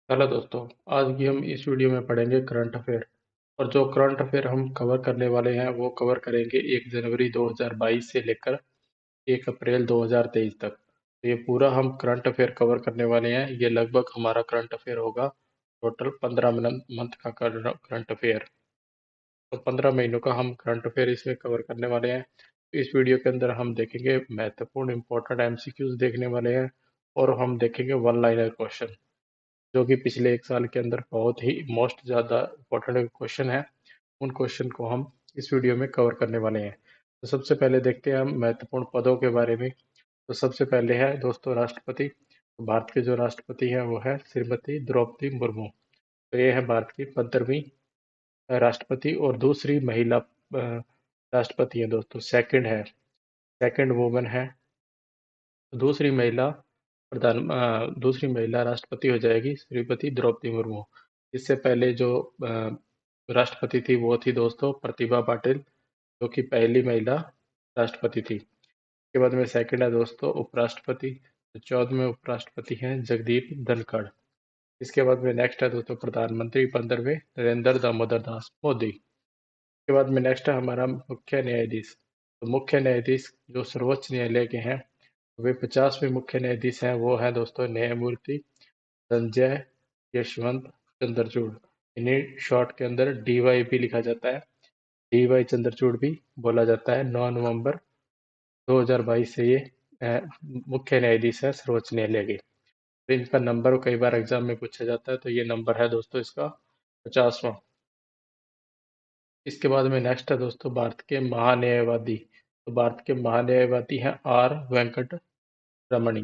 Hello दोस्तों। आज की हम इस वीडियो में पढ़ेंगे करंट अफेयर। और जो करंट अफेयर हम कवर करने वाले हैं वो कवर करेंगे 1 जनवरी 2022 से लेकर 1 अप्रैल 2023 तक। तो ये पूरा हम करंट अफेयर कवर करने वाले हैं। ये लगभग हमारा करंट अफेयर होगा टोटल 15 मंथ का करंट अफेयर। तो 15 महीनों का हम करंट अफेयर इसमें कवर करने वाले हैं। तो इस वीडियो के अंदर हम देखेंगे महत्वपूर्ण इंपॉर्टेंट एमसीक्यूज देखने वाले हैं, और हम देखेंगे वन लाइनर क्वेश्चन जो कि पिछले 1 साल के अंदर बहुत ही मोस्ट ज़्यादा इम्पोर्टेंट क्वेश्चन है। उन क्वेश्चन को हम इस वीडियो में कवर करने वाले हैं। तो सबसे पहले देखते हैं हम महत्वपूर्ण पदों के बारे में। तो सबसे पहले है दोस्तों राष्ट्रपति। तो भारत के जो राष्ट्रपति हैं वो है श्रीमती द्रौपदी मुर्मू। तो ये है भारत की 15वीं राष्ट्रपति और दूसरी महिला राष्ट्रपति है दोस्तों। सेकंड वुमन है। दूसरी महिला राष्ट्रपति हो जाएगी श्रीमती द्रौपदी मुर्मू। इससे पहले जो राष्ट्रपति थी वो थी दोस्तों प्रतिभा पाटिल, जो कि पहली महिला राष्ट्रपति थी। इसके बाद में सेकंड है दोस्तों उपराष्ट्रपति। तो 14वें उपराष्ट्रपति हैं जगदीप धनखड़। इसके बाद में नेक्स्ट है दोस्तों प्रधानमंत्री 15वें नरेंद्र दामोदर दास मोदी। इसके बाद में नेक्स्ट है हमारा मुख्य न्यायाधीश। तो मुख्य न्यायाधीश जो सर्वोच्च न्यायालय के हैं वे 50वें मुख्य न्यायाधीश हैं। वो है दोस्तों न्यायमूर्ति संजय यशवंत चंद्रचूड़। इन्हें शॉर्ट के अंदर डीवाई भी लिखा जाता है, डीवाई चंद्रचूड़ भी बोला जाता है। 9 नवंबर 2022 से ये मुख्य न्यायाधीश है सर्वोच्च न्यायालय के। तो इनका नंबर कई बार एग्जाम में पूछा जाता है, तो ये नंबर है दोस्तों इसका 50वां। इसके बाद में नेक्स्ट है दोस्तों भारत के महान्यायवादी। तो भारत के महान्यायवादी हैं रमणी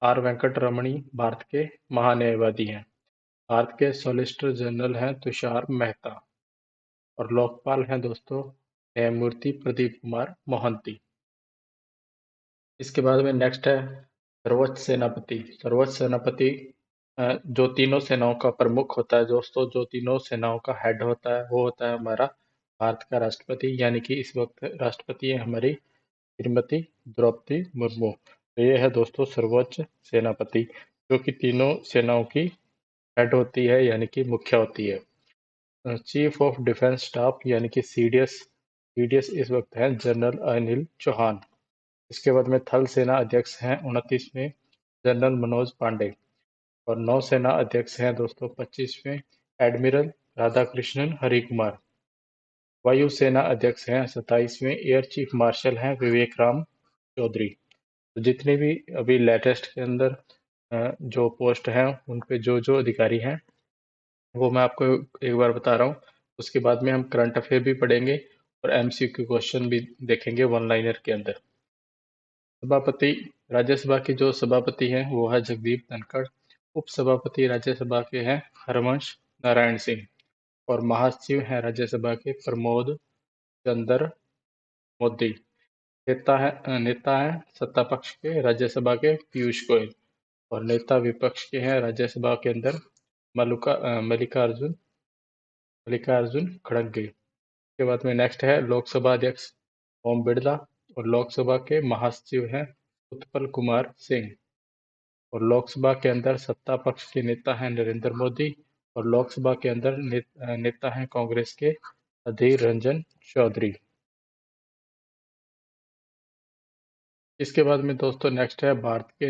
आर वेंकट रमणी भारत के महान्यायवादी हैं। भारत के सॉलिसिटर जनरल हैं तुषार मेहता। और लोकपाल हैं दोस्तों न्यायमूर्ति प्रदीप कुमार मोहंती। इसके बाद में नेक्स्ट है सर्वोच्च सेनापति। सर्वोच्च सेनापति जो तीनों सेनाओं का प्रमुख होता है दोस्तों, जो तीनों सेनाओं का हेड होता है वो होता है हमारा भारत का राष्ट्रपति, यानी कि इस वक्त राष्ट्रपति है हमारी श्रीमती द्रौपदी मुर्मू। तो ये है दोस्तों सर्वोच्च सेनापति, जो कि तीनों सेनाओं की हेड होती है, यानी कि मुख्य होती है। चीफ ऑफ डिफेंस स्टाफ यानी कि सीडीएस, सीडीएस इस वक्त हैं जनरल अनिल चौहान। इसके बाद में थल सेना अध्यक्ष हैं 29वें जनरल मनोज पांडे। और नौसेना अध्यक्ष हैं दोस्तों 25वें एडमिरल राधाकृष्णन हरिकुमार। वायुसेना अध्यक्ष हैं 27वें एयर चीफ मार्शल हैं विवेक राम चौधरी। तो जितने भी अभी लेटेस्ट के अंदर जो पोस्ट हैं उन पे जो जो अधिकारी हैं वो मैं आपको एक बार बता रहा हूँ। उसके बाद में हम करंट अफेयर भी पढ़ेंगे और एमसीक्यू क्वेश्चन भी देखेंगे वन लाइनर के अंदर। सभापति राज्यसभा के जो सभापति हैं वो है जगदीप धनखड़। उपसभापति राज्यसभा के हैं हरवंश नारायण सिंह। और महासचिव हैं राज्यसभा के प्रमोद चंद्र मोदी। नेता है सत्ता पक्ष के राज्यसभा के पीयूष गोयल। और नेता विपक्ष के हैं राज्यसभा के अंदर मल्लिकार्जुन खड़गे। के बाद में नेक्स्ट है लोकसभा अध्यक्ष ओम बिरला। और लोकसभा के महासचिव हैं उत्पल कुमार सिंह। और लोकसभा के अंदर सत्ता पक्ष के नेता हैं नरेंद्र मोदी। और लोकसभा के अंदर नेता हैं कांग्रेस के अधीर रंजन चौधरी। इसके बाद में दोस्तों नेक्स्ट है भारत के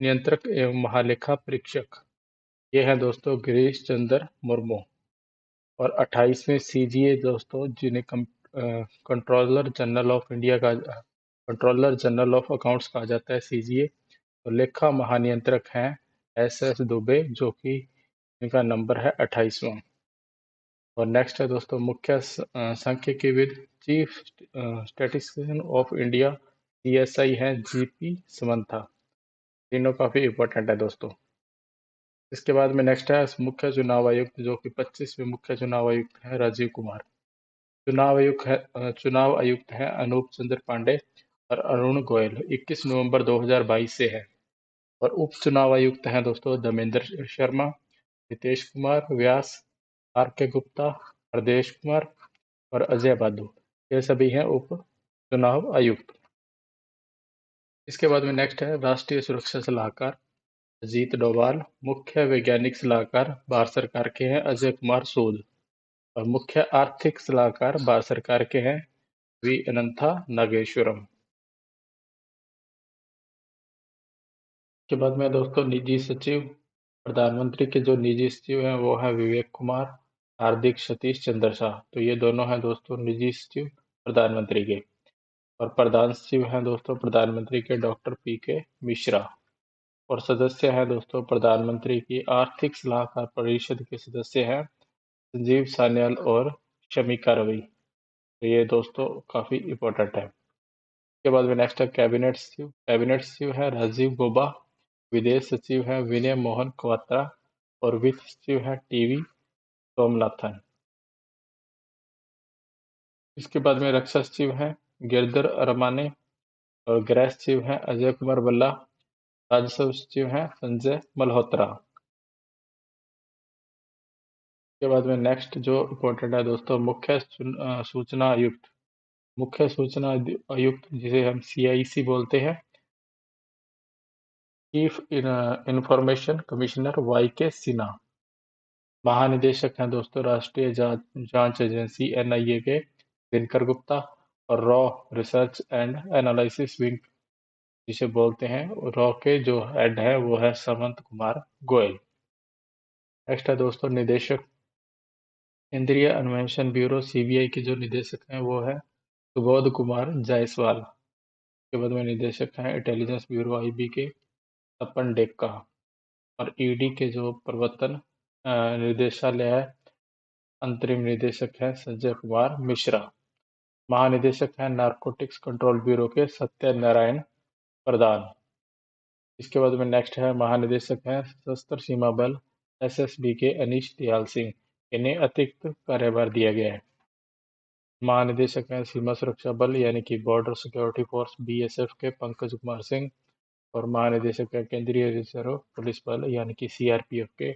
नियंत्रक एवं महालेखा परीक्षक। ये हैं दोस्तों गिरीश चंद्र मुर्मू। और 28वें सीजीए दोस्तों जिन्हें कंट्रोलर जनरल ऑफ इंडिया का कंट्रोलर जनरल ऑफ अकाउंट्स कहा जाता है सीजीए। तो लेखा महानियंत्रक हैं एसएस दुबे, जो कि इनका नंबर है 28वां। और नेक्स्ट है दोस्तों मुख्य सांख्यिकीविद chief statistician of India CSI हैं जीपी समंथा। तीनों काफी इंपॉर्टेंट है दोस्तों। इसके बाद में नेक्स्ट है मुख्य चुनाव आयुक्त, जो कि 25वें मुख्य चुनाव आयुक्त हैं राजीव कुमार। चुनाव आयुक्त हैं अनूप चंद्र पांडे और अरुण गोयल। 21 नवंबर 2022 से है। और उप चुनाव आयुक्त हैं दोस्तों धर्मेंद्र शर्मा, नितेश कुमार व्यास, आर के गुप्ता, हरदेश कुमार और अजय बादू। ये सभी हैं उप चुनाव आयुक्त। इसके बाद में नेक्स्ट है राष्ट्रीय सुरक्षा सलाहकार। अजीत डोभाल। मुख्य वैज्ञानिक सलाहकार भारत सरकार के हैं अजय कुमार सूद। और मुख्य आर्थिक सलाहकार भारत सरकार के हैं वी अनंथा नागेश्वरम। के बाद में दोस्तों निजी सचिव। प्रधानमंत्री के जो निजी सचिव हैं वो है विवेक कुमार, हार्दिक सतीश चंद्र शाह। तो ये दोनों हैं दोस्तों निजी सचिव प्रधानमंत्री के। और प्रधान सचिव हैं दोस्तों प्रधानमंत्री के डॉक्टर पी के मिश्रा। और सदस्य हैं दोस्तों प्रधानमंत्री की आर्थिक सलाहकार परिषद के सदस्य हैं संजीव सान्याल और शमिका रवि। तो ये दोस्तों काफी इंपॉर्टेंट है। इसके बाद में नेक्स्ट है कैबिनेट सचिव। कैबिनेट सचिव है राजीव गौबा। विदेश सचिव है विनय मोहन क्वात्रा। और वित्त सचिव है टीवी सोमनाथन। इसके बाद में रक्षा सचिव है गिरधर अरमाने। और गृह सचिव है अजय कुमार भल्ला। राजस्व सचिव है संजय मल्होत्रा। के बाद में नेक्स्ट जो इम्पोर्टेंट है दोस्तों सूचना आयुक्त। मुख्य सूचना आयुक्त जिसे हम CIC बोलते हैं, chief information commissioner YK Sinha. महानिदेशक हैं दोस्तों राष्ट्रीय जांच एजेंसी NIA के दिनकर गुप्ता। और raw research and analysis wing जिसे बोलते हैं, रॉ के जो हेड है वो है समंत कुमार गोयल। नेक्स्ट है दोस्तों निदेशक। केंद्रीय अन्वेषण ब्यूरो CBI के जो निदेशक हैं वो है सुबोध कुमार जायसवाल। के बाद में निदेशक हैं इंटेलिजेंस ब्यूरो IB के तपन डेक्का। और ED के जो प्रवर्तन निदेशालय है, अंतरिम निदेशक है संजय कुमार मिश्रा। महानिदेशक हैं नारकोटिक्स कंट्रोल ब्यूरो के सत्यनारायण प्रधान। इसके बाद में नेक्स्ट है महानिदेशक हैं सशस्त्र सीमा बल SSB के अनीश दयाल सिंह। इन्हें अतिरिक्त कार्यभार दिया गया है। महानिदेशक हैं सीमा सुरक्षा बल यानी कि बॉर्डर सिक्योरिटी फोर्स BSF के पंकज कुमार सिंह। और महानिदेशक हैं केंद्रीय रिजर्व पुलिस बल यानी कि CRPF के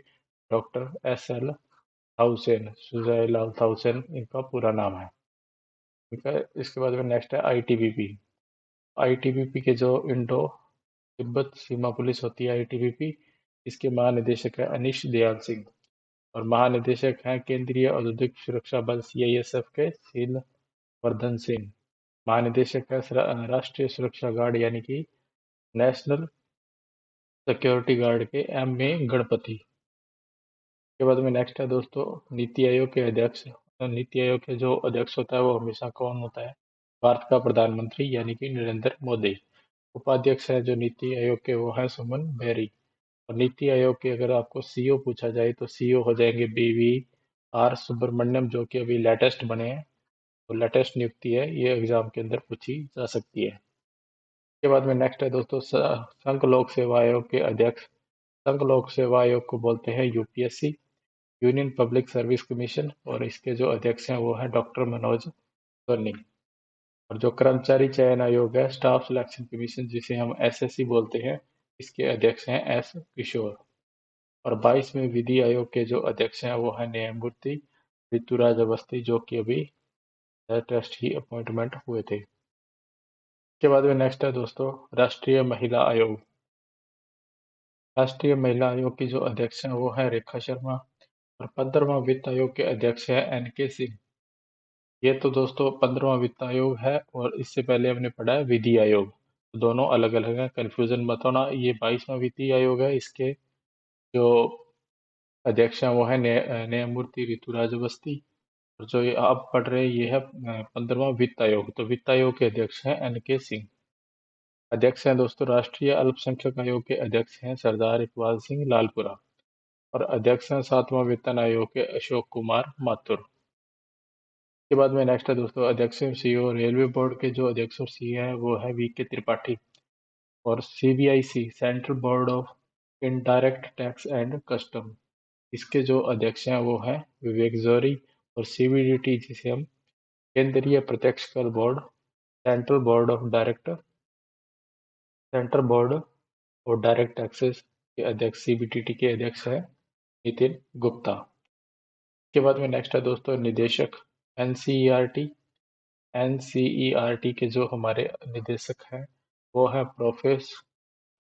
डॉक्टर SL थाउसेन, सुजय लाल थाउसेन इनका पूरा नाम है। ठीक है। इसके बाद में नेक्स्ट है ITBP। ITBP के जो इंडो तिब्बत सीमा पुलिस होती है ITBP, इसके महानिदेशक है अनीश दयाल सिंह। और महानिदेशक हैं केंद्रीय औद्योगिक सुरक्षा बल CISF के शील वर्धन सिंह। महानिदेशक है राष्ट्रीय सुरक्षा गार्ड यानी कि नेशनल सिक्योरिटी गार्ड के MA गणपति। के बाद में नेक्स्ट है दोस्तों नीति आयोग के अध्यक्ष। नीति आयोग के जो अध्यक्ष होता है वो हमेशा कौन होता है? भारत का प्रधानमंत्री यानी कि नरेंद्र मोदी। उपाध्यक्ष है जो नीति आयोग के वो है सुमन बेरी। और नीति आयोग के अगर आपको CEO पूछा जाए तो CEO हो जाएंगे BVR सुब्रमण्यम, जो कि अभी लेटेस्ट बने हैं। तो लेटेस्ट नियुक्ति है, ये एग्जाम के अंदर पूछी जा सकती है। के बाद में नेक्स्ट है दोस्तों संघ लोक सेवा आयोग के अध्यक्ष। संघ लोक सेवा आयोग को बोलते हैं UPSC, union public service commission. और इसके जो अध्यक्ष हैं वो है डॉक्टर मनोज सोनी। और जो कर्मचारी चयन आयोग है, स्टाफ सिलेक्शन कमीशन जिसे हम SSC बोलते हैं, इसके अध्यक्ष हैं S किशोर। और 22वें विधि आयोग के जो अध्यक्ष हैं वो है न्यायमूर्ति ऋतुराज अवस्थी, जो कि अभी लेटेस्ट ही अपॉइंटमेंट हुए थे। इसके बाद में नेक्स्ट है दोस्तों राष्ट्रीय महिला आयोग। राष्ट्रीय महिला आयोग की जो अध्यक्ष हैं वो है रेखा शर्मा। और 15वां वित्त आयोग के अध्यक्ष हैं NK सिंह। ये तो दोस्तों 15वां वित्त आयोग है और इससे पहले हमने पढ़ा है विधि आयोग। तो दोनों अलग अलग हैं, कंफ्यूजन मत होना। ये 22वां वित्तीय आयोग है, इसके जो अध्यक्ष हैं वो है न्यायमूर्ति ऋतुराज अवस्थी। और जो ये आप पढ़ रहे हैं ये है 15वां वित्त आयोग। तो वित्त आयोग के अध्यक्ष हैं NK सिंह। अध्यक्ष हैं दोस्तों राष्ट्रीय अल्पसंख्यक आयोग के अध्यक्ष हैं सरदार इकबाल सिंह लालपुरा। और अध्यक्ष हैं 7वां वेतन आयोग के अशोक कुमार माथुर। के बाद में नेक्स्ट है दोस्तों अध्यक्ष CEO रेलवे बोर्ड के जो अध्यक्ष और CEO है वो है VK त्रिपाठी। और CBIC central board of indirect tax and custom, इसके जो अध्यक्ष हैं वो है विवेक जौहरी। और CBDT जिसे हम केंद्रीय प्रत्यक्ष कर बोर्ड, सेंट्रल बोर्ड और डायरेक्ट टैक्सेस के अध्यक्ष CBDT के अध्यक्ष है नितिन गुप्ता। के बाद में नेक्स्ट है दोस्तों निदेशक NCERT। NCERT के जो हमारे निदेशक हैं वो है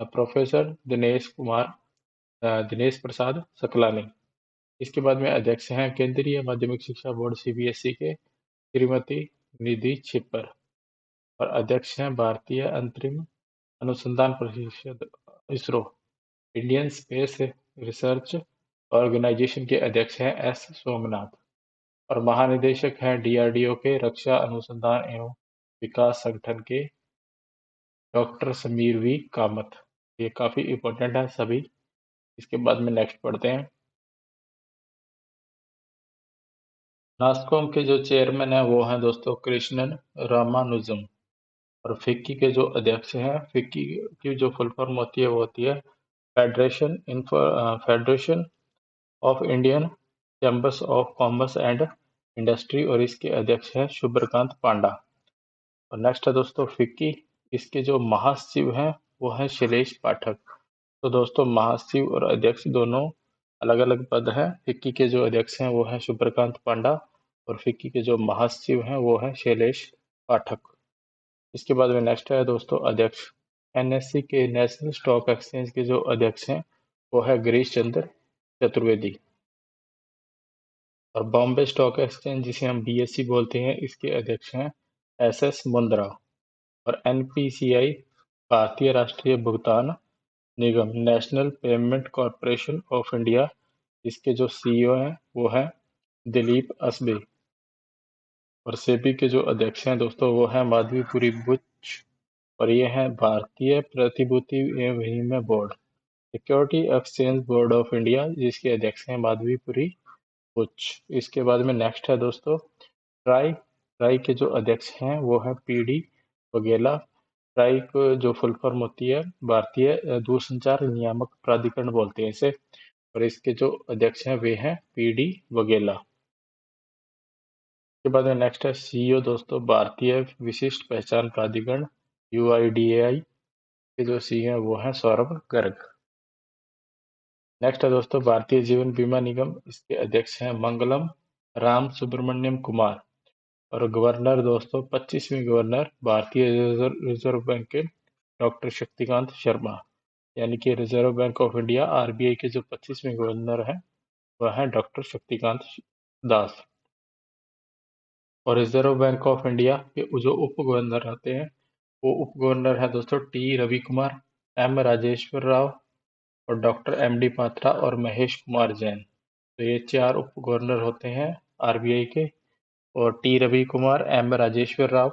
प्रोफेसर दिनेश कुमार दिनेश प्रसाद सकलानी। इसके बाद में अध्यक्ष हैं केंद्रीय माध्यमिक शिक्षा बोर्ड सीबीएसई के श्रीमती निधि छिपर। और अध्यक्ष हैं भारतीय अंतरिम अनुसंधान परिषद ISRO, Indian Space Research Organisation के अध्यक्ष हैं एस सोमनाथ। और महानिदेशक हैं डीआरडीओ के रक्षा अनुसंधान एवं विकास संगठन के डॉक्टर समीर वी कामत। ये काफी इंपॉर्टेंट है सभी। इसके बाद में नेक्स्ट पढ़ते हैं। नास्कॉम के जो चेयरमैन है वो हैं दोस्तों कृष्णन रामानुजम। और फिक्की के जो अध्यक्ष हैं, फिक्की की जो फुल फॉर्म होती है वो होती है federation of Indian chambers of commerce and industry. और इसके अध्यक्ष हैं शुभ्रकांत पांडा। और नेक्स्ट है दोस्तों फिक्की, इसके जो महासचिव हैं वो हैं शैलेश पाठक। तो दोस्तों महासचिव और अध्यक्ष दोनों अलग अलग पद हैं। फिक्की के जो अध्यक्ष हैं वो हैं शुभ्रकांत पांडा, और फिक्की के जो महासचिव हैं वो हैं शैलेश पाठक। इसके बाद में नेक्स्ट है दोस्तों अध्यक्ष। एनएससी के नेशनल स्टॉक एक्सचेंज के जो अध्यक्ष हैं वो है गिरीश चंद्र चतुर्वेदी। और बॉम्बे स्टॉक एक्सचेंज जिसे हम बीएससी बोलते हैं, इसके अध्यक्ष हैं एसएस मुंद्रा। और एनपीसीआई भारतीय राष्ट्रीय भुगतान निगम national payment corporation of India, इसके जो सीईओ हैं वो हैं दिलीप असबे। और सेबी के जो अध्यक्ष हैं दोस्तों वो हैं माधवीपुरी बुच। और ये हैं भारतीय प्रतिभूति एवं विनिमय board, security exchange board of India, जिसके अध्यक्ष हैं माधवीपुरी बुच। इसके बाद में नेक्स्ट है दोस्तों ट्राई। ट्राई के जो अध्यक्ष हैं वो हैं पीडी वगेला। ट्राई को जो फुल फॉर्म होती है भारतीय दूरसंचार नियामक प्राधिकरण बोलते हैं इसे। और इसके जो अध्यक्ष हैं वे हैं पीडी वगेला। इसके बाद में नेक्स्ट है सीईओ दोस्तों भारतीय विशिष्ट पहचान प्राधिकरण यूआईडीएआई के जो सीईओ हैं वो हैं सौरभ गर्ग। नेक्स्ट है दोस्तों भारतीय जीवन बीमा निगम, इसके अध्यक्ष हैं मंगलम राम सुब्रमण्यम कुमार। और गवर्नर दोस्तों 25वें गवर्नर भारतीय रिजर्व बैंक के डॉक्टर शक्तिकांत शर्मा। यानी कि reserve bank of India RBI के जो 25वें गवर्नर हैं वह हैं डॉक्टर शक्तिकांत दास। और रिजर्व बैंक ऑफ इंडिया के जो उप गवर्नर रहते हैं वो उप गवर्नर है दोस्तों टी रवि कुमार, एम राजेश्वर राव, और डॉक्टर एम डी पात्रा और महेश कुमार जैन। तो ये 4 उप गवर्नर होते हैं आरबीआई के। और टी रवि कुमार, एम राजेश्वर राव,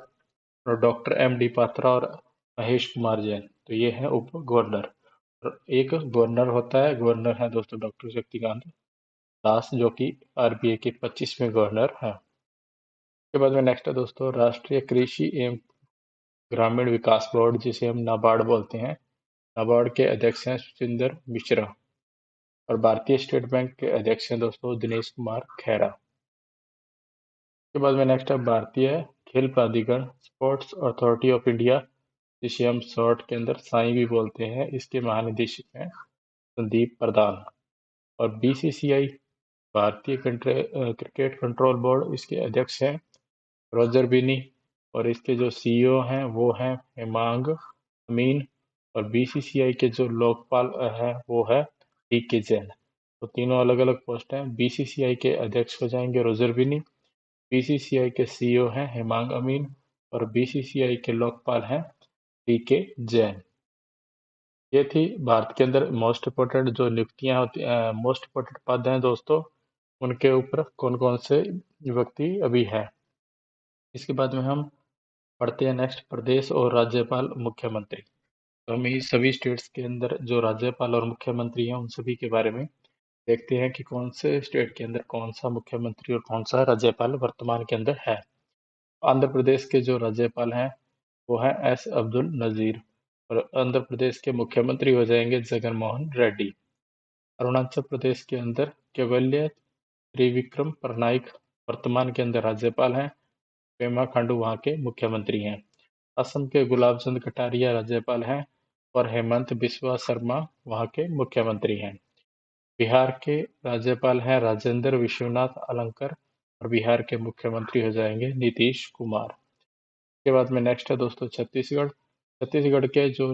और डॉक्टर एम डी पात्रा और महेश कुमार जैन, तो ये है उप गवर्नर। और एक गवर्नर होता है, गवर्नर है दोस्तों डॉक्टर शक्तिकांत दास, जो कि आरबीआई के 25वें गवर्नर हैं। इसके बाद में नेक्स्ट है दोस्तों राष्ट्रीय कृषि एवं ग्रामीण विकास बोर्ड, जिसे हम नाबार्ड बोलते हैं। नाबार्ड के अध्यक्ष हैं सुचिंदर मिश्रा। और भारतीय स्टेट बैंक के अध्यक्ष हैं दोस्तों दिनेश कुमार खेरा। इसके बाद में नेक्स्ट है भारतीय खेल प्राधिकरण स्पोर्ट्स अथॉरिटी ऑफ इंडिया, जिसे हम शॉर्ट के अंदर साई भी बोलते हैं। इसके महानिदेशक हैं संदीप प्रधान। और बीसीसीआई भारतीय क्रिकेट कंट्रोल बोर्ड, इसके अध्यक्ष हैं रोजर बिनी। और इसके जो सीईओ हैं वो हैं हेमांग अमीन। और बीसीसीआई के जो लोकपाल है वो है डीके जैन। तो तीनों अलग अलग पोस्ट हैं। बीसीसीआई के अध्यक्ष हो जाएंगे रोजर बिनी, बीसीसीआई के सीईओ हैं हेमांग अमीन, और बीसीसीआई के लोकपाल हैं डीके जैन। ये थी भारत के अंदर मोस्ट इम्पोर्टेंट जो नियुक्तियां होती मोस्ट इम्पोर्टेंट पद हैं दोस्तों, उनके ऊपर कौन कौन से व्यक्ति अभी है। इसके बाद में हम पढ़ते हैं नेक्स्ट प्रदेश और राज्यपाल मुख्यमंत्री। तो हम ये सभी स्टेट्स के अंदर जो राज्यपाल और मुख्यमंत्री हैं उन सभी के बारे में देखते हैं कि कौन से स्टेट के अंदर कौन सा मुख्यमंत्री और कौन सा राज्यपाल वर्तमान के अंदर है। आंध्र प्रदेश के जो राज्यपाल हैं वो हैं एस अब्दुल नजीर। और आंध्र प्रदेश के मुख्यमंत्री हो जाएंगे जगन मोहन रेड्डी। अरुणाचल प्रदेश के अंदर केवल्य त्रिविक्रम परनाइक वर्तमान के अंदर राज्यपाल हैं। पेमा खांडू वहाँ के मुख्यमंत्री हैं। असम के गुलाब चंद कटारिया राज्यपाल हैं। और हेमंत बिस्वा शर्मा वहाँ के मुख्यमंत्री हैं। बिहार के राज्यपाल हैं राजेंद्र विश्वनाथ अलंकर। और बिहार के मुख्यमंत्री हो जाएंगे नीतीश कुमार। के बाद में नेक्स्ट है दोस्तों छत्तीसगढ़। छत्तीसगढ़ के जो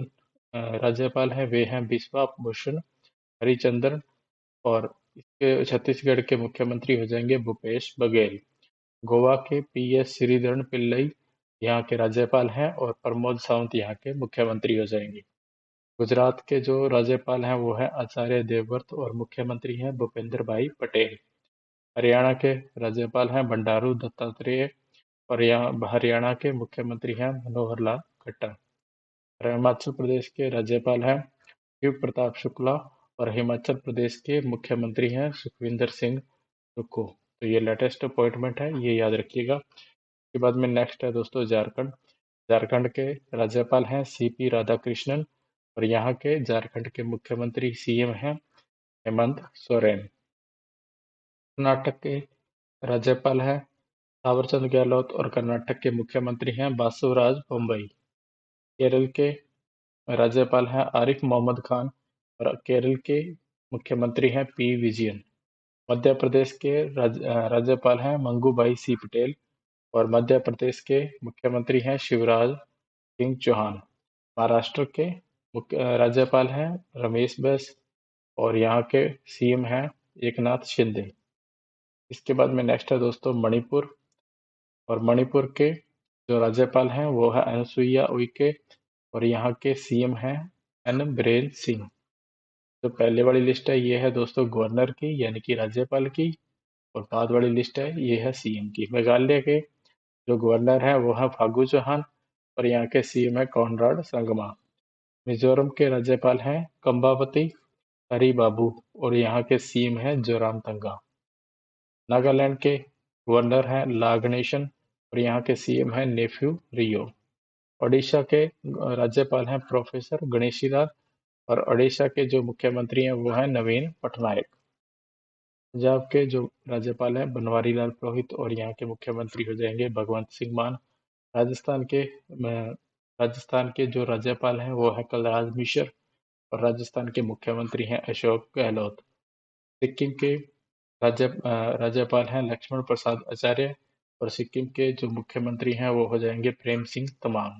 राज्यपाल हैं वे हैं बिस्वा भूषण हरिचंद्रन, और इसके छत्तीसगढ़ के मुख्यमंत्री हो जाएंगे भूपेश बघेल। गोवा के पीएस श्रीधरन पिल्लई यहाँ के राज्यपाल हैं और प्रमोद सावंत यहाँ के मुख्यमंत्री हो जाएंगे। गुजरात के जो राज्यपाल हैं वो है आचार्य देवव्रत और मुख्यमंत्री हैं भूपेंद्र भाई पटेल। हरियाणा के राज्यपाल हैं बंडारू दत्तात्रेय और यहाँ हरियाणा के मुख्यमंत्री हैं मनोहर लाल खट्टर। हिमाचल प्रदेश के राज्यपाल हैं शिव प्रताप शुक्ला और हिमाचल प्रदेश के मुख्यमंत्री हैं सुखविंदर सिंह सुक्खू। तो ये लेटेस्ट अपॉइंटमेंट है, ये याद रखिएगा। उसके बाद में नेक्स्ट है दोस्तों झारखंड। झारखंड के राज्यपाल हैं सीपी राधाकृष्णन और यहाँ के झारखंड के मुख्यमंत्री सीएम हैं हेमंत सोरेन। कर्नाटक के राज्यपाल हैं थावरचंद गहलोत और कर्नाटक के मुख्यमंत्री हैं बासुराज बोम्मई। केरल के राज्यपाल हैं आरिफ मोहम्मद खान और केरल के मुख्यमंत्री हैं पी विजयन। मध्य प्रदेश के राज्यपाल हैं मंगूभाई सी पटेल और मध्य प्रदेश के मुख्यमंत्री हैं शिवराज सिंह चौहान। महाराष्ट्र के राज्यपाल हैं रमेश बैस और यहाँ के सीएम हैं एकनाथ शिंदे। इसके बाद में नेक्स्ट है दोस्तों मणिपुर, और मणिपुर के जो राज्यपाल हैं वो है अनुसुईया उइके और यहाँ के सीएम हैं एन बिरेन सिंह। जो पहले वाली लिस्ट है ये है दोस्तों गवर्नर की यानी कि राज्यपाल की, और बाद वाली लिस्ट है ये है सीएम की। मेघालय के जो गवर्नर है वो है फागू चौहान और यहाँ के सीएम है कॉनराड संगमा। मिजोरम के राज्यपाल हैं कंबावती हरिबाबू और यहाँ के सीएम हैं जोरामथंगा। नागालैंड के गवर्नर हैं ला गणेशन और यहाँ के सीएम हैं नेफ्यू रियो। ओडिशा के राज्यपाल हैं प्रोफेसर गणेशीलाल और ओडिशा के जो मुख्यमंत्री हैं वो हैं नवीन पटनायक। पंजाब के जो राज्यपाल हैं बनवारी लाल पुरोहित और यहाँ के मुख्यमंत्री हो जाएंगे भगवंत सिंह मान। राजस्थान के जो राज्यपाल हैं वो है कलराज मिश्र और राजस्थान के मुख्यमंत्री हैं अशोक गहलोत। सिक्किम के राज्यपाल हैं लक्ष्मण प्रसाद आचार्य और सिक्किम के जो मुख्यमंत्री हैं वो हो जाएंगे प्रेम सिंह तमांग।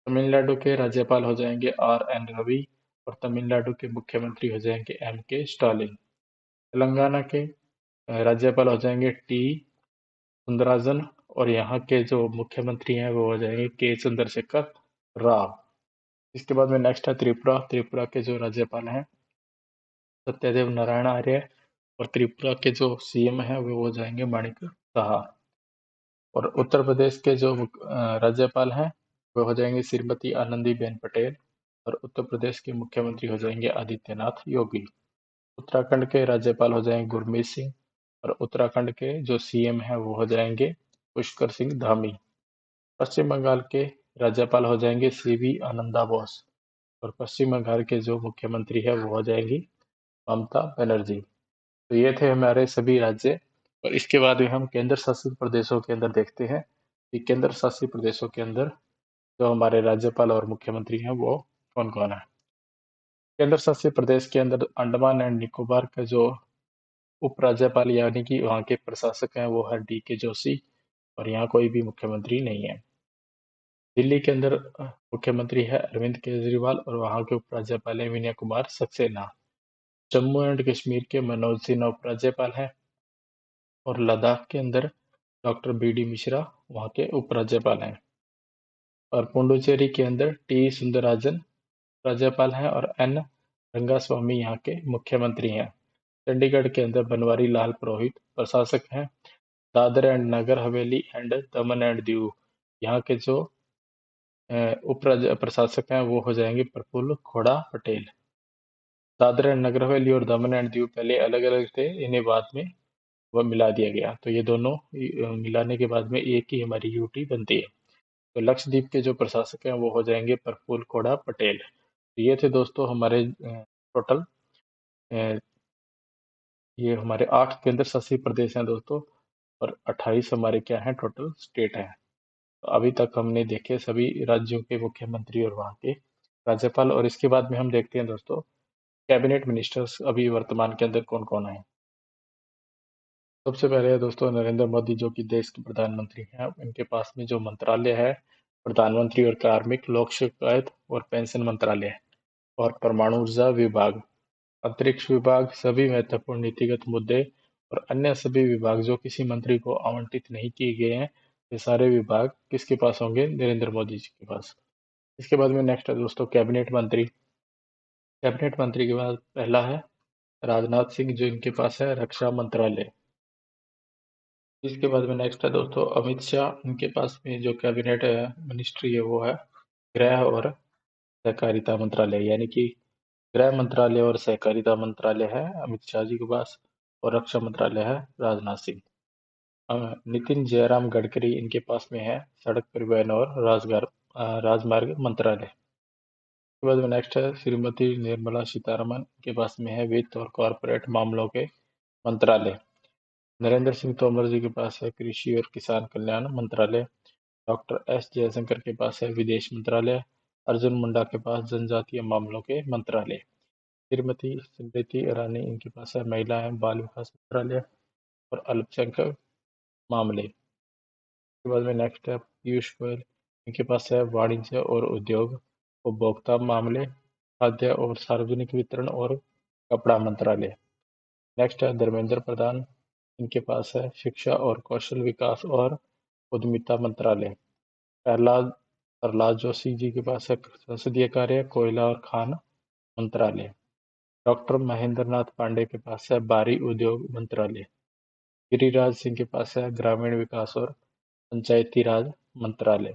तमिलनाडु के राज्यपाल हो जाएंगे आर एन रवि और तमिलनाडु के मुख्यमंत्री हो जाएंगे एम के स्टालिन। तेलंगाना के राज्यपाल हो जाएंगे टी सुंदराजन और यहाँ के जो मुख्यमंत्री हैं वो हो जाएंगे के चंद्रशेखर राव। इसके बाद में नेक्स्ट है त्रिपुरा। त्रिपुरा के जो राज्यपाल हैं सत्यदेव नारायण आर्य और त्रिपुरा के जो सीएम हैं वो हो जाएंगे माणिक साहा। और उत्तर प्रदेश के जो राज्यपाल हैं वो हो जाएंगे श्रीमती आनंदीबेन पटेल और उत्तर प्रदेश के मुख्यमंत्री हो जाएंगे आदित्यनाथ योगी। उत्तराखंड के राज्यपाल हो जाएंगे गुरमीत सिंह और उत्तराखंड के जो सीएम हैं वो हो जाएंगे पुष्कर सिंह धामी। पश्चिम बंगाल के राज्यपाल हो जाएंगे सीवी आनंदा बोस और पश्चिम बंगाल के जो मुख्यमंत्री है वो हो जाएंगी ममता बनर्जी। तो ये थे हमारे सभी राज्य, और इसके बाद में हम केंद्र शासित प्रदेशों के अंदर देखते हैं कि केंद्र शासित प्रदेशों के अंदर जो हमारे राज्यपाल और मुख्यमंत्री हैं वो कौन कौन है। केंद्र शासित प्रदेश के अंदर अंडमान एंड निकोबार का जो उपराज्यपाल यानी कि वहाँ के प्रशासक हैं वो है डी के जोशी और यहाँ कोई भी मुख्यमंत्री नहीं है। दिल्ली के अंदर मुख्यमंत्री है अरविंद केजरीवाल और वहाँ के उपराज्यपाल है विनय कुमार सक्सेना। जम्मू एंड कश्मीर के मनोज सिन्हा उपराज्यपाल हैं और लद्दाख के अंदर डॉक्टर बी डी मिश्रा वहाँ के उपराज्यपाल हैं। और पुडुचेरी के अंदर टी सुंदरराजन राज्यपाल हैं और एन रंगास्वामी यहाँ के मुख्यमंत्री हैं। चंडीगढ़ के अंदर बनवारी लाल पुरोहित प्रशासक हैं। Dadar and Nagar Haveli and Daman and Diu यहाँ के जो उप प्रशासक हैं वो हो जाएंगे प्रफुल्ल खोड़ा पटेल। दादर एंड नगर हवेली और दमन एंड दीव पहले अलग अलग थे, इन्हें बाद में वह मिला दिया गया, तो ये दोनों मिलाने के बाद में एक ही हमारी यूटी बनती है। तो लक्षद्वीप के जो प्रशासक हैं वो हो जाएंगे प्रफुल्ल खोड़ा पटेल। तो ये थे दोस्तों हमारे टोटल ये हमारे 8 केंद्र शासित प्रदेश हैं दोस्तों, और 28 हमारे क्या हैं टोटल स्टेट हैं। तो अभी तक हमने देखे सभी राज्यों के मुख्यमंत्री और वहाँ के राज्यपाल, और इसके बाद में हम देखते हैं दोस्तों कैबिनेट मिनिस्टर्स अभी वर्तमान के अंदर कौन कौन है। सबसे पहले है दोस्तों नरेंद्र मोदी जो कि देश के प्रधानमंत्री हैं। इनके पास में जो मंत्रालय है प्रधानमंत्री और कार्मिक लोक शिकायत और पेंशन मंत्रालय और परमाणु ऊर्जा विभाग। अंतरिक्ष विभाग सभी महत्वपूर्ण नीतिगत मुद्दे और अन्य सभी विभाग जो किसी मंत्री को आवंटित नहीं किए गए हैं, ये सारे विभाग किसके पास होंगे? नरेंद्र मोदी जी के पास। इसके बाद में नेक्स्ट है दोस्तों कैबिनेट मंत्री। कैबिनेट मंत्री के बाद पहला है राजनाथ सिंह, जो इनके पास है रक्षा मंत्रालय। इसके बाद में नेक्स्ट है दोस्तों अमित शाह, इनके पास में जो कैबिनेट है मिनिस्ट्री है वो है गृह और सहकारिता मंत्रालय, यानी कि गृह मंत्रालय और सहकारिता मंत्रालय है अमित शाह जी के पास, और रक्षा मंत्रालय है राजनाथ सिंह। नितिन जयराम गडकरी, इनके पास में है सड़क परिवहन और राजमार्ग मंत्रालय। उसके बाद में नेक्स्ट है श्रीमती निर्मला सीतारमन, इनके पास में है वित्त और कॉरपोरेट मामलों के मंत्रालय। नरेंद्र सिंह तोमर जी के पास है कृषि और किसान कल्याण मंत्रालय। डॉक्टर एस जयशंकर के पास है विदेश मंत्रालय। अर्जुन मुंडा के पास जनजातीय मामलों के मंत्रालय। श्रीमती स्मृति ईरानी, इनके पास है महिला एवं बाल विकास मंत्रालय और अल्पसंख्यक मामले। उसके बाद में नेक्स्ट है पीयूष गोयल, इनके पास है वाणिज्य और उद्योग, उपभोक्ता मामले, खाद्य और सार्वजनिक वितरण और कपड़ा मंत्रालय। नेक्स्ट है धर्मेंद्र प्रधान, इनके पास है शिक्षा और कौशल विकास और उद्यमिता मंत्रालय। प्रहलाद प्रहलाद जोशी जी के पास है संसदीय कार्य, कोयला और खान मंत्रालय। डॉक्टर महेंद्र नाथ पांडे के पास है भारी उद्योग मंत्रालय। गिरिराज सिंह के पास है ग्रामीण विकास और पंचायती राज मंत्रालय।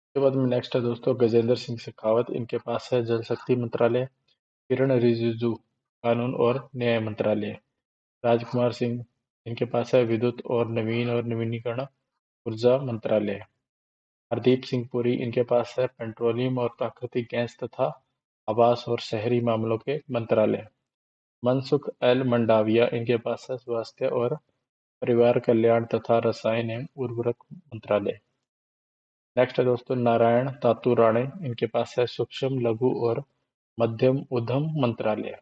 उसके बाद में नेक्स्ट है दोस्तों गजेंद्र सिंह शेखावत, इनके पास है जल शक्ति मंत्रालय। किरण रिजिजू कानून और न्याय मंत्रालय। राजकुमार सिंह, इनके पास है विद्युत और नवीन और नवीनीकरण ऊर्जा मंत्रालय। हरदीप सिंह पुरी, इनके पास है पेट्रोलियम और प्राकृतिक गैस तथा आवास और शहरी मामलों के मंत्रालय। मनसुख एल मंडाविया, इनके पास है स्वास्थ्य और परिवार कल्याण तथा रसायन एवं उर्वरक मंत्रालय। नेक्स्ट है दोस्तों नारायण तातू राणे, इनके पास है सूक्ष्म लघु और मध्यम उद्यम मंत्रालय।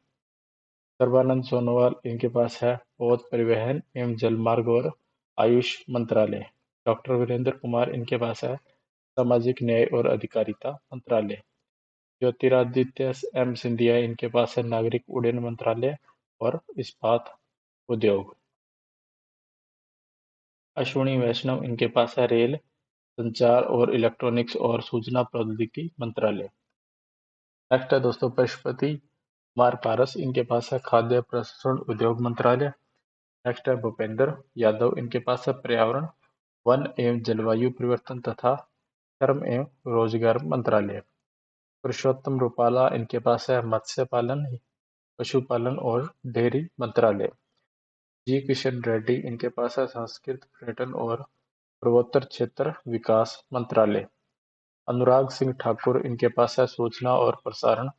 सर्बानंद सोनोवाल, इनके पास है पौध परिवहन एवं जलमार्ग और आयुष मंत्रालय। डॉक्टर वीरेंद्र कुमार, इनके पास है सामाजिक न्याय और अधिकारिता मंत्रालय। ज्योतिरादित्य एम सिंधिया, इनके पास है नागरिक उड्डयन मंत्रालय और इस्पात उद्योग। अश्विनी वैष्णव, इनके पास है रेल संचार और इलेक्ट्रॉनिक्स और सूचना प्रौद्योगिकी मंत्रालय। नेक्स्ट है दोस्तों पशुपति कुमार पारस, इनके पास है खाद्य प्रसंस्करण उद्योग मंत्रालय। नेक्स्ट है भूपेंद्र यादव, इनके पास है पर्यावरण वन एवं जलवायु परिवर्तन तथा श्रम एवं रोजगार मंत्रालय। पुरुषोत्तम रूपाला, इनके पास है मत्स्य पालन, पशुपालन और डेयरी मंत्रालय। जी किशन रेड्डी, इनके पास है संस्कृत पर्यटन और पूर्वोत्तर क्षेत्र विकास मंत्रालय। अनुराग सिंह ठाकुर, इनके पास है सूचना और प्रसारण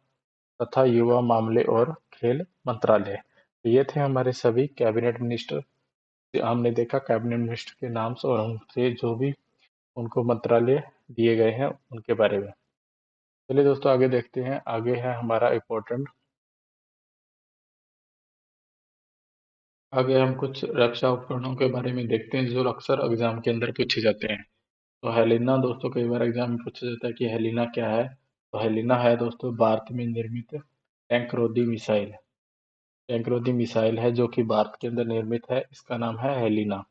तथा युवा मामले और खेल मंत्रालय। तो ये थे हमारे सभी कैबिनेट मिनिस्टर। हमने देखा कैबिनेट मिनिस्टर के नाम से और उनसे जो भी उनको मंत्रालय दिए गए हैं उनके बारे में। चलिए दोस्तों आगे देखते हैं। आगे है हमारा इम्पोर्टेंट, आगे हम कुछ रक्षा उपकरणों के बारे में देखते हैं जो अक्सर एग्जाम के अंदर पूछे जाते हैं। तो हेलिना दोस्तों कई बार एग्जाम में पूछा जाता है कि हेलिना क्या है। तो हेलिना है दोस्तों भारत में निर्मित टैंक रोधी मिसाइल। टैंक रोधी मिसाइल है जो कि भारत के अंदर निर्मित है, इसका नाम है हेलिना।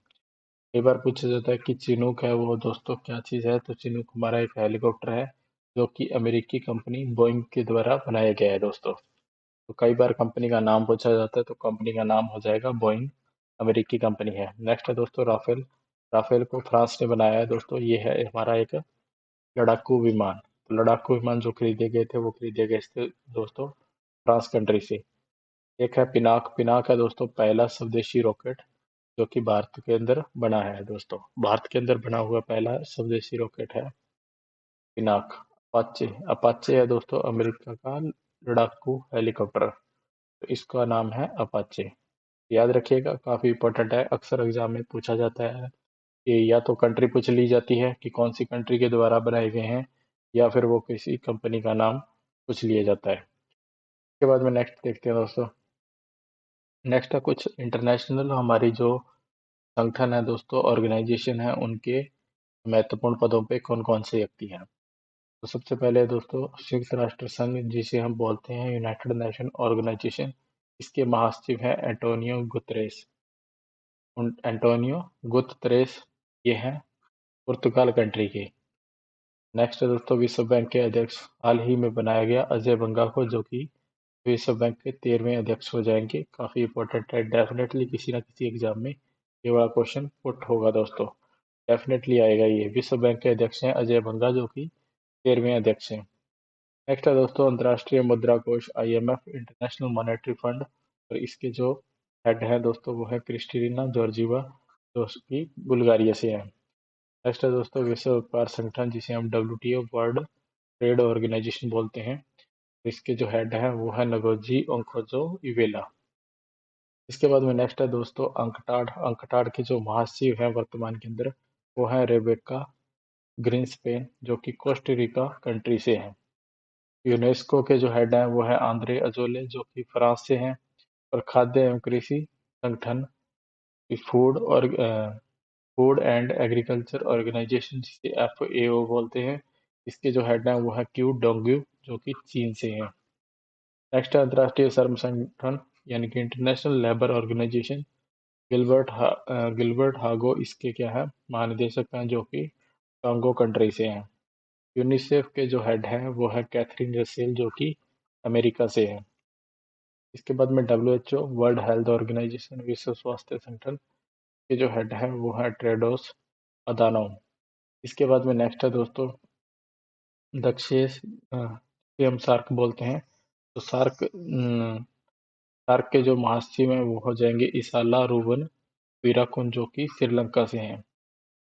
कई बार पूछा जाता है कि चिनूक है वो दोस्तों क्या चीज़ है। तो चिनूक हमारा एक हेलीकॉप्टर है जो कि अमेरिकी कंपनी बोइंग के द्वारा बनाया गया है दोस्तों। तो कई बार कंपनी का नाम पूछा जाता है तो कंपनी का नाम हो जाएगा बोइंग, अमेरिकी कंपनी है। नेक्स्ट है दोस्तों राफेल। राफेल को फ्रांस ने बनाया है दोस्तों। ये है हमारा एक लड़ाकू विमान। तो लड़ाकू विमान जो खरीदे गए थे वो खरीदे गए थे दोस्तों फ्रांस कंट्री से। एक है पिनाक। पिनाक है दोस्तों पहला स्वदेशी रॉकेट जो कि भारत के अंदर बना है दोस्तों। भारत के अंदर बना हुआ पहला स्वदेशी रॉकेट है पिनाक। अपाचे। अपाचे है दोस्तों अमेरिका का लड़ाकू हेलीकॉप्टर, तो इसका नाम है अपाचे। याद रखिएगा काफी इंपॉर्टेंट है, अक्सर एग्जाम में पूछा जाता है कि या तो कंट्री पूछ ली जाती है कि कौन सी कंट्री के द्वारा बनाए गए हैं, या फिर वो किसी कंपनी का नाम पूछ लिया जाता है। उसके बाद में नेक्स्ट देखते हैं दोस्तों। नेक्स्ट है कुछ इंटरनेशनल हमारी जो संगठन है दोस्तों, ऑर्गेनाइजेशन है, उनके महत्वपूर्ण पदों पे कौन कौन से व्यक्ति हैं। तो सबसे पहले दोस्तों संयुक्त राष्ट्र संघ, जिसे हम बोलते हैं यूनाइटेड नेशन ऑर्गेनाइजेशन, इसके महासचिव हैं एंटोनियो गुतरेस। एंटोनियो गुतरेस ये हैं पुर्तगाल कंट्री के। नेक्स्ट है दोस्तों विश्व बैंक के अध्यक्ष, हाल ही में बनाया गया अजय बंगा को, जो कि विश्व बैंक के 13वें अध्यक्ष हो जाएंगे। काफी इंपॉर्टेंट है, डेफिनेटली किसी ना किसी एग्जाम में ये वाला क्वेश्चन पुट होगा दोस्तों, डेफिनेटली आएगा ये। विश्व बैंक के अध्यक्ष हैं अजय बंगा, जो कि 13वें अध्यक्ष हैं। नेक्स्ट है दोस्तों अंतर्राष्ट्रीय मुद्रा कोष IMF, इंटरनेशनल मॉनेटरी फंड, और इसके जो हेड है दोस्तों वो है क्रिस्टलिना जॉर्जीवा, जो कि बुल्गारिया से है। नेक्स्ट है दोस्तों विश्व व्यापार संगठन, जिसे हम WTO वर्ल्ड ट्रेड ऑर्गेनाइजेशन बोलते हैं। इसके जो हेड है वो है नगोजी ओंकोजो इवेला। इसके बाद में नेक्स्ट है दोस्तों अंकटाड। अंकटाड के जो महासचिव हैं वर्तमान के अंदर वो है रेबेका ग्रीन्सपेन, जो कि कोस्टारिका कंट्री से हैं। यूनेस्को के जो हेड हैं वो है आंद्रे अजोले, जो कि फ्रांस से हैं। और खाद्य एवं कृषि संगठन फूड और फूड एंड एग्रीकल्चर ऑर्गेनाइजेशन, जिसे FAO बोलते हैं, इसके जो हेड हैं वो है क्यू डोंग्यू, जो कि चीन से हैं। नेक्स्ट है अंतर्राष्ट्रीय श्रम संगठन, यानी कि इंटरनेशनल लेबर ऑर्गेनाइजेशन। गिलबर्ट हागो इसके क्या है महानिदेशक हैं, जो कि कांगो कंट्री से हैं। यूनिसेफ के जो हेड हैं वो है कैथरीन रसेल, जो कि अमेरिका से है। इसके बाद में WHO वर्ल्ड हेल्थ ऑर्गेनाइजेशन, विश्व स्वास्थ्य संगठन के जो हेड है वो है टेड्रोस अदानोम। इसके बाद में नेक्स्ट है दोस्तों दक्षेश, जिसे हम सार्क बोलते हैं। तो सार्क के जो महासचिव हैं वो हो जाएंगे इसाला रूबन वीराकुन, जो कि श्रीलंका से हैं।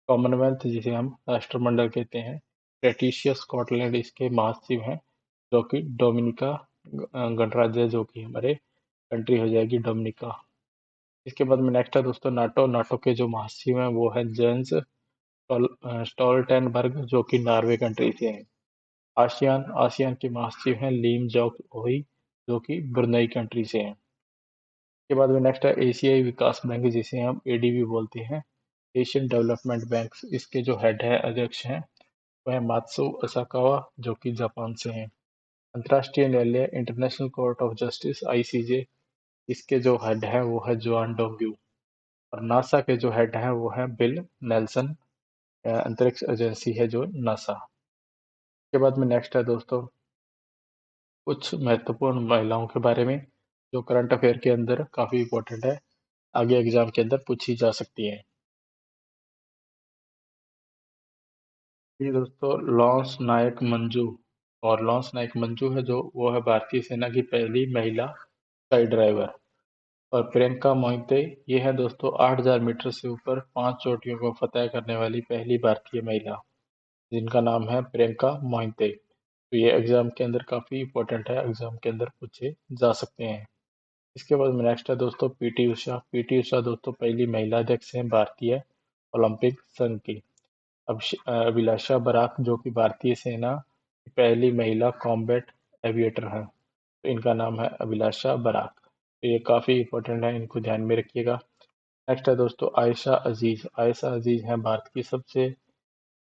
कॉमनवेल्थ, जिसे हम राष्ट्रमंडल कहते हैं, लेटिशिया स्कॉटलैंड इसके महासचिव हैं, जो कि डोमिनिका गणराज्य, जो कि हमारे कंट्री हो जाएगी डोमिनिका। इसके बाद में नेक्स्ट है दोस्तों नाटो। नाटो के जो महासचिव हैं वो है जेंस स्टोल्टेनबर्ग, जो कि नॉर्वे कंट्री से हैं। आसियान आसियान के महासचिव हैं लीम जोक ओही, जो कि ब्रुनई कंट्री से हैं। इसके बाद में नेक्स्ट है एशियाई विकास बैंक, जिसे हम ADB बोलते हैं, एशियन डेवलपमेंट बैंक। इसके जो हेड है अध्यक्ष हैं वह मात्सु असाकावा, जो कि जापान से हैं। अंतर्राष्ट्रीय न्यायालय international court of justice ICJ, इसके जो हेड है वो है जुआन डोंग्यू। और नासा के जो हेड है वो है बिल नेल्सन, अंतरिक्ष एजेंसी है जो नासा। के बाद में नेक्स्ट है दोस्तों कुछ महत्वपूर्ण महिलाओं के बारे में, जो करंट अफेयर के अंदर काफी इंपॉर्टेंट है, आगे एग्जाम के अंदर पूछी जा सकती है। ये दोस्तों लॉन्स नायक मंजू, और लॉन्स नायक मंजू है जो वो है भारतीय सेना की पहली महिला स्काई ड्राइवर। और प्रियंका मोहिते ये है दोस्तों 8000 मीटर से ऊपर 5 चोटियों को फतेह करने वाली पहली भारतीय महिला, जिनका नाम है प्रियंका मोहिते। तो ये एग्जाम के अंदर काफी इंपॉर्टेंट है, एग्जाम के अंदर पूछे जा सकते हैं। इसके बाद में नेक्स्ट है दोस्तों PT उषा। PT उषा दोस्तों पहली महिला अध्यक्ष हैं भारतीय ओलंपिक संघ की। अभिलाषा बराक, जो कि भारतीय सेना की पहली महिला कॉम्बैट एविएटर हैं, तो इनका नाम है अभिलाषा बराक। तो ये काफी इंपॉर्टेंट है, इनको ध्यान में रखिएगा। नेक्स्ट है दोस्तों आयशा अजीज। आयशा अजीज हैं भारत की सबसे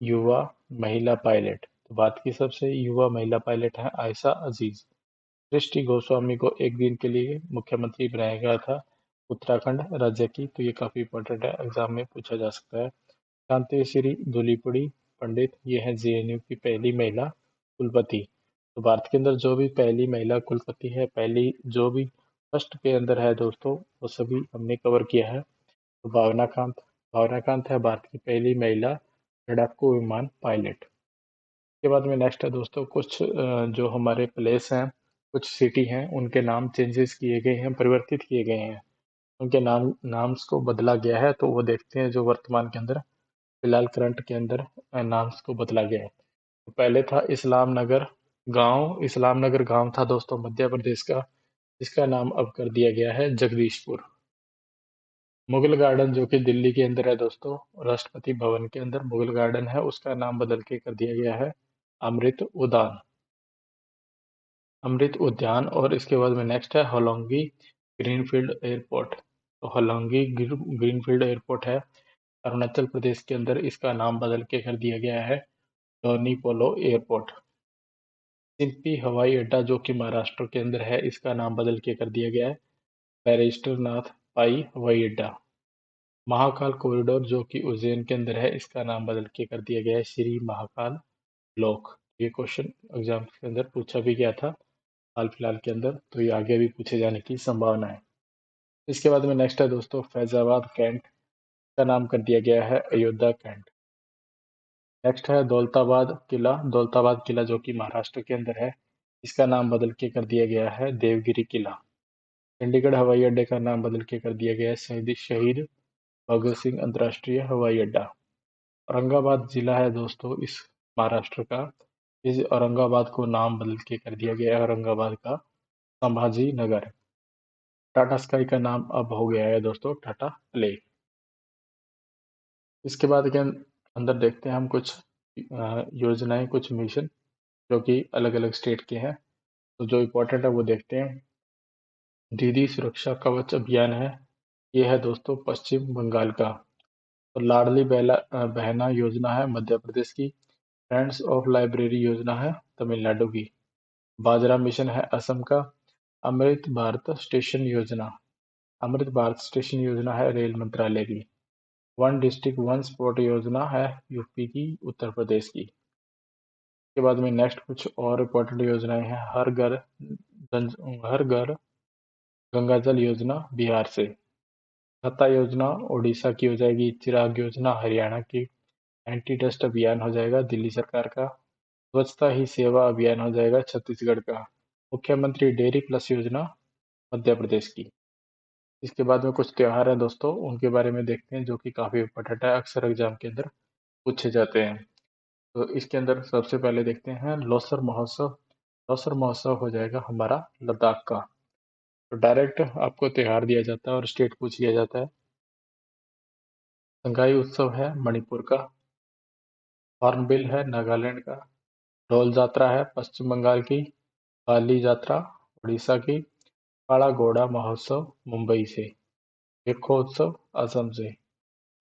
युवा महिला पायलट। तो भारत की सबसे युवा महिला पायलट हैं आयशा अजीज। सृष्टि गोस्वामी को एक दिन के लिए मुख्यमंत्री बनाया गया था उत्तराखंड राज्य की। तो ये काफी इंपॉर्टेंट है, एग्जाम में पूछा जा सकता है। शांति श्री धूलीपुड़ी पंडित ये है JNU की पहली महिला कुलपति। तो भारत के अंदर जो भी पहली महिला कुलपति है, पहली जो भी फर्स्ट के अंदर है दोस्तों, वो सभी हमने कवर किया है। तो भावना कांत है भारत की पहली महिला लड़ाकू विमान पायलट। के बाद में नेक्स्ट है दोस्तों कुछ जो हमारे प्लेस हैं, कुछ सिटी हैं, उनके नाम चेंजेस किए गए हैं, परिवर्तित किए गए हैं, उनके नाम्स को बदला गया है। तो वो देखते हैं जो वर्तमान के अंदर फिलहाल करंट के अंदर नाम्स को बदला गया है। तो पहले था इस्लाम नगर गांव था दोस्तों मध्य प्रदेश का, जिसका नाम अब कर दिया गया है जगदीशपुर। मुगल गार्डन जो कि दिल्ली के अंदर है दोस्तों, राष्ट्रपति भवन के अंदर मुगल गार्डन है, उसका नाम बदल के कर दिया गया है अमृत उद्यान। और इसके बाद में नेक्स्ट है होलोंगी ग्रीनफील्ड एयरपोर्ट। तो होलोंगी ग्रीनफील्ड एयरपोर्ट है अरुणाचल प्रदेश के अंदर, इसका नाम बदल के कर दिया गया है डोनी पोलो एयरपोर्ट। सिम्पी हवाई अड्डा जो कि महाराष्ट्र के अंदर है, इसका नाम बदल के कर दिया गया है बैरिस्टर नाथ पाई हवाई अड्डा। महाकाल कॉरिडोर जो कि उज्जैन के अंदर है, इसका नाम बदल के कर दिया गया है श्री महाकाल लोक। ये क्वेश्चन एग्जाम के अंदर पूछा भी गया था हाल फिलहाल के अंदर, तो ये आगे भी पूछे जाने की संभावना है। इसके बाद में नेक्स्ट है दोस्तों, फैजाबाद कैंट का नाम कर दिया गया है अयोध्या कैंट। नेक्स्ट है दौलताबाद किला। दौलताबाद किला जो कि महाराष्ट्र के अंदर है, इसका नाम बदल के कर दिया गया है देवगिरी किला। चंडीगढ़ हवाई अड्डे का नाम बदल के कर दिया गया है शहीद शहीद भगत सिंह अंतर्राष्ट्रीय हवाई अड्डा। औरंगाबाद जिला है दोस्तों इस महाराष्ट्र का, इस औरंगाबाद को नाम बदल के कर दिया गया है औरंगाबाद का संभाजी नगर। टाटा स्काई का नाम अब हो गया है दोस्तों टाटा प्ले। इसके बाद के अंदर देखते हैं हम कुछ योजनाएं, कुछ मिशन जो कि अलग अलग स्टेट के हैं, तो जो इम्पोर्टेंट है वो देखते हैं। दीदी सुरक्षा कवच अभियान है, ये है दोस्तों पश्चिम बंगाल का। तो लाडली बहना योजना है मध्य प्रदेश की। फ्रेंड्स ऑफ लाइब्रेरी योजना है तमिलनाडु की। बाजरा मिशन है असम का। अमृत भारत स्टेशन योजना, अमृत भारत स्टेशन योजना है रेल मंत्रालय की। वन डिस्ट्रिक्ट वन स्पॉट योजना है यूपी की, उत्तर प्रदेश की। के बाद में नेक्स्ट कुछ और इम्पोर्टेंट योजनाएं हैं। हर घर गंगा जल योजना बिहार से। छत्ता योजना उड़ीसा की हो जाएगी। चिराग योजना हरियाणा की। एंटी डस्ट अभियान हो जाएगा दिल्ली सरकार का। स्वच्छता ही सेवा अभियान हो जाएगा छत्तीसगढ़ का। मुख्यमंत्री डेयरी प्लस योजना मध्य प्रदेश की। इसके बाद में कुछ त्योहार है दोस्तों, उनके बारे में देखते हैं जो कि काफी इम्पोर्टेंट है, अक्सर एग्जाम के अंदर पूछे जाते हैं। तो इसके अंदर सबसे पहले देखते हैं लोसर महोत्सव। लोसर महोत्सव हो जाएगा हमारा लद्दाख का। तो डायरेक्ट आपको त्योहार दिया जाता है और स्टेट पूछ लिया जाता है। संगाई उत्सव है मणिपुर का। हॉर्नबिल है नागालैंड का। ढोल जात्रा है पश्चिम बंगाल की। पाली जात्रा उड़ीसा की। काला घोड़ा महोत्सव मुंबई से। यक्षोत्सव असम से।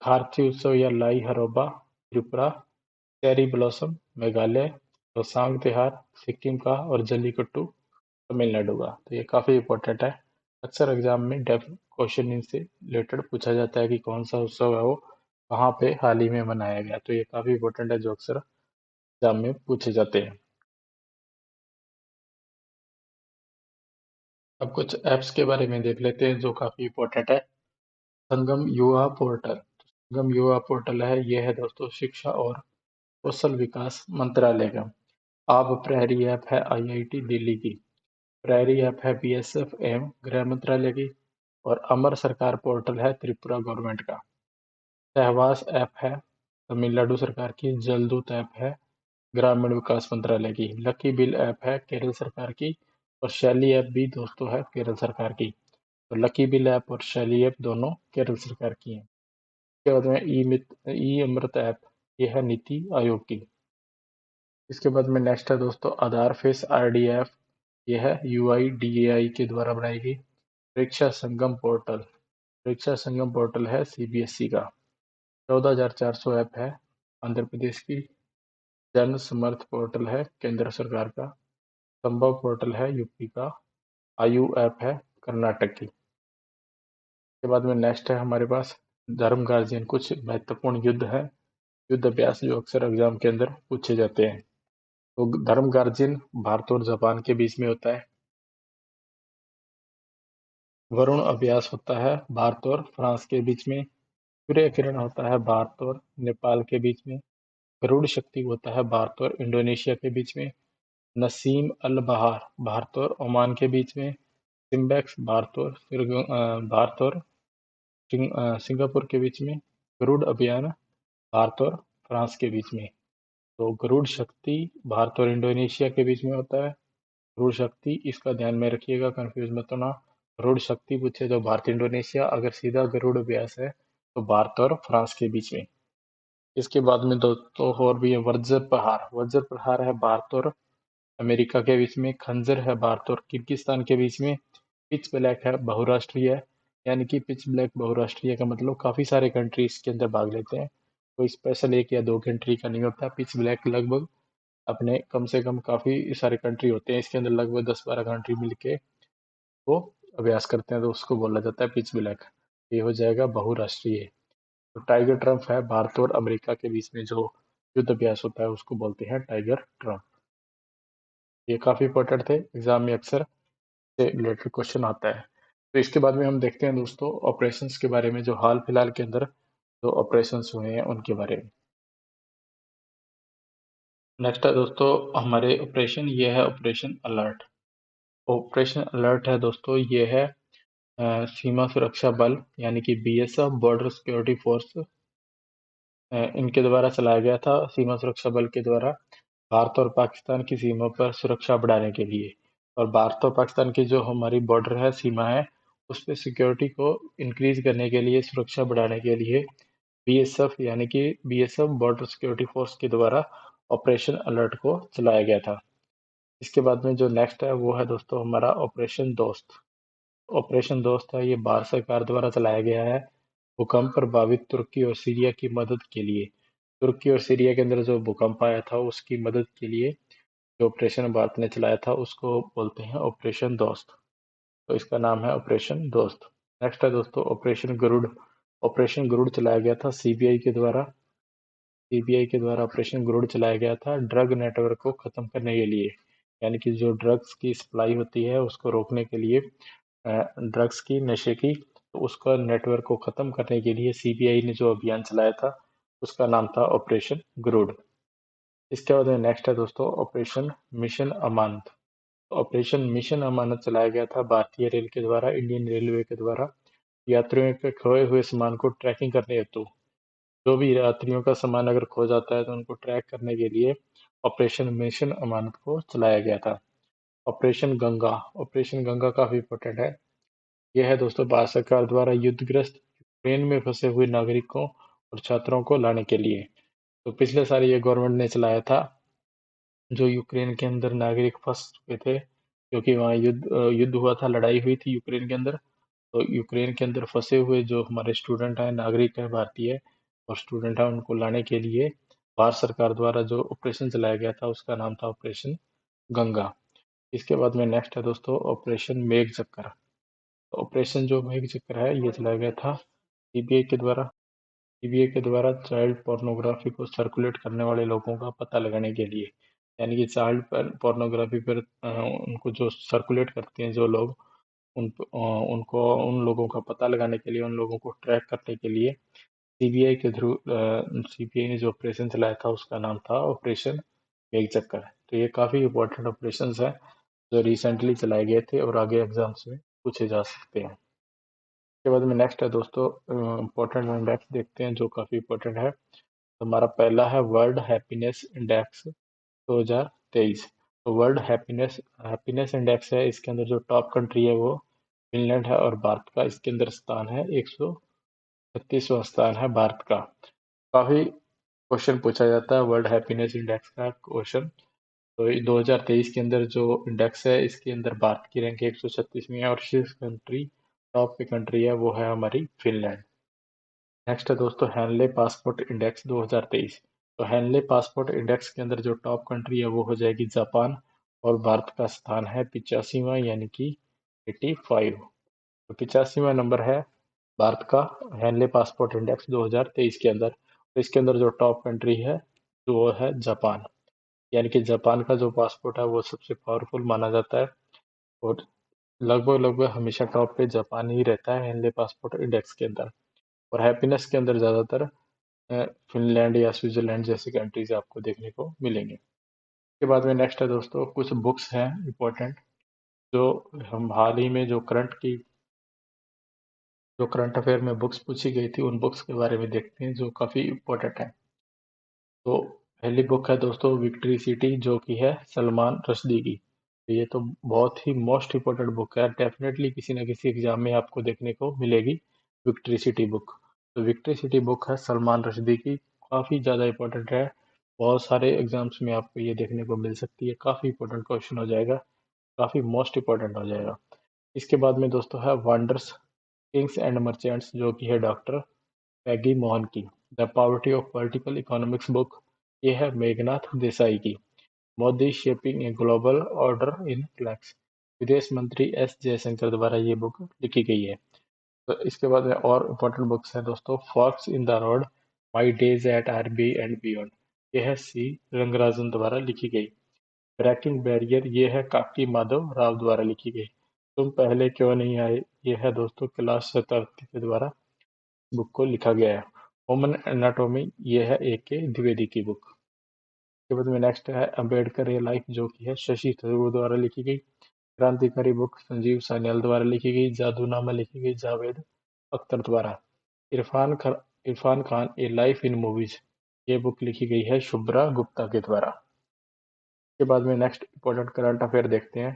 खारथी उत्सव या लाई हरोबा त्रिपुरा। Cherry blossom Meghalaya. रोसांग त्योहार सिक्किम का। और जल्लीकट्टू तमिलनाडु का। तो ये काफी इंपॉर्टेंट है, अक्सर एग्जाम में डेफ क्वेश्चन इनसे रिलेटेड पूछा जाता है कि कौन सा उत्सव है वो कहाँ पे हाल ही में मनाया गया। तो ये काफी इंपॉर्टेंट है जो अक्सर एग्जाम में पूछे जाते हैं। अब कुछ ऐप्स के बारे में देख लेते हैं जो काफी इंपॉर्टेंट है। संगम युवा पोर्टल। संगम युवा पोर्टल है, ये है दोस्तों शिक्षा और कौशल विकास मंत्रालय का। आप प्रहरी ऐप है आईआईटी दिल्ली की। प्रहरी ऐप है बीएसएफ एवं गृह मंत्रालय की। और अमर सरकार पोर्टल है त्रिपुरा गवर्नमेंट का। सहवास ऐप है तमिलनाडु सरकार की। जलदूत ऐप है ग्रामीण विकास मंत्रालय की। लकी बिल ऐप है केरल सरकार की। और शैली ऐप भी दोस्तों है केरल सरकार की। तो लकी बिल ऐप और शैली ऐप दोनों केरल सरकार की हैं। इसके बाद में ई अमृत ऐप, ये है नीति आयोग की। इसके बाद में नेक्स्ट है दोस्तों आधार फेस आरडीएफ, ये है यूआईडीएआई के द्वारा बनाई गई। परीक्षा संगम पोर्टल, परीक्षा संगम पोर्टल है सीबीएसई का। 14,400 ऐप है आंध्र प्रदेश की। जन समर्थ पोर्टल है केंद्र सरकार का। संभव पोर्टल है यूपी का। आयु ऐप है कर्नाटक की। के बाद में नेक्स्ट है हमारे पास धर्म गार्जियन। कुछ महत्वपूर्ण युद्ध है, युद्ध अभ्यास जो अक्सर एग्जाम के अंदर पूछे जाते हैं। तो धर्म गार्जियन भारत और जापान के बीच में होता है। वरुण अभ्यास होता है भारत और फ्रांस के बीच में। सूर्य किरण होता है भारत और नेपाल के बीच में। गरुड़ शक्ति होता है भारत और इंडोनेशिया के बीच में। नसीम अल बहार भारत और ओमान के बीच में। सिम्बेक्स भारत और सिंगापुर के बीच में। गरुड़ अभियान भारत और फ्रांस के बीच में। तो गरुड़ शक्ति भारत और इंडोनेशिया के बीच में होता है। गरुड़ शक्ति इसका ध्यान में रखिएगा, कंफ्यूज मत होना। गरुड़ शक्ति पूछे तो भारत इंडोनेशिया, अगर सीधा गरुड़ अभ्यास है तो भारत और फ्रांस के बीच में। इसके बाद में दोस्तों और भी है वज्र प्रहार। वज्र प्रहार है भारत और अमेरिका के बीच में। खंजर है भारत और किर्गिस्तान के बीच में। पिच ब्लैक है बहुराष्ट्रीय, यानी कि पिच ब्लैक बहुराष्ट्रीय का मतलब काफी सारे कंट्री इसके अंदर भाग लेते हैं, कोई स्पेशल एक या दो कंट्री का नहीं होता। पिच ब्लैक लगभग अपने कम से कम काफ़ी सारे कंट्री होते हैं, इसके अंदर लगभग 10-12 कंट्री मिलके वो अभ्यास करते हैं, तो उसको बोला जाता है पिच ब्लैक। ये हो जाएगा बहुराष्ट्रीय। तो टाइगर ट्रम्प है भारत और अमेरिका के बीच में जो युद्ध अभ्यास होता है उसको बोलते हैं टाइगर ट्रम्प। ये काफ़ी इंपॉर्टेंट थे, एग्जाम में अक्सर से रिलेटेड क्वेश्चन आता है। तो इसके बाद में हम देखते हैं दोस्तों ऑपरेशंस के बारे में, जो हाल फिलहाल के अंदर जो ऑपरेशंस हुए हैं उनके बारे में। नेक्स्ट है दोस्तों हमारे ऑपरेशन, ये है ऑपरेशन अलर्ट। ऑपरेशन अलर्ट है दोस्तों, ये है सीमा सुरक्षा बल यानी कि बीएसएफ, बॉर्डर सिक्योरिटी फोर्स, इनके द्वारा चलाया गया था। सीमा सुरक्षा बल के द्वारा भारत और पाकिस्तान की सीमा पर सुरक्षा बढ़ाने के लिए, और भारत और पाकिस्तान की जो हमारी बॉर्डर है, सीमा है, उस पर सिक्योरिटी को इंक्रीज करने के लिए, सुरक्षा बढ़ाने के लिए बीएसएफ यानी कि बीएसएफ बॉर्डर सिक्योरिटी फोर्स के द्वारा ऑपरेशन अलर्ट को चलाया गया था। इसके बाद में जो नेक्स्ट है वो है दोस्तों हमारा ऑपरेशन दोस्त। ऑपरेशन दोस्त है, ये भारत सरकार द्वारा चलाया गया है भूकंप प्रभावित तुर्की और सीरिया की मदद के लिए। तुर्की और सीरिया के अंदर जो भूकंप आया था उसकी मदद के लिए जो ऑपरेशन भारत ने चलाया था उसको बोलते हैं ऑपरेशन दोस्त। तो इसका नाम है ऑपरेशन दोस्त। नेक्स्ट है दोस्तों ऑपरेशन गरुड़। ऑपरेशन गरुड़ चलाया गया था सीबीआई के द्वारा। सीबीआई के द्वारा ऑपरेशन गरुड़ चलाया गया था ड्रग नेटवर्क को खत्म करने के लिए, यानी कि जो ड्रग्स की सप्लाई होती है उसको रोकने के लिए, ड्रग्स की, नशे की, तो उसका नेटवर्क को खत्म करने के लिए सीबीआई ने जो अभियान चलाया था उसका नाम था ऑपरेशन गरुड़। इसके बाद में नेक्स्ट है दोस्तों ऑपरेशन मिशन अमानत। ऑपरेशन मिशन अमानत चलाया गया था भारतीय रेल के द्वारा, इंडियन रेलवे के द्वारा यात्रियों के खोए हुए सामान को ट्रैकिंग करने हेतु। जो भी यात्रियों का सामान अगर खो जाता है तो उनको ट्रैक करने के लिए ऑपरेशन मिशन अमानत को चलाया गया था। ऑपरेशन गंगा। ऑपरेशन गंगा काफी इंपॉर्टेंट है। यह है दोस्तों भारत सरकार द्वारा युद्धग्रस्त यूक्रेन में फंसे हुए नागरिकों और छात्रों को लाने के लिए। तो पिछले साल ये गवर्नमेंट ने चलाया था, जो यूक्रेन के अंदर नागरिक फंस चुके थे, क्योंकि वहाँ युद्ध हुआ था, लड़ाई हुई थी यूक्रेन के अंदर। तो यूक्रेन के अंदर फंसे हुए जो हमारे स्टूडेंट हैं, नागरिक हैं भारतीय और स्टूडेंट हैं, उनको लाने के लिए भारत सरकार द्वारा जो ऑपरेशन चलाया गया था उसका नाम था ऑपरेशन गंगा। इसके बाद में नेक्स्ट है दोस्तों ऑपरेशन मेघ चक्कर। ऑपरेशन जो मेघ चक्कर है ये चलाया गया था सीबीआई के द्वारा। सीबीआई के द्वारा चाइल्ड पोर्नोग्राफी को सर्कुलेट करने वाले लोगों का पता लगाने के लिए, यानी कि चाइल्ड पोर्नोग्राफी पर उनको जो सर्कुलेट करते हैं जो लोग, उनको, उन लोगों का पता लगाने के लिए, उन लोगों को ट्रैक करने के लिए सीबीआई के थ्रू सीबीआई ने जो ऑपरेशन चलाया था उसका नाम था ऑपरेशन मेघ चक्कर। तो ये काफ़ी इंपॉर्टेंट ऑपरेशंस हैं जो रिसेंटली चलाए गए थे और आगे एग्जाम्स में पूछे जा सकते हैं। उसके बाद में नेक्स्ट है दोस्तों इम्पोर्टेंट इंडेक्स देखते हैं जो काफ़ी इंपॉर्टेंट है। तो हमारा पहला है वर्ल्ड हैप्पीनेस इंडेक्स 2023। तो वर्ल्ड हैप्पीनेस हैप्पीनेस इंडेक्स है, इसके अंदर जो टॉप कंट्री है वो फिनलैंड है और भारत का इसके अंदर स्थान है 136वां स्थान है भारत का। काफ़ी क्वेश्चन पूछा जाता है वर्ल्ड हैप्पीनेस इंडेक्स का क्वेश्चन। तो 2023 के अंदर जो इंडेक्स है इसके अंदर भारत की रैंक 136वीं है और शीर्ष कंट्री, टॉप की कंट्री है वो है हमारी फिनलैंड। नेक्स्ट है दोस्तों हैनले पासपोर्ट इंडेक्स 2023। तो हैनले पासपोर्ट इंडेक्स के अंदर जो टॉप कंट्री है वो हो जाएगी जापान और भारत का स्थान है 85वां यानी कि 85। तो 85वां नंबर है भारत का हैनले पासपोर्ट इंडेक्स 2023 के अंदर। तो इसके अंदर जो टॉप कंट्री है जो वो है जापान, यानी कि जापान का जो पासपोर्ट है वो सबसे पावरफुल माना जाता है और लगभग लगभग हमेशा टॉप पे जापान ही रहता है हैनले पासपोर्ट इंडेक्स के अंदर। और हैप्पीनेस के अंदर ज़्यादातर फिनलैंड या स्विट्जरलैंड जैसी कंट्रीज आपको देखने को मिलेंगे। इसके बाद में नेक्स्ट है दोस्तों कुछ बुक्स हैं इम्पोर्टेंट, जो हम हाल ही में जो करंट अफेयर में बुक्स पूछी गई थी उन बुक्स के बारे में देखते हैं जो काफ़ी इम्पोर्टेंट है। तो पहली बुक है दोस्तों विक्ट्री सिटी, जो कि है सलमान रश्दी की। तो ये तो बहुत ही मोस्ट इम्पोर्टेंट बुक है, डेफिनेटली किसी न किसी एग्जाम में आपको देखने को मिलेगी विक्ट्री सिटी बुक। तो विक्ट्री सिटी बुक है सलमान रश्दी की, काफ़ी ज़्यादा इंपॉर्टेंट है, बहुत सारे एग्जाम्स में आपको ये देखने को मिल सकती है, काफ़ी इंपॉर्टेंट क्वेश्चन हो जाएगा, काफ़ी मोस्ट इंपॉर्टेंट हो जाएगा। इसके बाद में दोस्तों है वंडर्स किंग्स एंड मर्चेंट्स, जो कि है डॉक्टर पैगी मोहन की। The poverty of political economics book, ये है मेघनाथ देसाई की। Modi shaping a global order in flux, विदेश मंत्री एस जयशंकर द्वारा ये बुक लिखी गई है। तो इसके बाद में और इम्पोर्टेंट बुक्स हैं दोस्तों, forks in the road, my days at RBI and beyond, ये है सी रंगराजन द्वारा लिखी गई। ब्रेकिंग बैरियर, ये है काकी माधव राव द्वारा लिखी गई। तुम पहले क्यों नहीं आए, ये है दोस्तों कैलाश सत्यार्थी के द्वारा बुक को लिखा गया है। ह्यूमन एनाटॉमी, ये है ए के द्विवेदी की बुक। इसके बाद में नेक्स्ट है अम्बेडकर ए लाइफ, जो कि है शशि थरूर द्वारा लिखी गई। क्रांतिकारी बुक संजीव सान्याल द्वारा लिखी गई। जादूनामा लिखी गई जावेद अख्तर द्वारा। इरफान खान ए लाइफ इन मूवीज, ये बुक लिखी गई है शुभ्रा गुप्ता के द्वारा। इसके बाद में नेक्स्ट इंपॉर्टेंट करंट अफेयर देखते हैं।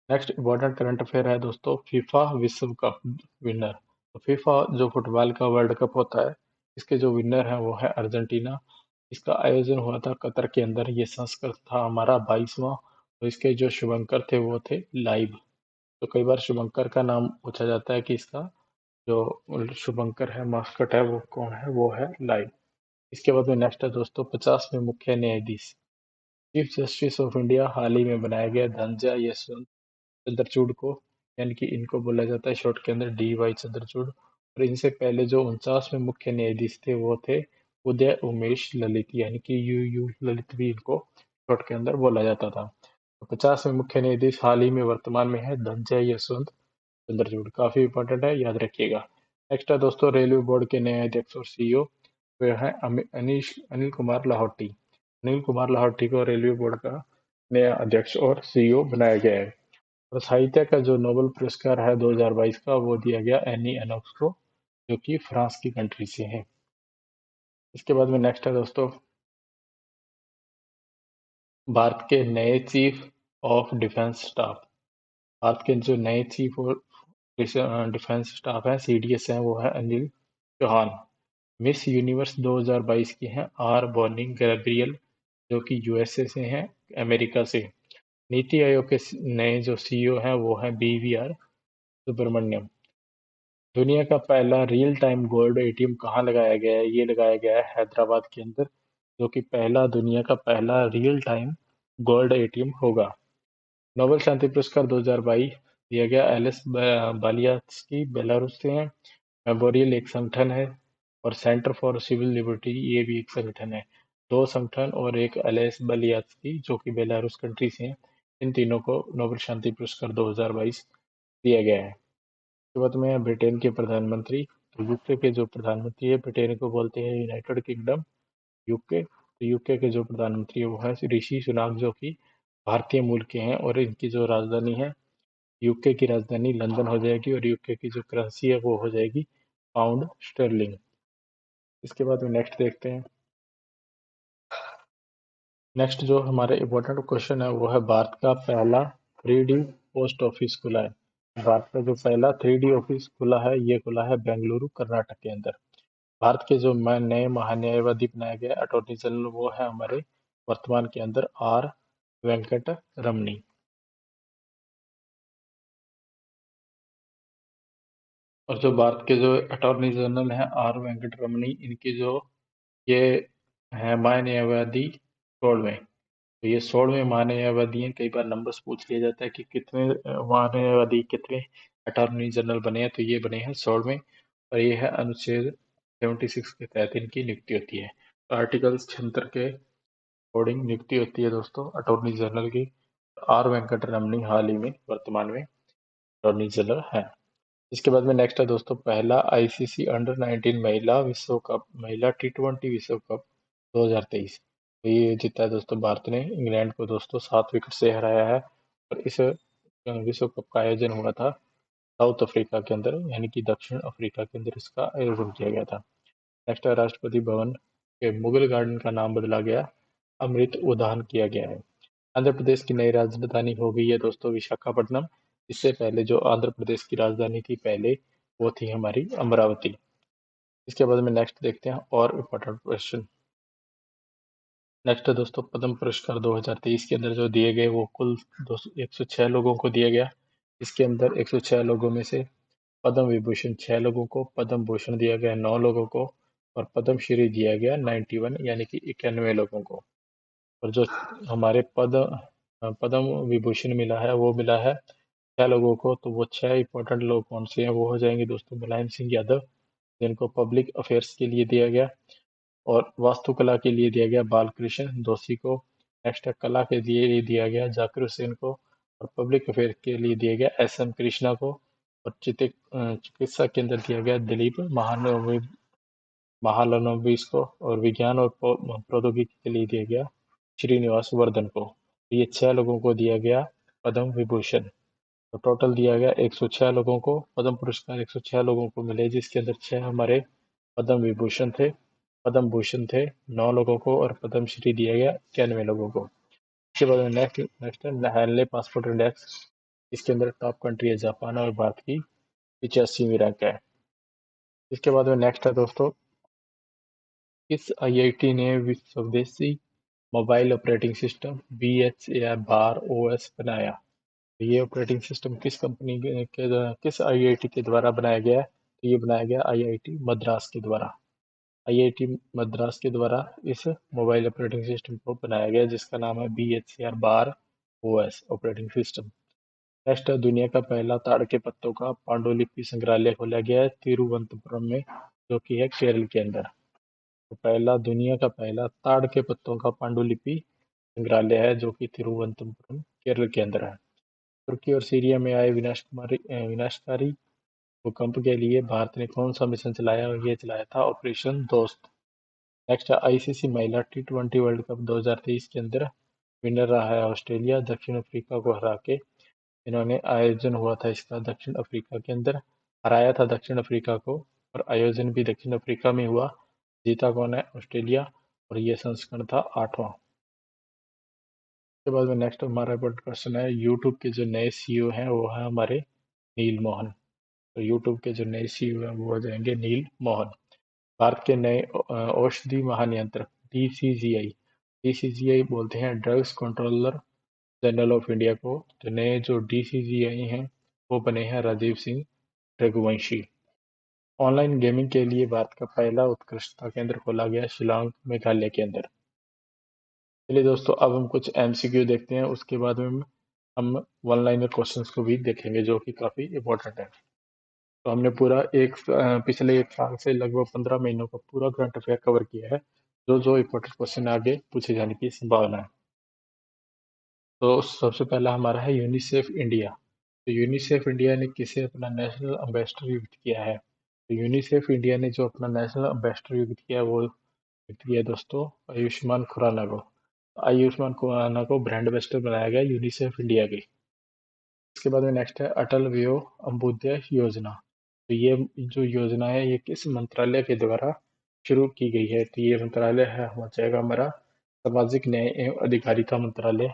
नेक्स्ट इंपॉर्टेंट करंट अफेयर है दोस्तों, फीफा विश्व कप विनर। तो फीफा जो फुटबॉल का वर्ल्ड कप होता है, इसके जो विनर हैं वो है अर्जेंटीना। इसका आयोजन हुआ था कतर के अंदर। ये संस्करण था हमारा 22वां। तो इसके जो शुभंकर थे वो थे लाइव। तो कई बार शुभंकर का नाम पूछा जाता है कि इसका जो शुभंकर है मास्कट है वो कौन है, वो है लाइव। इसके बाद में नेक्स्ट है दोस्तों 50वें मुख्य न्यायाधीश। चीफ जस्टिस ऑफ इंडिया हाल ही में बनाया गया धनंजय यशवंत चंद्रचूड़ को, यानी कि इनको बोला जाता है शॉर्ट के अंदर DY चंद्रचूड़। और इनसे पहले जो 49वें मुख्य न्यायाधीश थे वो थे उदय उमेश ललित, यानी कि यू ललित भी इनको शॉर्ट के अंदर बोला जाता था। तो 50वें मुख्य न्यायाधीश हाल ही में वर्तमान में है धनंजय यशवंत चंद्रचूड़, काफी इंपॉर्टेंट है, याद रखिएगा। नेक्स्ट है दोस्तों रेलवे बोर्ड के नए अध्यक्ष और CEO, वे हैं अनिल कुमार लाहौटी। अनिल कुमार लाहौटी को रेलवे बोर्ड का नया अध्यक्ष और CEO बनाया गया है। और साहित्य का जो नोबेल पुरस्कार है 2022 का, वो दिया गया एनी एनोक्स को, जो कि फ्रांस की कंट्री से है। इसके बाद में नेक्स्ट है दोस्तों भारत के नए chief of defence staff. Bharat के जो नए चीफ ऑफ डिफेंस स्टाफ है, CDS हैं, वो है अनिल चौहान। मिस यूनिवर्स 2022 की हैं आर बॉर्निंग गैब्रियल, जो कि USA से हैं, अमेरिका से। नीति आयोग के नए जो CEO हैं वो हैं BVR सुब्रमण्यम। दुनिया का पहला रियल टाइम गोल्ड ATM कहाँ लगाया गया है, ये लगाया गया है हैदराबाद के अंदर, जो कि दुनिया का पहला रियल टाइम गोल्ड ATM होगा। नोबेल शांति पुरस्कार 2022 दिया गया एलिस बालियात्स्की, बेलारूस से हैं। मेमोरियल एक संगठन है और सेंटर फॉर सिविल लिबर्टी, ये भी एक संगठन है। दो संगठन और एक एलिस बालियात्स्की जो कि बेलारूस कंट्री से हैं, इन तीनों को नोबेल शांति पुरस्कार 2022 दिया गया है। उसके बाद में ब्रिटेन के प्रधानमंत्री, तो यूके के जो प्रधानमंत्री है, ब्रिटेन को बोलते हैं यूनाइटेड किंगडम, यूके। तो यूके के जो प्रधानमंत्री है वो है ऋषि सुनाक, जो कि भारतीय मूल के हैं। और इनकी जो राजधानी है, यूके की राजधानी लंदन हो जाएगी और यूके की जो करेंसी है वो हो जाएगी पाउंड स्टर्लिंग। इसके बाद में नेक्स्ट देखते हैं। नेक्स्ट जो हमारे इम्पोर्टेंट क्वेश्चन है वो है भारत का पहला 3D पोस्ट ऑफिस खुला है। भारत का जो पहला 3D ऑफिस खुला है, ये खुला है बेंगलुरु कर्नाटक के अंदर। भारत के जो नए महान्यायवादी बनाए गए अटॉर्नी जनरल, वो है हमारे वर्तमान के अंदर R वेंकट रमनी। और जो भारत के जो अटॉर्नी जनरल हैं R वेंकट रमनी, इनकी जो ये है महान्यायवादी 16वें। तो ये 16वें महान्यायवादी हैं। कई बार नंबर्स पूछ लिया जाता है कि कितने महान्यायवादी, कितने अटॉर्नी जनरल बने हैं, तो ये बने हैं 16वें। और ये है अनुच्छेद 76 के तहत इनकी नियुक्ति होती है। तो आर्टिकल 76 के अकॉर्डिंग नियुक्ति होती है दोस्तों अटॉर्नी जनरल की। R वेंकट रमनी हाल ही में वर्तमान में अटॉर्नी जनरल हैं। इसके बाद में नेक्स्ट है दोस्तों पहला ICC अंडर 19 महिला विश्व कप, महिला T20 विश्व कप 2023। तो ये जीता है दोस्तों भारत ने इंग्लैंड को दोस्तों 7 विकेट से हराया है। और इस विश्व कप का आयोजन हुआ था साउथ अफ्रीका के अंदर, यानी कि दक्षिण अफ्रीका के अंदर इसका आयोजन किया गया था। नेक्स्ट है राष्ट्रपति भवन के मुगल गार्डन का नाम बदला गया, अमृत उद्यान किया गया है। आंध्र प्रदेश की नई राजधानी हो गई है दोस्तों विशाखापट्टनम। इससे पहले जो आंध्र प्रदेश की राजधानी थी पहले, वो थी हमारी अमरावती। इसके बाद में नेक्स्ट देखते हैं और इम्पोर्टेंट क्वेश्चन। नेक्स्ट है दोस्तों पद्म पुरस्कार 2023 के अंदर जो दिए गए वो कुल 106 लोगों को दिया गया। इसके अंदर 106 लोगों में से पद्म विभूषण 6 लोगों को, पद्म भूषण दिया गया 9 लोगों को और पद्म श्री दिया गया 91 यानी कि 91 लोगों को। और जो हमारे पद्म विभूषण मिला है वो मिला है 6 लोगों को। तो वो 6 इंपॉर्टेंट लोग कौन से हैं, वो हो जाएंगे दोस्तों मुलायम सिंह यादव, जिनको पब्लिक अफेयर्स के लिए दिया गया, और वास्तुकला के लिए दिया गया बालकृष्ण दोषी को। नेक्स्ट है कला के लिए दिया गया जाकिर हुसैन को, और पब्लिक अफेयर के लिए दिया गया SM कृष्णा को, और चिकित्सा के अंदर दिया गया दिलीप महालनोबिस को, और विज्ञान और प्रौद्योगिकी के लिए दिया गया श्रीनिवास वर्धन को। तो ये 6 लोगों को दिया गया पद्म विभूषण। तो टोटल दिया गया 106 लोगों को पद्म पुरस्कार, 106 लोगों को मिले, जिसके अंदर 6 हमारे पद्म विभूषण थे, पद्म भूषण थे 9 लोगों को, और पद्म श्री दिया गया 91 लोगों को। इसके बाद में नेक्स्ट नेक्स्ट है हैनले पासपोर्ट इंडेक्स। इसके अंदर टॉप कंट्री है जापान, और भारत की 85वीं रैंक है। इसके बाद में नेक्स्ट है दोस्तों, किस IIT ने विश्व स्वदेशी मोबाइल ऑपरेटिंग सिस्टम BHAR बार OS बनाया? ये ऑपरेटिंग सिस्टम किस कंपनी किस IIT के द्वारा बनाया गया है? तो ये बनाया गया IIT मद्रास के द्वारा। IIT मद्रास के द्वारा इस मोबाइल ऑपरेटिंग सिस्टम को बनाया गया, जिसका नाम है BHAR बार OS ऑपरेटिंग सिस्टम। नेक्स्ट है, दुनिया का पहला ताड़ के पत्तों का पांडुलिपि संग्रहालय खोला गया है तिरुवनंतपुरम में, जो कि है केरल के अंदर। तो दुनिया का पहला ताड़ के पत्तों का पांडुलिपि संग्रहालय है, जो कि तिरुवनंतपुरम केरल के अंदर है। तुर्की और सीरिया में आए विनाशकारी भूकंप के लिए भारत ने कौन सा मिशन चलाया? और ये चलाया था ऑपरेशन दोस्त। नेक्स्ट है, ICC महिला T20 वर्ल्ड कप 2023 के अंदर विनर रहा है ऑस्ट्रेलिया, दक्षिण अफ्रीका को हरा के। इन्होंने आयोजन हुआ था इसका दक्षिण अफ्रीका के अंदर, हराया था दक्षिण अफ्रीका को, और आयोजन भी दक्षिण अफ्रीका में हुआ। जीता कौन है? ऑस्ट्रेलिया, और ये संस्करण था 8वां। उसके बाद में नेक्स्ट हमारा क्वेश्चन है, यूट्यूब के जो नए CEO हैं वो है हमारे नील मोहन। तो यूट्यूब के जो नए CEO हैं वो हो जाएंगे नील मोहन। भारत के नए औषधि महानियंत्रक DCGI बोलते हैं drugs controller general of India को। तो नए जो DCGI हैं वो बने हैं राजीव सिंह रघुवंशी। ऑनलाइन गेमिंग के लिए भारत का पहला उत्कृष्टता केंद्र खोला गया शिलांग मेघालय के अंदर। चलिए दोस्तों, अब हम कुछ MCQ देखते हैं, उसके बाद में हम वन लाइनर क्वेश्चंस को भी देखेंगे, जो कि काफी इंपॉर्टेंट है। तो हमने पूरा पिछले 1 साल से लगभग 15 महीनों का पूरा करंट अफेयर कवर किया है, जो जो इंपॉर्टेंट क्वेश्चन आगे पूछे जाने की संभावना है। तो सबसे पहला हमारा है यूनिसेफ इंडिया। तो यूनिसेफ इंडिया ने किसे अपना नेशनल एम्बेसडर नियुक्त किया है? तो यूनिसेफ इंडिया ने जो अपना नेशनल एम्बेसडर नियुक्त किया है वो नियुक्त किया है दोस्तों आयुष्मान खुराना को। आयुष्मान खुराना को ब्रांड एम्बेसडर बनाया गया यूनिसेफ इंडिया की। इसके बाद में नेक्स्ट है अटल व्यय अंत्योदय योजना। तो ये जो योजना है ये किस मंत्रालय के द्वारा शुरू की गई है? तो ये मंत्रालय है हो जाएगा हमारा सामाजिक न्याय एवं अधिकारिता मंत्रालय।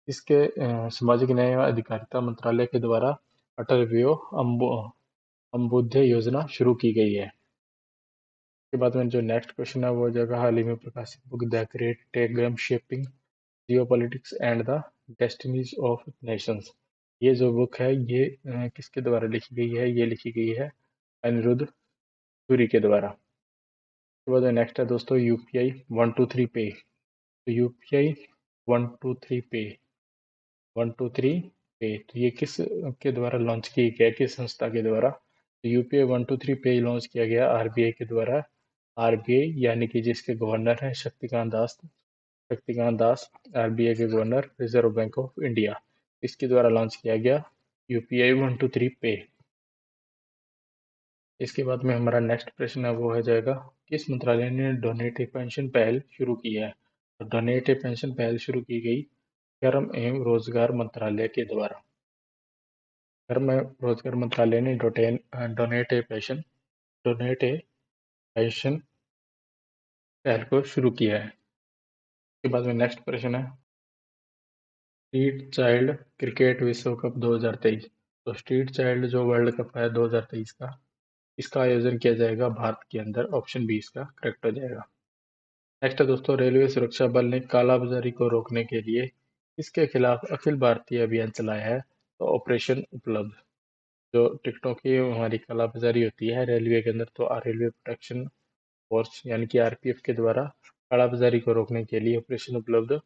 इसके सामाजिक न्याय एवं अधिकारिता मंत्रालय के द्वारा अटल व्यय अंत्योदय योजना शुरू की गई है। इसके बाद में जो नेक्स्ट क्वेश्चन है वो हो जाएगा हाल ही में प्रकाशित book the great telegram shaping geopolitics and the destinies of nations. ये जो बुक है ये किसके द्वारा लिखी गई है? ये लिखी गई है अनिरुद्ध सूरी के द्वारा। उसके बाद नेक्स्ट है दोस्तों UPI 123 पे। तो UPI 123 पे 123 पे, तो ये किस के द्वारा लॉन्च की गया, किस संस्था के द्वारा? तो UPI 123 पे लॉन्च किया गया RBI के द्वारा। RBI यानी कि जिसके गवर्नर हैं शक्तिकांत दास RBI के governor, reserve bank of India, इसके द्वारा लॉन्च किया गया UPI 123 पे। इसके बाद में हमारा नेक्स्ट प्रश्न है वो हो जाएगा, किस मंत्रालय ने डोनेट ए पेंशन पहल शुरू की है? तो डोनेट ए पेंशन पहल शुरू की गई श्रम एवं रोजगार मंत्रालय के द्वारा। श्रम एवं रोजगार मंत्रालय ने डोनेट ए पेंशन पहल को शुरू किया है। इसके बाद में नेक्स्ट प्रश्न है, स्ट्रीट चाइल्ड क्रिकेट विश्व कप 2023। तो स्ट्रीट चाइल्ड जो वर्ल्ड कप है 2023 का, इसका आयोजन किया जाएगा भारत के अंदर। ऑप्शन बी इसका करेक्ट हो जाएगा। नेक्स्ट है दोस्तों, रेलवे सुरक्षा बल ने कालाबाजारी को रोकने के लिए इसके खिलाफ अखिल भारतीय अभियान चलाया है। तो ऑपरेशन उपलब्ध। जो टिकटों की हमारी कालाबाजारी होती है रेलवे के अंदर, तो रेलवे प्रोटेक्शन फोर्स यानी कि RPF के द्वारा कालाबाजारी को रोकने के लिए ऑपरेशन उपलब्ध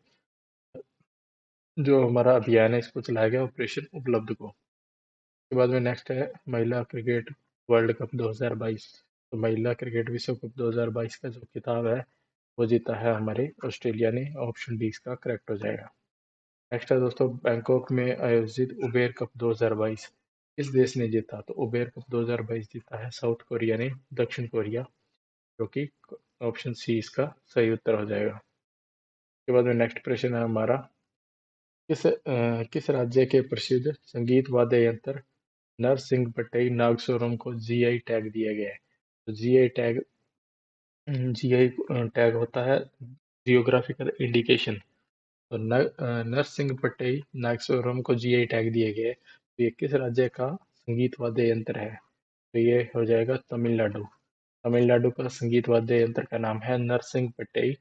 जो हमारा अभियान है इसको चलाया गया, ऑपरेशन उपलब्ध को। उसके बाद में नेक्स्ट है महिला क्रिकेट वर्ल्ड कप 2022। तो महिला क्रिकेट विश्व कप 2022 का जो खिताब है वो जीता है हमारे ऑस्ट्रेलिया ने। ऑप्शन डी इसका करेक्ट हो जाएगा। नेक्स्ट है दोस्तों, बैंकॉक में आयोजित उबेर कप 2022 किस देश ने जीता? तो उबेर कप 2022 जीता है साउथ कोरिया ने, दक्षिण कोरिया, जो कि ऑप्शन सी इसका सही उत्तर हो जाएगा। उसके बाद में नेक्स्ट प्रश्न है हमारा, किस राज्य के प्रसिद्ध संगीत वाद्य यंत्र नरसिंहपट्टई नागस्वरम को जीआई टैग दिया गया है? तो जीआई टैग होता है जियोग्राफिकल इंडिकेशन। तो नरसिंहपट्टई नागेश्वरम को जीआई टैग दिए गए। तो ये किस राज्य का संगीत वाद्य यंत्र है? तो ये हो जाएगा तमिलनाडु। तमिलनाडु का संगीत वाद्य यंत्र का नाम है नरसिंहपट्टई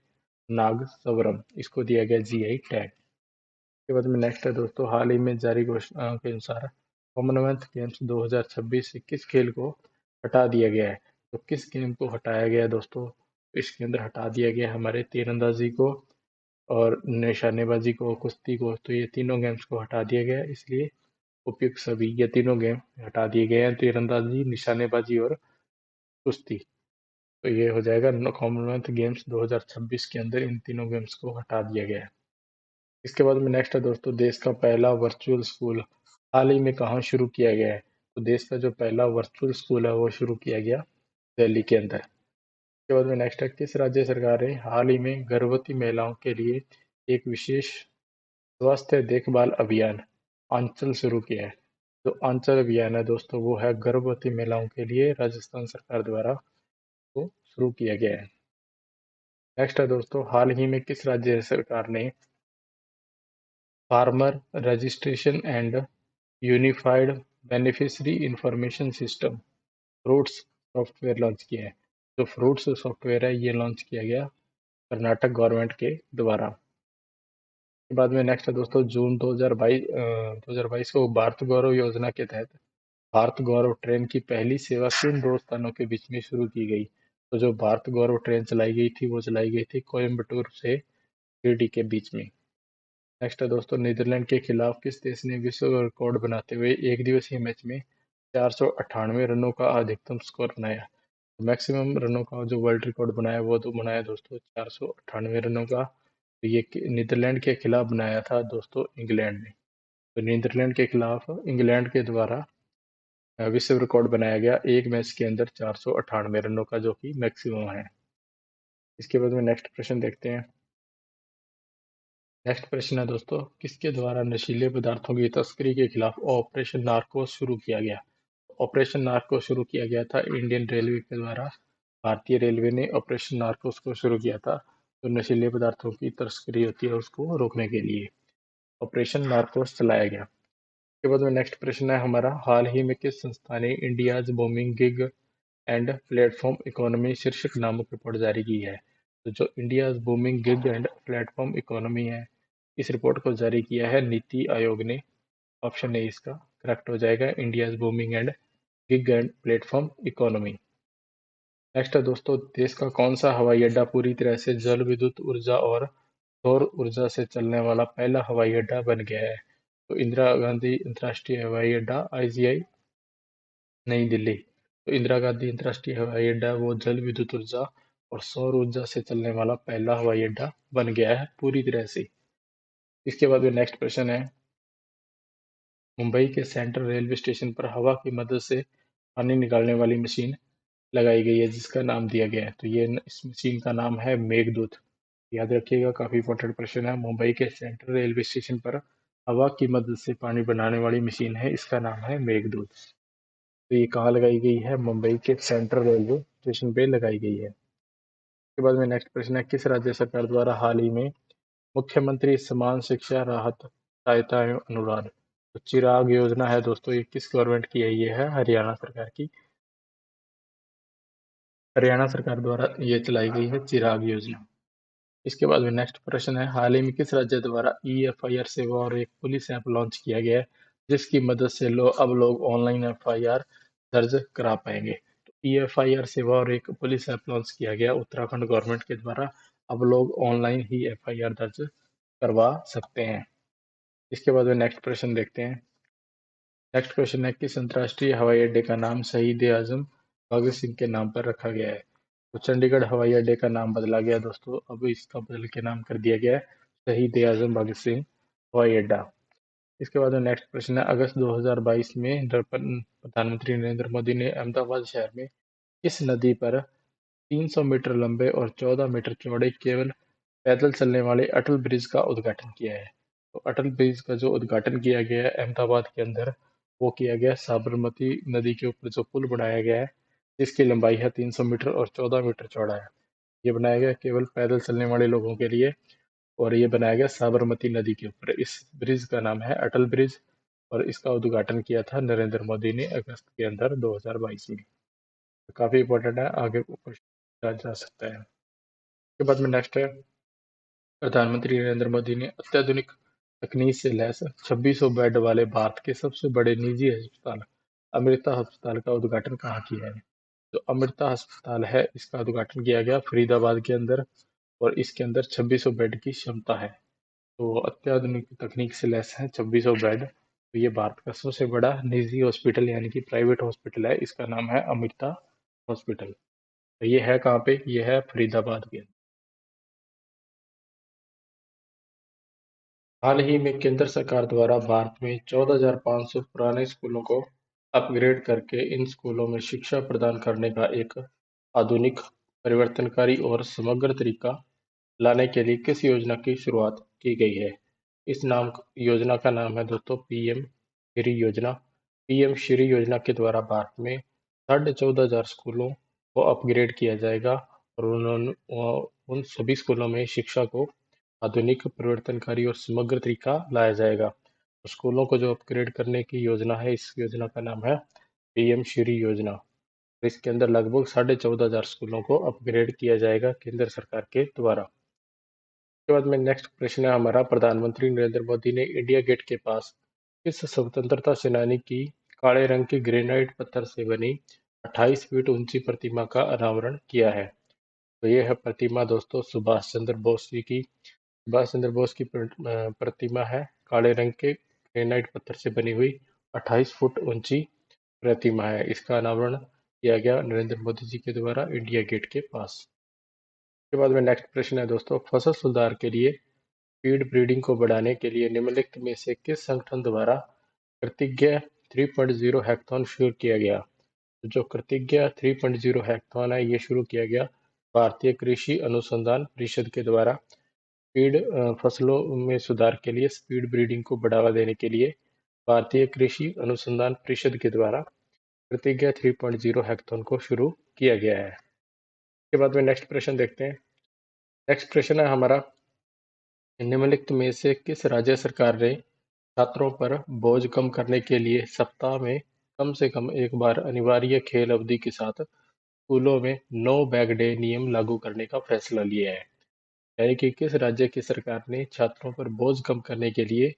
नागस्वरम, इसको दिया गया जीआई टैग। के बाद में नेक्स्ट है दोस्तों, हाल ही में जारी घोषणा के अनुसार कॉमनवेल्थ गेम्स 2026 से किस खेल को हटा दिया गया है? तो किस गेम को हटाया गया है दोस्तों? इसके अंदर हटा दिया गया हमारे तीरंदाजी को और निशानेबाजी को, कुश्ती को। तो ये तीनों गेम्स को हटा दिया गया है, इसलिए उपयुक्त सभी ये तीनों गेम हटा दिए गए हैं, तीरंदाजी, निशानेबाजी और कुश्ती। तो ये हो जाएगा कॉमनवेल्थ गेम्स 2026 के अंदर इन तीनों गेम्स को हटा दिया गया है। इसके बाद में नेक्स्ट है दोस्तों, देश का पहला वर्चुअल स्कूल हाल ही में कहाँ शुरू किया गया है? तो देश का जो पहला वर्चुअल स्कूल है वो शुरू किया गया दिल्ली के अंदर। इसके बाद में नेक्स्ट है, किस राज्य सरकार ने हाल ही में गर्भवती महिलाओं के लिए एक विशेष स्वास्थ्य देखभाल अभियान आंचल शुरू किया है? जो आंचल अभियान है दोस्तों वो है गर्भवती महिलाओं के लिए, राजस्थान सरकार द्वारा वो शुरू किया गया है। नेक्स्ट है दोस्तों, हाल ही में किस राज्य सरकार ने farmer registration and unified beneficiary information system fruits software launch किया है? जो फ्रूट्स सॉफ्टवेयर है ये लॉन्च किया गया कर्नाटक गवर्नमेंट के द्वारा। के बाद में नेक्स्ट है दोस्तों, जून 2022 को भारत गौरव योजना के तहत भारत गौरव ट्रेन की पहली सेवा किन दो स्थानों के बीच में शुरू की गई? तो जो भारत गौरव ट्रेन चलाई गई थी वो चलाई गई थी कोयम्बटूर से शिरडी के बीच में। नेक्स्ट है दोस्तों, नीदरलैंड के खिलाफ किस देश ने विश्व रिकॉर्ड बनाते हुए एक दिवसीय मैच में 498 रनों का अधिकतम स्कोर बनाया? मैक्सिमम रनों का जो वर्ल्ड रिकॉर्ड बनाया वो तो बनाया दोस्तों 498 रनों का। तो ये नीदरलैंड के खिलाफ बनाया था दोस्तों इंग्लैंड ने। तो नीदरलैंड के खिलाफ इंग्लैंड के द्वारा विश्व रिकॉर्ड बनाया गया एक मैच के अंदर 498 रनों का, जो कि मैक्सिमम है। इसके बाद में नेक्स्ट प्रश्न देखते हैं। नेक्स्ट प्रश्न है दोस्तों, किसके द्वारा नशीले पदार्थों की तस्करी के खिलाफ ऑपरेशन नार्कोस शुरू किया गया? ऑपरेशन नार्कोस शुरू किया गया था इंडियन रेलवे के द्वारा। भारतीय रेलवे ने ऑपरेशन नार्कोस को शुरू किया था, जो नशीले पदार्थों की तस्करी होती है उसको रोकने के लिए ऑपरेशन नार्कोस चलाया गया। उसके बाद में नेक्स्ट प्रश्न है हमारा, हाल ही में किस संस्था ने India's booming gig and platform economy शीर्षक नामक रिपोर्ट जारी की है? तो जो India booming gig and platform economy है, इस रिपोर्ट को जारी किया है नीति आयोग ने। ऑप्शन ए इसका करेक्ट हो जाएगा, India booming and gig and platform economy. Next है दोस्तों, देश का कौन सा हवाई अड्डा पूरी तरह से जल विद्युत ऊर्जा और सौर ऊर्जा से चलने वाला पहला हवाई अड्डा बन गया है? तो इंदिरा गांधी अंतर्राष्ट्रीय हवाई अड्डा आईजीआई नई दिल्ली। तो इंदिरा गांधी अंतर्राष्ट्रीय हवाई अड्डा वो जल विद्युत ऊर्जा और सौर ऊर्जा से चलने वाला पहला हवाई अड्डा बन गया है पूरी तरह से। इसके बाद में नेक्स्ट प्रश्न है, मुंबई के सेंट्रल रेलवे स्टेशन पर हवा की मदद से पानी निकालने वाली मशीन लगाई गई है जिसका नाम दिया गया है? तो ये इस मशीन का नाम है मेघदूत। याद रखिएगा, काफी इंपॉर्टेंट प्रश्न है। मुंबई के सेंट्रल रेलवे स्टेशन पर हवा की मदद से पानी बनाने वाली मशीन है, इसका नाम है मेघदूत। तो ये कहाँ लगाई गई है? मुंबई के सेंट्रल रेलवे स्टेशन पे लगाई गई है। उसके बाद में नेक्स्ट प्रश्न है, किस राज्य सरकार द्वारा हाल ही में मुख्यमंत्री समान शिक्षा राहत सहायता एवं अनुदान तो चिराग योजना है दोस्तों, ये किस गवर्नमेंट की है? ये है हरियाणा सरकार की। हरियाणा सरकार द्वारा ये चलाई गई है चिराग योजना। इसके बाद में नेक्स्ट प्रश्न है, हाल ही में किस राज्य द्वारा EFIR सेवा और एक पुलिस ऐप लॉन्च किया गया है जिसकी मदद से अब लोग ऑनलाइन FIR दर्ज करा पाएंगे? तो EFIR सेवा और एक पुलिस ऐप लॉन्च किया गया उत्तराखंड गवर्नमेंट के द्वारा। अब लोग ऑनलाइन ही FIR दर्ज करवा सकते हैं। इसके बाद में नेक्स्ट प्रश्न देखते हैं। नेक्स्ट क्वेश्चन है, किस अंतर्राष्ट्रीय हवाई अड्डे का नाम शहीद ए आजम भगत सिंह के नाम पर रखा गया है? तो चंडीगढ़ हवाई अड्डे का नाम बदला गया दोस्तों, अब इसका बदल के नाम कर दिया गया है शहीद ए आजम भगत सिंह हवाई अड्डा। इसके बाद में नेक्स्ट प्रश्न है, अगस्त 2022 में प्रधानमंत्री नरेंद्र मोदी ने अहमदाबाद शहर में किस नदी पर 300 मीटर लंबे और 14 मीटर चौड़े केवल पैदल चलने वाले अटल ब्रिज का उद्घाटन किया है? तो अटल ब्रिज का जो उद्घाटन किया गया है अहमदाबाद के अंदर, वो किया गया साबरमती नदी के ऊपर जो पुल बनाया गया है, जिसकी लंबाई है 300 मीटर और 14 मीटर चौड़ा है। ये बनाया गया केवल पैदल चलने वाले लोगों के लिए, और ये बनाया गया साबरमती नदी के ऊपर। इस ब्रिज का नाम है अटल ब्रिज, और इसका उद्घाटन किया था नरेंद्र मोदी ने अगस्त के अंदर 2022 में। तो काफी इंपॉर्टेंट है, आगे क्वेश्चन जा सकता है। उसके बाद में नेक्स्ट है, प्रधानमंत्री नरेंद्र मोदी ने अत्याधुनिक तकनीक से लैस 2600 बेड वाले भारत के सबसे बड़े निजी अस्पताल अमृता अस्पताल का उद्घाटन कहाँ किया है? जो अमृता अस्पताल है, इसका उद्घाटन किया गया फरीदाबाद के अंदर, और इसके अंदर 2600 बेड की क्षमता है। तो अत्याधुनिक तकनीक से लैस है 2600 बेड। तो ये भारत का सबसे बड़ा निजी हॉस्पिटल यानी कि प्राइवेट हॉस्पिटल है, इसका नाम है अमृता हॉस्पिटल। तो ये है कहाँ पे? ये है फरीदाबाद के अंदर। हाल ही में केंद्र सरकार द्वारा भारत में 14,500 पुराने स्कूलों को अपग्रेड करके इन स्कूलों में शिक्षा प्रदान करने का एक आधुनिक, परिवर्तनकारी और समग्र तरीका लाने के लिए किस योजना की शुरुआत की गई है? इस नाम योजना का नाम है दोस्तों पीएम श्री योजना। पीएम श्री योजना के द्वारा भारत में 14,500 स्कूलों को अपग्रेड किया जाएगा, और उन सभी स्कूलों में शिक्षा को आधुनिक, परिवर्तनकारी और समग्र तरीका लाया जाएगा। तो स्कूलों को जो अपग्रेड करने की योजना है, इस योजना का नाम है पीएम श्री योजना। तो इसके अंदर लगभग 14,500 स्कूलों को अपग्रेड किया जाएगा केंद्र सरकार के द्वारा। उसके बाद में नेक्स्ट प्रश्न है हमारा, प्रधानमंत्री नरेंद्र मोदी ने इंडिया गेट के पास किस स्वतंत्रता सेनानी की काले रंग के ग्रेनाइट पत्थर से बनी 28 फीट ऊंची प्रतिमा का अनावरण किया है? तो ये है प्रतिमा दोस्तों सुभाष चंद्र बोस जी की। सुभाष चंद्र बोस की प्रतिमा है, काले रंग के ग्रेनाइट पत्थर से बनी हुई 28 फुट ऊंची प्रतिमा है। इसका अनावरण किया गया नरेंद्र मोदी जी के द्वारा इंडिया गेट के पास। के बाद में नेक्स्ट प्रश्न है दोस्तों, फसल सुधार के लिए फीड ब्रीडिंग को बढ़ाने के लिए निम्नलिखित में से किस संगठन द्वारा कृतज्ञ 3.0 हैकाथॉन शुरू किया गया? तो जो कृतज्ञ 3.0 हैकाथॉन है, ये शुरू किया गया भारतीय कृषि अनुसंधान परिषद के द्वारा। फीड फसलों में सुधार के लिए स्पीड ब्रीडिंग को बढ़ावा देने के लिए भारतीय कृषि अनुसंधान परिषद के द्वारा कृतज्ञ 3.0 हैकाथॉन को शुरू किया गया है। इसके बाद में नेक्स्ट प्रश्न देखते हैं। नेक्स्ट प्रश्न है हमारा, निम्नलिखित में से किस राज्य सरकार ने छात्रों पर बोझ कम करने के लिए सप्ताह में कम से कम एक बार अनिवार्य खेल अवधि के साथ स्कूलों में नो बैग डे नियम लागू करने का फैसला लिया है? यानी कि किस राज्य की सरकार ने छात्रों पर बोझ कम करने के लिए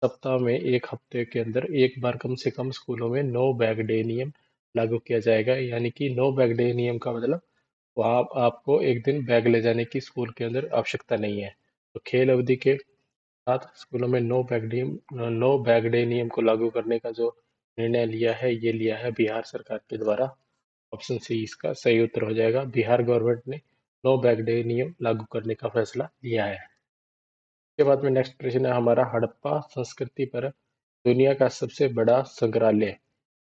सप्ताह में एक हफ्ते के अंदर एक बार कम से कम स्कूलों में नो बैग डे नियम लागू किया जाएगा? यानी कि नो बैग डे नियम का मतलब वहाँ आपको एक दिन बैग ले जाने की स्कूल के अंदर आवश्यकता नहीं है। तो खेल अवधि के साथ स्कूलों में नो बैग डे नियम को लागू करने का जो निर्णय लिया है, ये लिया है बिहार सरकार के द्वारा। ऑप्शन सी इसका सही उत्तर हो जाएगा। बिहार गवर्नमेंट ने नो बैग डे नियम लागू करने का फैसला लिया है। इसके बाद में नेक्स्ट प्रश्न है हमारा, हड़प्पा संस्कृति पर दुनिया का सबसे बड़ा संग्रहालय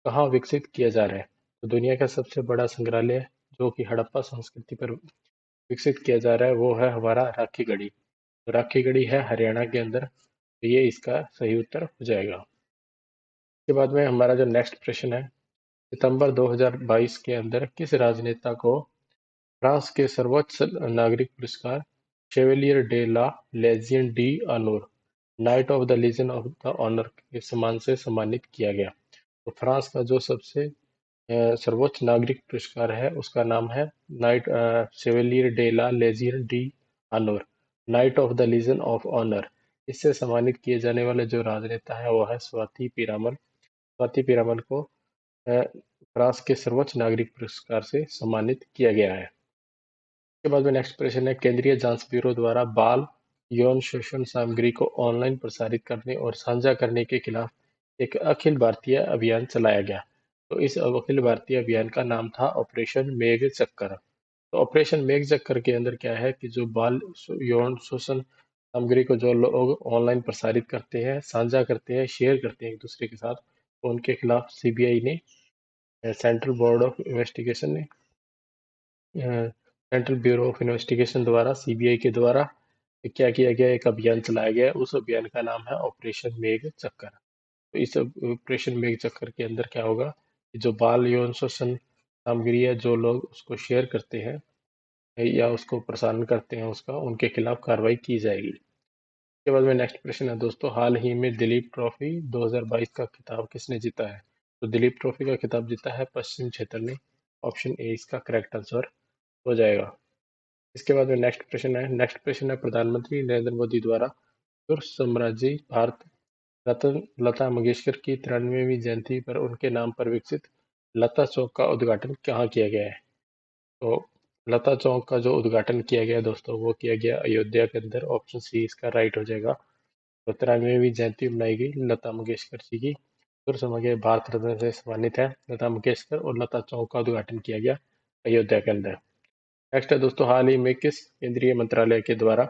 कहाँ विकसित किया जा रहा है? तो दुनिया का सबसे बड़ा संग्रहालय जो कि हड़प्पा संस्कृति पर विकसित किया जा रहा है, वो है हमारा राखीगढ़ी। तो राखीगढ़ी है हरियाणा के अंदर। तो ये इसका सही उत्तर हो जाएगा। इसके बाद में हमारा जो नेक्स्ट प्रश्न है, सितंबर 2022 के अंदर किस राजनेता को फ्रांस के सर्वोच्च नागरिक पुरस्कार Chevalier de la Legion d'honneur Knight of the Legion of the Honour के सम्मान से सम्मानित किया गया? तो फ्रांस का जो सबसे सर्वोच्च नागरिक पुरस्कार है, उसका नाम है Knight Chevalier de la Legion d'honneur, Knight of the Legion of Honour. इससे सम्मानित किए जाने वाले जो राजनेता है वो है स्वाति पीरामल। स्वाति पीरामल को फ्रांस के सर्वोच्च नागरिक पुरस्कार से सम्मानित किया गया है। इसके बाद में नेक्स्ट प्रश्न है, केंद्रीय जांच ब्यूरो द्वारा बाल यौन शोषण सामग्री को ऑनलाइन प्रसारित करने और साझा करने के खिलाफ एक अखिल भारतीय अभियान चलाया गया। तो इस अखिल भारतीय अभियान का नाम था ऑपरेशन मेघ चक्कर। तो ऑपरेशन मेघ चक्कर के अंदर क्या है कि जो बाल यौन शोषण सामग्री को जो लोग ऑनलाइन प्रसारित करते हैं, साझा करते हैं, शेयर करते हैं एक दूसरे के साथ, तो उनके खिलाफ सीबीआई ने, सेंट्रल बोर्ड ऑफ इन्वेस्टिगेशन ने, सेंट्रल ब्यूरो ऑफ इन्वेस्टिगेशन द्वारा, सीबीआई के द्वारा क्या किया गया, एक अभियान चलाया गया। उस अभियान का नाम है ऑपरेशन मेघ चक्कर। तो इस ऑपरेशन मेघ चक्कर के अंदर क्या होगा कि जो बाल यौन शोषण सामग्री है, जो लोग उसको शेयर करते हैं या उसको प्रसारण करते हैं, उसका उनके खिलाफ कार्रवाई की जाएगी। इसके बाद में नेक्स्ट प्रश्न है दोस्तों, हाल ही में दिलीप ट्रॉफी 2022 का खिताब किसने जीता है? तो दिलीप ट्रॉफी का खिताब जीता है पश्चिम क्षेत्र ने। ऑप्शन ए इसका करेक्ट आंसर हो जाएगा। इसके बाद में नेक्स्ट प्रश्न है प्रधानमंत्री नरेंद्र मोदी द्वारा सुर साम्राज्य भारत रत्न लता मंगेशकर की 93वीं जयंती पर उनके नाम पर विकसित लता चौक का उद्घाटन कहाँ किया गया है? तो लता चौक का जो उद्घाटन किया गया दोस्तों, वो किया गया अयोध्या के अंदर। ऑप्शन सी इसका राइट हो जाएगा। तो 93वीं जयंती मनाई गई लता मंगेशकर जी की। सुर साम्राज्य भारत रत्न से सम्मानित है लता मंगेशकर, और लता चौक का उद्घाटन किया गया अयोध्या के अंदर। नेक्स्ट है दोस्तों, हाल ही में किस केंद्रीय मंत्रालय के द्वारा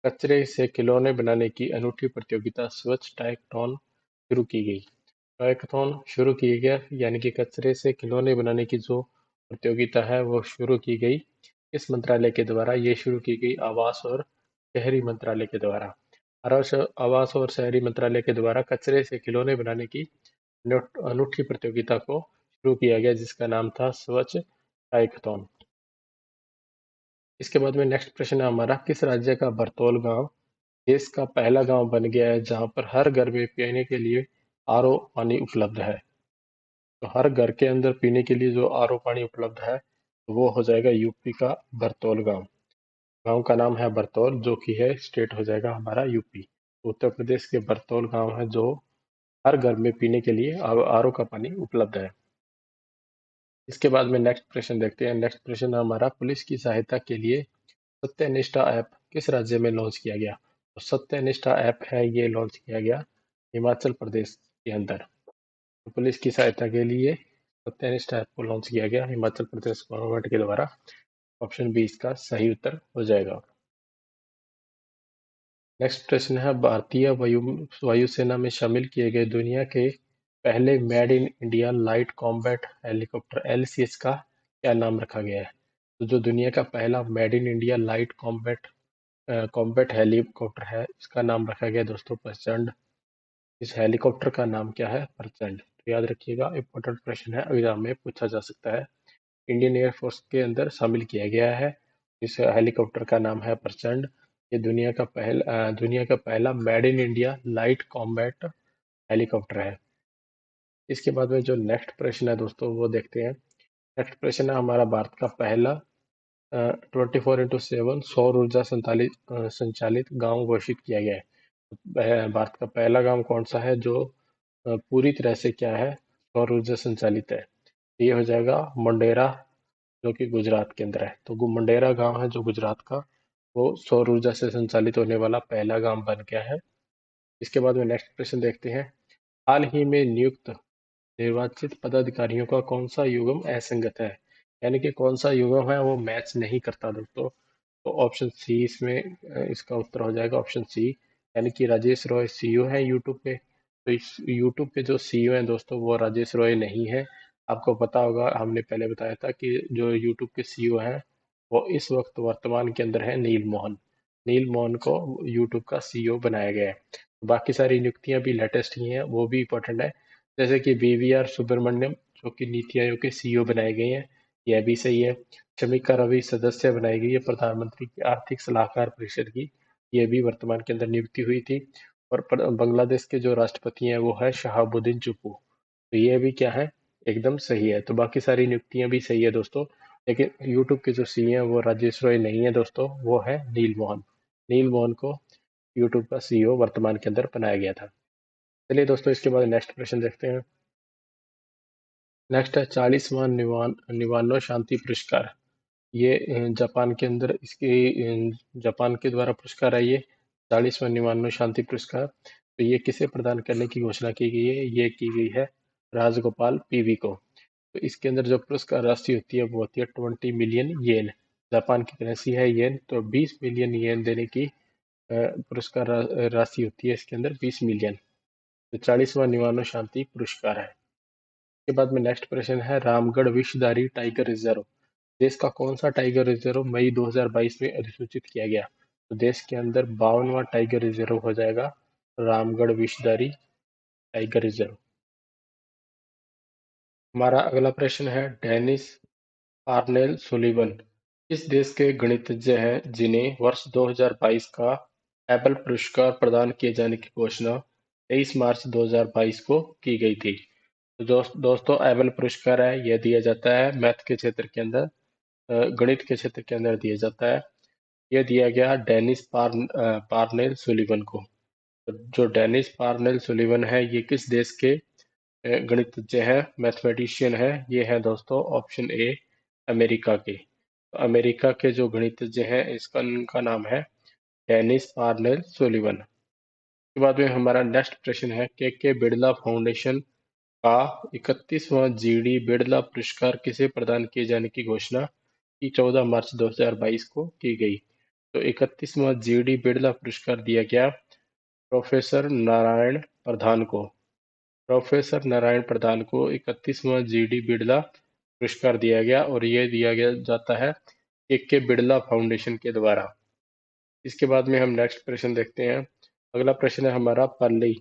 कचरे से खिलौने बनाने की अनूठी प्रतियोगिता स्वच्छ टाइकथॉन शुरू की गई? टाइकथॉन शुरू की गया, यानी कि कचरे से खिलौने बनाने की जो प्रतियोगिता है वो शुरू की गई। किस मंत्रालय के द्वारा ये शुरू की गई? आवास और शहरी मंत्रालय के द्वारा। आवास और शहरी मंत्रालय के द्वारा कचरे से खिलौने बनाने की अनूठी प्रतियोगिता को शुरू किया गया, जिसका नाम था स्वच्छ टाइकथॉन। इसके बाद में नेक्स्ट प्रश्न है हमारा, किस राज्य का बरतौल गांव देश का पहला गांव बन गया है जहां पर हर घर में पीने के लिए आरओ पानी उपलब्ध है? तो हर घर के अंदर पीने के लिए जो आरओ पानी उपलब्ध है, तो वो हो जाएगा यूपी का बरतौल गांव। गांव का नाम है बरतौल, जो कि है स्टेट हो जाएगा हमारा यूपी। उत्तर प्रदेश के बरतौल गांव है जो हर घर में पीने के लिए आरओ का पानी उपलब्ध है। इसके बाद में नेक्स्ट प्रश्न देखते हैं। नेक्स्ट प्रश्न हमारा, पुलिस की सहायता के लिए सत्यनिष्ठा ऐप किस राज्य में लॉन्च किया गया? तो सत्यनिष्ठा ऐप है, ये लॉन्च किया गया हिमाचल प्रदेश के अंदर। तो पुलिस की सहायता के लिए सत्यनिष्ठा ऐप को लॉन्च किया गया हिमाचल प्रदेश गवर्नमेंट के द्वारा। ऑप्शन बी इसका सही उत्तर हो जाएगा। नेक्स्ट प्रश्न है, भारतीय वायुसेना में शामिल किए गए दुनिया के पहले made in India light combat helicopter LCS का क्या नाम रखा गया है? तो जो दुनिया का पहला made in India light combat helicopter है, इसका नाम रखा गया दोस्तों प्रचंड। इस हेलीकॉप्टर का नाम क्या है? प्रचंड। तो याद रखिएगा, इंपॉर्टेंट प्रश्न है, एग्जाम में पूछा जा सकता है। इंडियन एयरफोर्स के अंदर शामिल किया गया है। इस हेलीकॉप्टर का नाम है प्रचंड। ये दुनिया का पहला made in India light combat helicopter है। इसके बाद में जो नेक्स्ट प्रश्न है दोस्तों, वो देखते हैं। नेक्स्ट प्रश्न है हमारा, भारत का पहला 24x7 सौर ऊर्जा संचालित गांव घोषित किया गया है। भारत का पहला गांव कौन सा है जो पूरी तरह से क्या है, सौर ऊर्जा संचालित है? ये हो जाएगा मंडेरा, जो कि गुजरात के अंदर है। तो मंडेरा गांव है जो गुजरात का, वो सौर ऊर्जा से संचालित होने वाला पहला गांव बन गया है। इसके बाद में नेक्स्ट प्रश्न देखते हैं। हाल ही में नियुक्त निर्वाचित पदाधिकारियों का कौन सा युग्म असंगत है? यानी कि कौन सा युग्म है वो मैच नहीं करता दोस्तों। तो ऑप्शन सी इसमें इसका उत्तर हो जाएगा, ऑप्शन सी। यानी कि राजेश रॉय सीईओ है यूट्यूब के। तो इस यूट्यूब के जो सीईओ हैं दोस्तों, वो राजेश रॉय नहीं है। आपको पता होगा, हमने पहले बताया था कि जो यूट्यूब के सीईओ हैं, वो इस वक्त वर्तमान के अंदर है नील मोहन। नील मोहन को यूट्यूब का सीईओ बनाया गया है। बाकी सारी नियुक्तियां भी लेटेस्ट ही हैं, वो भी इंपॉर्टेंट है। जैसे कि बीवीआर सुब्रमण्यम, जो कि नीति आयोग के सीईओ बनाए गए हैं, यह भी सही है। शमिका रवि सदस्य बनाई गई है प्रधानमंत्री की आर्थिक सलाहकार परिषद की, ये भी वर्तमान के अंदर नियुक्ति हुई थी। और बांग्लादेश के जो राष्ट्रपति हैं वो है शहाबुद्दीन चुप्पू। तो ये भी क्या है, एकदम सही है। तो बाकी सारी नियुक्तियां भी सही है दोस्तों। लेकिन यूट्यूब के जो सी है वो राजेश रॉय नहीं है दोस्तों, वो है नील मोहन। नील मोहन को यूट्यूब का सीईओ वर्तमान के अंदर बनाया गया था। चलिए दोस्तों, इसके बाद नेक्स्ट प्रश्न देखते हैं। नेक्स्ट है 40वां निवानो शांति पुरस्कार। ये जापान के अंदर इसके जापान के द्वारा पुरस्कार है ये। 40वां निवानो शांति पुरस्कार, तो ये किसे प्रदान करने की घोषणा की गई है? ये की गई है राजगोपाल पीवी को। तो इसके अंदर जो पुरस्कार राशि होती है वो होती है 20 मिलियन येन। जापान की करेंसी है येन, तो 20 मिलियन येन देने की पुरस्कार राशि होती है इसके अंदर 20 मिलियन। तो 40वां निवानो शांति पुरस्कार है। इसके बाद में नेक्स्ट प्रश्न है, रामगढ़ विषधारी टाइगर रिजर्व देश का कौन सा टाइगर रिजर्व मई 2022 में अधिसूचित किया गया? तो देश के अंदर 52वां टाइगर रिजर्व हो जाएगा रामगढ़ विषधारी टाइगर रिजर्व। हमारा अगला प्रश्न है, डेनिस आर्नेल सुलिवन किस देश के गणितज्ञ हैं जिन्हें वर्ष 2022 का एबल पुरस्कार प्रदान किए जाने की घोषणा 23 मार्च 2022 को की गई थी? तो दोस्तों एबल पुरस्कार है, यह दिया जाता है मैथ के क्षेत्र के अंदर, गणित के क्षेत्र के अंदर दिया जाता है। यह दिया गया डेनिस पार्नेल सुलिवन को। तो जो डेनिस पार्नेल सुलिवन है, ये किस देश के गणितज्ञ हैं, मैथमेटिशियन है? ये है दोस्तों ऑप्शन ए अमेरिका के। तो अमेरिका के जो गणितज्ञ हैं इनका नाम है डेनिस पार्नेल सुलिवन। इसके बाद में हमारा नेक्स्ट प्रश्न है, के बिड़ला फाउंडेशन का 31वां जीडी बिड़ला पुरस्कार किसे प्रदान किए जाने की घोषणा की 14 मार्च 2022 को की गई? तो 31वां जीडी बिड़ला पुरस्कार दिया गया प्रोफेसर नारायण प्रधान को। प्रोफेसर नारायण प्रधान को 31वां जीडी बिड़ला पुरस्कार दिया गया और ये दिया गया जाता है के बिड़ला फाउंडेशन के द्वारा। इसके बाद में हम नेक्स्ट प्रश्न देखते हैं। अगला प्रश्न है हमारा, पल्ली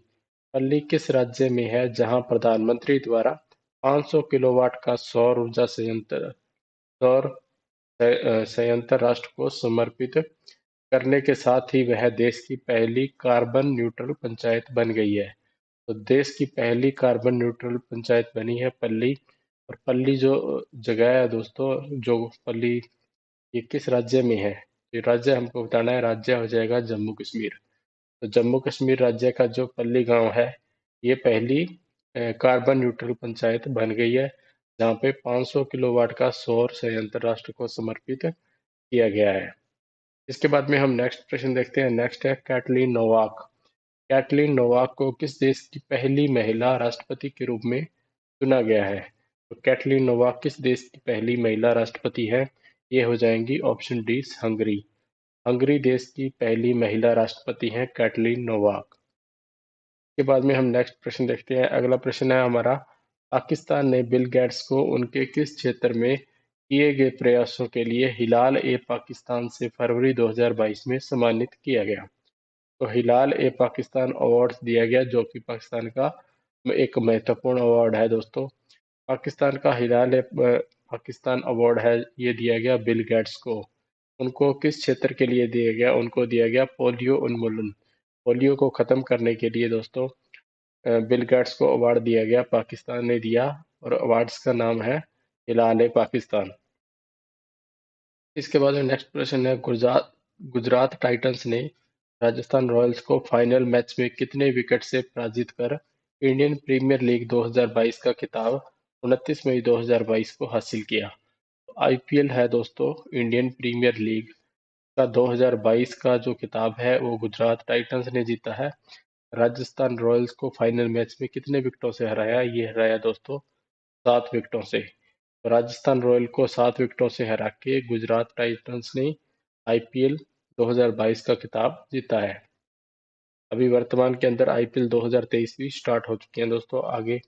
पल्ली किस राज्य में है जहां प्रधानमंत्री द्वारा 500 किलोवाट का सौर संयंत्र राष्ट्र को समर्पित करने के साथ ही वह देश की पहली कार्बन न्यूट्रल पंचायत बन गई है। तो देश की पहली कार्बन न्यूट्रल पंचायत बनी है पल्ली। और पल्ली जो जगह है दोस्तों, जो पल्ली, ये किस राज्य में है? ये राज्य हमको बताना है, राज्य हो जाएगा जम्मू कश्मीर। तो जम्मू कश्मीर राज्य का जो पल्ली गांव है, ये पहली कार्बन न्यूट्रल पंचायत बन गई है जहाँ पे 500 किलोवाट का सौर संयंत्र राष्ट्र को समर्पित किया गया है। इसके बाद में हम नेक्स्ट प्रश्न देखते हैं। नेक्स्ट है कैटलीन नोवाक। कैटलीन नोवाक को किस देश की पहली महिला राष्ट्रपति के रूप में चुना गया है? तो कैटलीन नोवाक किस देश की पहली महिला राष्ट्रपति है? ये हो जाएंगी ऑप्शन डी हंगरी। हंगरी देश की पहली महिला राष्ट्रपति हैं कैटलीन नोवाक। के बाद में हम नेक्स्ट प्रश्न देखते हैं। अगला प्रश्न है हमारा, पाकिस्तान ने बिल गेट्स को उनके किस क्षेत्र में किए गए प्रयासों के लिए हिलाल ए पाकिस्तान से फरवरी 2022 में सम्मानित किया गया? तो हिलाल ए पाकिस्तान अवार्ड दिया गया, जो कि पाकिस्तान का एक महत्वपूर्ण अवार्ड है दोस्तों। पाकिस्तान का हिलाल ए पाकिस्तान अवार्ड है, ये दिया गया बिल गेट्स को। उनको किस क्षेत्र के लिए दिया गया? उनको दिया गया पोलियो उन्मूलन, पोलियो को खत्म करने के लिए दोस्तों बिल गेट्स को अवार्ड दिया गया, पाकिस्तान ने दिया, और अवार्ड्स का नाम है हिलाल पाकिस्तान। इसके बाद में नेक्स्ट प्रश्न है, गुजरात गुजरात टाइटंस ने राजस्थान रॉयल्स को फाइनल मैच में कितने विकेट से पराजित कर इंडियन प्रीमियर लीग 2022 का खिताब 29 मई 2022 को हासिल किया? आईपीएल है दोस्तों, इंडियन प्रीमियर लीग का 2022 का जो खिताब है वो गुजरात टाइटंस ने जीता है। राजस्थान रॉयल्स को फाइनल मैच में कितने विकेटों से हराया? ये हराया दोस्तों 7 विकेटों से। तो राजस्थान रॉयल को 7 विकेटों से हरा के गुजरात टाइटंस ने आईपीएल 2022 का खिताब जीता है। अभी वर्तमान के अंदर आईपीएल 2023 भी स्टार्ट हो चुके हैं दोस्तों। आगे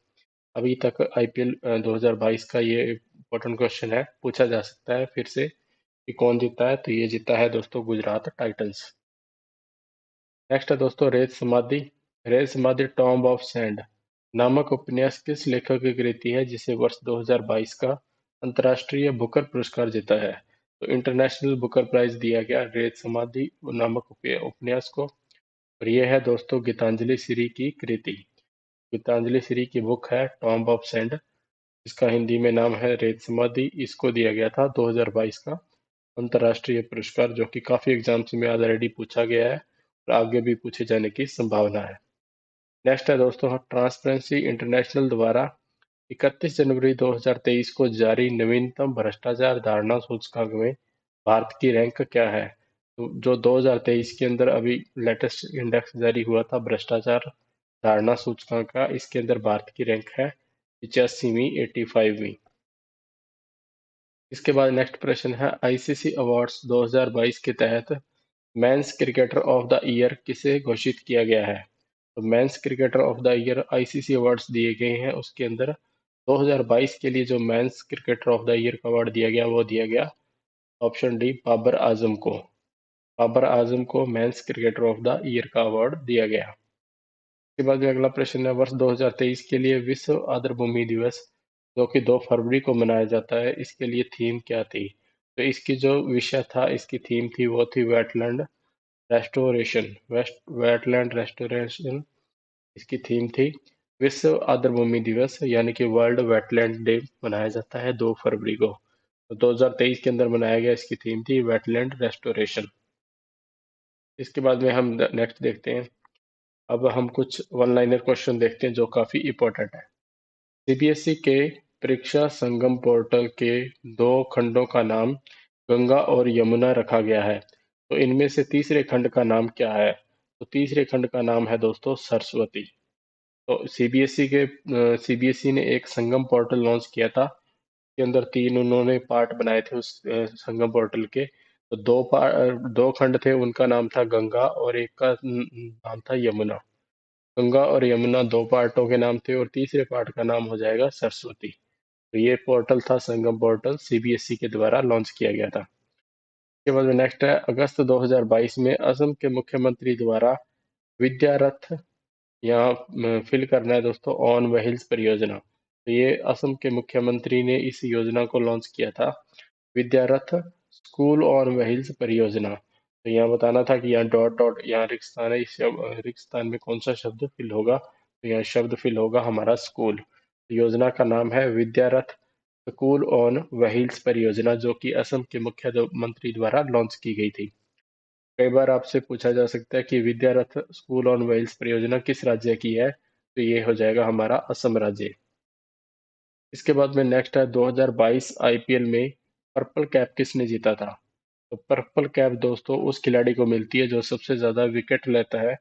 अभी तक आईपीएल 2022 का ये इम्पोर्टेंट क्वेश्चन है, पूछा जा सकता है फिर से कि कौन जीता है। तो ये जीता है दोस्तों गुजरात टाइटंस। नेक्स्ट है दोस्तों रेत समाधि। रेत समाधि टॉम्ब ऑफ सैंड नामक उपन्यास किस लेखक की कृति है जिसे वर्ष 2022 का अंतर्राष्ट्रीय बुकर पुरस्कार जीता है? तो इंटरनेशनल बुकर प्राइज दिया गया रेत समाधि नामक उपन्यास को, और यह है दोस्तों गीतांजलि श्री की कृति। गीतांजलि श्री की बुक है टॉम्ब ऑफ सैंड, इसका हिंदी में नाम है रेत समाधि। इसको दिया गया था 2022 का अंतर्राष्ट्रीय पुरस्कार, जो कि काफी एग्जाम्स में ऑलरेडी पूछा गया है और आगे भी पूछे जाने की संभावना है। नेक्स्ट है दोस्तों, ट्रांसपेरेंसी इंटरनेशनल द्वारा 31 जनवरी 2023 को जारी नवीनतम भ्रष्टाचार धारणा सूचकांक में भारत की रैंक क्या है? तो जो 2023 के अंदर अभी लेटेस्ट इंडेक्स जारी हुआ था भ्रष्टाचार धारणा सूचकांक का, इसके अंदर भारत की रैंक है 85वीं 85वीं। इसके बाद नेक्स्ट प्रश्न है, आईसीसी अवार्ड्स 2022 के तहत men's cricketer of the year किसे घोषित किया गया है? तो men's cricketer of the year ICC awards दिए गए हैं, उसके अंदर 2022 के लिए जो men's cricketer of the year का अवार्ड दिया गया वो दिया गया ऑप्शन डी बाबर आजम को। बाबर आजम को men's cricketer of the year का अवार्ड दिया गया। इसके बाद में अगला प्रश्न है, वर्ष 2023 के लिए विश्व आर्द्रभूमि दिवस जो कि 2 फरवरी को मनाया जाता है, इसके लिए थीम क्या थी? तो इसकी जो विषय था, इसकी थीम थी वो थी वेटलैंड रेस्टोरेशन। वेटलैंड रेस्टोरेशन इसकी थीम थी। विश्व आर्द्रभूमि दिवस यानी कि वर्ल्ड वेटलैंड डे मनाया जाता है 2 फरवरी को। तो 2023 के अंदर मनाया गया, इसकी थीम थी वेटलैंड रेस्टोरेशन। इसके बाद में हम नेक्स्ट देखते हैं। अब हम कुछ वन लाइनर क्वेश्चन देखते हैं जो काफी इंपॉर्टेंट है। सीबीएसई के परीक्षा संगम पोर्टल के 2 खंडों का नाम गंगा और यमुना रखा गया है, तो इनमें से तीसरे खंड का नाम क्या है? तो तीसरे खंड का नाम है दोस्तों सरस्वती। तो सीबीएसई ने एक संगम पोर्टल लॉन्च किया था, के अंदर 3 उन्होंने पार्ट बनाए थे उस संगम पोर्टल के। तो 2 खंड थे, उनका नाम था गंगा और एक का नाम था यमुना। गंगा और यमुना 2 पार्टों के नाम थे और तीसरे पार्ट का नाम हो जाएगा सरस्वती। तो ये पोर्टल था संगम पोर्टल, सीबीएसई के द्वारा लॉन्च किया गया था। इसके बाद में नेक्स्ट है, अगस्त 2022 में असम के मुख्यमंत्री द्वारा विद्या रथ, यहाँ फिल करना है दोस्तों, ऑन व्हील्स परियोजना। तो ये असम के मुख्यमंत्री ने इस योजना को लॉन्च किया था, विद्यारथ स्कूल ऑन व्हील्स परियोजना। तो यहाँ बताना था कि यहाँ डॉट डॉट यहाँ रिक्त स्थान है, इस रिक्त स्थान में कौन सा शब्द फिल होगा? तो यहाँ शब्द फिल होगा हमारा स्कूल। तो योजना का नाम है विद्यारथ स्कूल ऑन व्हील्स परियोजना, जो कि असम के मुख्यमंत्री द्वारा लॉन्च की गई थी। कई बार आपसे पूछा जा सकता है कि विद्यारथ स्कूल ऑन व्हील्स परियोजना किस राज्य की है? तो ये हो जाएगा हमारा असम राज्य। इसके बाद में नेक्स्ट है, 2022 आईपीएल में पर्पल कैप किसने जीता था? तो पर्पल कैप दोस्तों उस खिलाड़ी को मिलती है जो सबसे ज्यादा विकेट लेता है।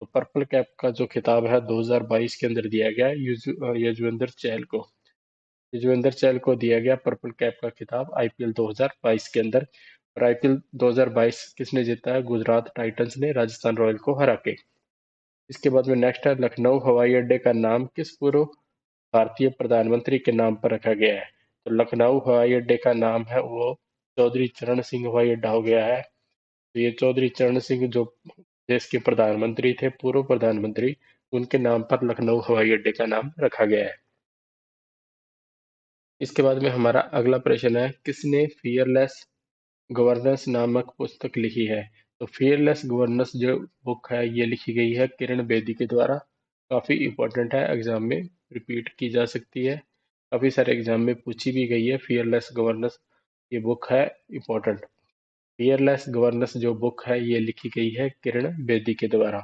तो पर्पल कैप का जो खिताब है 2022 के अंदर दिया गया है युजवेंद्र चहल को। युजवेंद्र चहल को दिया गया पर्पल कैप का खिताब आईपीएल 2022 के अंदर। और आईपीएल 2022 किसने जीता है? गुजरात टाइटंस ने राजस्थान रॉयल को हरा के। इसके बाद में नेक्स्ट है, लखनऊ हवाई अड्डे का नाम किस पूर्व भारतीय प्रधानमंत्री के नाम पर रखा गया है? तो लखनऊ हवाई अड्डे का नाम है वो चौधरी चरण सिंह हवाई अड्डा हो गया है। तो ये चौधरी चरण सिंह जो देश के प्रधानमंत्री थे, पूर्व प्रधानमंत्री, उनके नाम पर लखनऊ हवाई अड्डे का नाम रखा गया है। इसके बाद में हमारा अगला प्रश्न है, किसने फियरलेस गवर्नेंस नामक पुस्तक लिखी है? तो फियरलेस गवर्नेंस जो बुक है ये लिखी गई है किरण बेदी के द्वारा। काफी इंपॉर्टेंट है, एग्जाम में रिपीट की जा सकती है, काफी सारे एग्जाम में पूछी भी गई है। फियरलेस गवर्नेंस ये बुक है इंपॉर्टेंट। फियरलेस गवर्नेंस जो बुक है ये लिखी गई है किरण बेदी के द्वारा।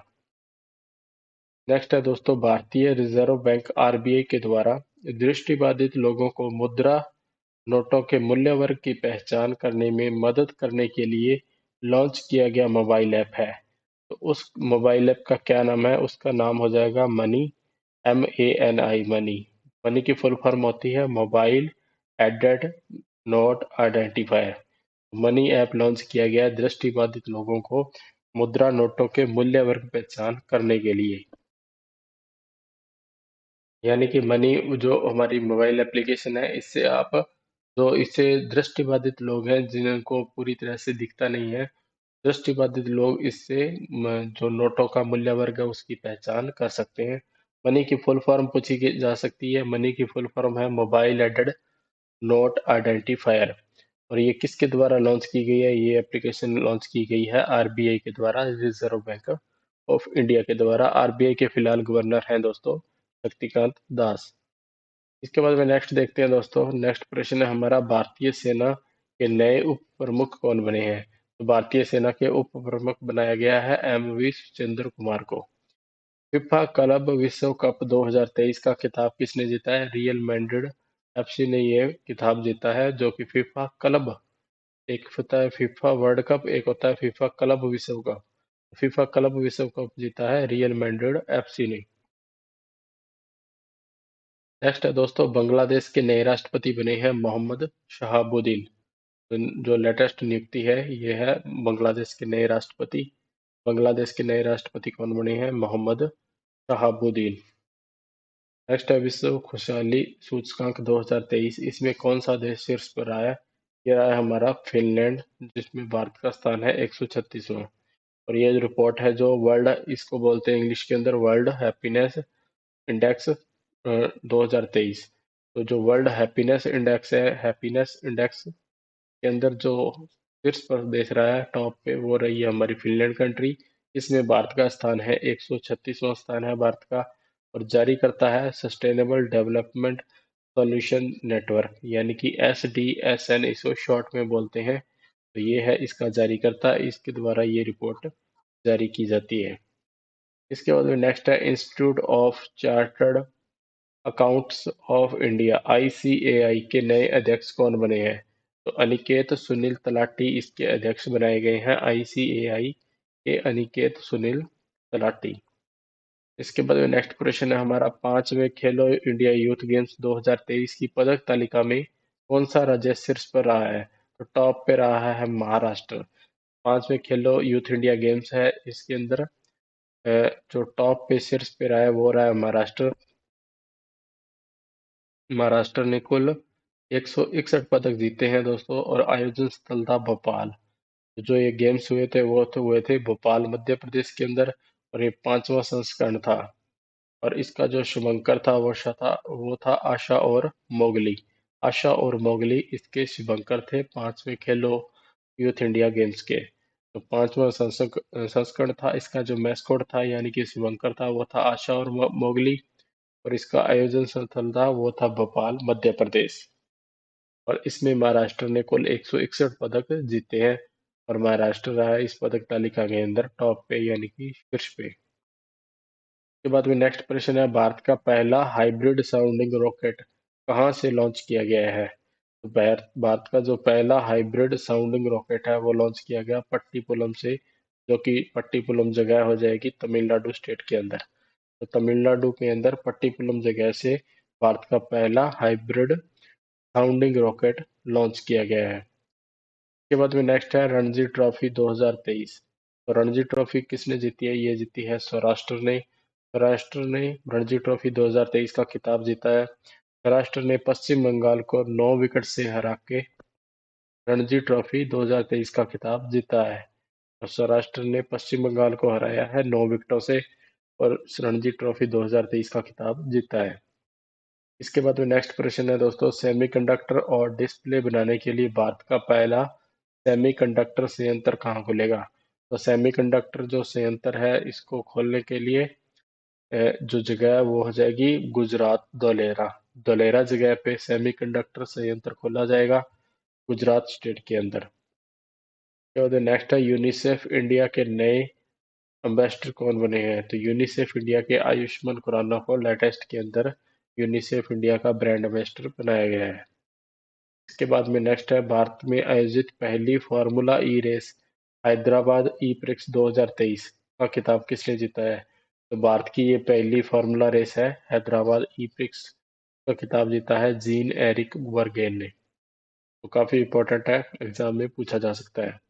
नेक्स्ट है दोस्तों, भारतीय रिजर्व बैंक आरबीआई के द्वारा दृष्टिबाधित लोगों को मुद्रा नोटों के मूल्य वर्ग की पहचान करने में मदद करने के लिए लॉन्च किया गया मोबाइल ऐप है। तो उस मोबाइल ऐप का क्या नाम है? उसका नाम हो जाएगा मनी, MANI मनी। मनी की फुल फॉर्म होती है mobile aided note identifier. Money app launch किया गया है दृष्टिबाधित लोगों को मुद्रा नोटों के मूल्य वर्ग पहचान करने के लिए। यानी कि मनी जो हमारी मोबाइल एप्लीकेशन है, इससे आप जो इससे दृष्टिबाधित लोग हैं जिनको पूरी तरह से दिखता नहीं है, दृष्टिबाधित लोग इससे जो नोटों का मूल्य वर्ग है उसकी पहचान कर सकते हैं। मनी की फुल फॉर्म पूछी जा सकती है। मनी की फुल फॉर्म है मोबाइल एडेड नोट आइडेंटिफायर। और ये किसके द्वारा लॉन्च की गई है? ये एप्लीकेशन लॉन्च की गई है आरबीआई के द्वारा, रिजर्व बैंक ऑफ इंडिया के द्वारा। आरबीआई के फिलहाल गवर्नर हैं दोस्तों शक्तिकांत दास। इसके बाद में नेक्स्ट देखते हैं दोस्तों। नेक्स्ट प्रश्न है हमारा, भारतीय सेना के नए उप प्रमुख कौन बने हैं? तो भारतीय सेना के उप प्रमुख बनाया गया है एमवी सुचेंद्र कुमार को। फीफा क्लब विश्व कप 2023 का खिताब किसने जीता है? रियल मैड्रिड एफसी ने ये खिताब जीता है, जो कि फीफा क्लब एक होता है फीफा वर्ल्ड कप, एक होता है फीफा क्लब विश्व कप। फीफा क्लब विश्व कप जीता है रियल मैड्रिड एफसी ने। नेक्स्ट है दोस्तों, बांग्लादेश के नए राष्ट्रपति बने हैं मोहम्मद शहाबुद्दीन। तो जो लेटेस्ट नियुक्ति है ये है बांग्लादेश के नए राष्ट्रपति। बांग्लादेश के नए राष्ट्रपति कौन बने हैं? मोहम्मद शहाबुद्दीन। नेक्स्ट है विश्व खुशहाली सूचकांक 2023। इसमें कौन सा देश शीर्ष पर आया है? ये रहा है हमारा फिनलैंड, जिसमें भारत का स्थान है 136वां। और ये जो रिपोर्ट है, जो वर्ल्ड, इसको बोलते हैं इंग्लिश के अंदर वर्ल्ड हैप्पीनेस इंडेक्स 2023। तो जो वर्ल्ड हैप्पीनेस इंडेक्स है, हैप्पीनेस इंडेक्स के अंदर जो शीर्ष पर देख रहा है टॉप पे, वो रही है हमारी फिनलैंड कंट्री। इसमें भारत का स्थान है 136वां स्थान है भारत का। और जारी करता है सस्टेनेबल डेवलपमेंट सॉल्यूशन नेटवर्क, यानी कि SDSN इसको शॉर्ट में बोलते हैं। तो ये है इसका जारी करता, इसके द्वारा ये रिपोर्ट जारी की जाती है। इसके बाद में नेक्स्ट है institute of chartered accounts of India ICAI के नए अध्यक्ष कौन बने हैं? तो अनिकेत सुनील तलाटी इसके अध्यक्ष बनाए गए हैं, ICAI के अनिकेत सुनील तलाटी। इसके बाद में नेक्स्ट क्वेश्चन है हमारा, 5वें खेलो इंडिया यूथ गेम्स 2023 की पदक तालिका में कौन सा राज्य शीर्ष पर रहा है? तो टॉप पे रहा है महाराष्ट्र। 5वें खेलो यूथ इंडिया गेम्स है, इसके अंदर जो टॉप पे शीर्ष पे रहा है वो रहा है महाराष्ट्र। महाराष्ट्र ने कुल 161 पदक जीते हैं दोस्तों, और आयोजन स्थल था भोपाल। जो ये गेम्स हुए थे वो तो हुए थे भोपाल मध्य प्रदेश के अंदर, और ये 5वां संस्करण था। और इसका जो शुभंकर था वो था आशा और मोगली। आशा और मोगली इसके शुभंकर थे 5वें खेलो यूथ इंडिया गेम्स के। तो 5वां संस्करण था, इसका जो मैस्कॉट था यानी कि शुभंकर था वो था आशा और मोगली। और इसका आयोजन स्थल था वो था भोपाल मध्य प्रदेश। और इसमें महाराष्ट्र ने कुल 161 पदक जीते हैं, और महाराष्ट्र रहा है इस पदक तालिका के अंदर टॉप पे यानी कि शीर्ष पे। के बाद में नेक्स्ट प्रश्न है, भारत का पहला हाइब्रिड साउंडिंग रॉकेट कहाँ से लॉन्च किया गया है? तो भारत का जो पहला हाइब्रिड साउंडिंग रॉकेट है वो लॉन्च किया गया पट्टीपुलम से, जो कि पट्टीपुलम जगह हो जाएगी तमिलनाडु स्टेट के अंदर। तो तमिलनाडु के अंदर पट्टीपुलम जगह से भारत का पहला हाइब्रिड साउंडिंग रॉकेट लॉन्च किया गया है। इसके बाद में नेक्स्ट है रणजी ट्रॉफी 2023। तो रणजी ट्रॉफी किसने जीती है? ये जीती है सौराष्ट्र ने। सौराष्ट्र ने रणजी ट्रॉफी 2023 का खिताब जीता है। सौराष्ट्र ने पश्चिम बंगाल को 9 विकेट से हरा के रणजी ट्रॉफी 2023 का खिताब जीता है। और सौराष्ट्र ने पश्चिम बंगाल को हराया है 9 विकेटों से, और रणजी ट्रॉफी 2023 का खिताब जीता है। इसके बाद में नेक्स्ट प्रश्न है दोस्तों, सेमीकंडक्टर और डिस्प्ले बनाने के लिए भारत का पहला सेमीकंडक्टर संयंत्र कहाँ खुलेगा? तो सेमीकंडक्टर जो संयंत्र है इसको खोलने के लिए जो जगह है वो हो जाएगी गुजरात, धोलेरा। धोलेरा जगह पे सेमीकंडक्टर संयंत्र खोला जाएगा, गुजरात स्टेट के अंदर। नेक्स्ट है यूनिसेफ इंडिया के नए एम्बेसडर कौन बने हैं? तो यूनिसेफ इंडिया के आयुष्मान खुराना को लेटेस्ट के अंदर यूनिसेफ इंडिया का ब्रांड एम्बेसडर बनाया गया है। इसके बाद में नेक्स्ट है, भारत में आयोजित पहली फार्मूला ई रेस हैदराबाद ई प्रिक्स 2023 का खिताब किसने जीता है? तो भारत की ये पहली फार्मूला रेस है, हैदराबाद ई प्रिक्स का खिताब जीता है जीन एरिक वर्गेन ने। तो काफी इंपॉर्टेंट है, एग्जाम में पूछा जा सकता है।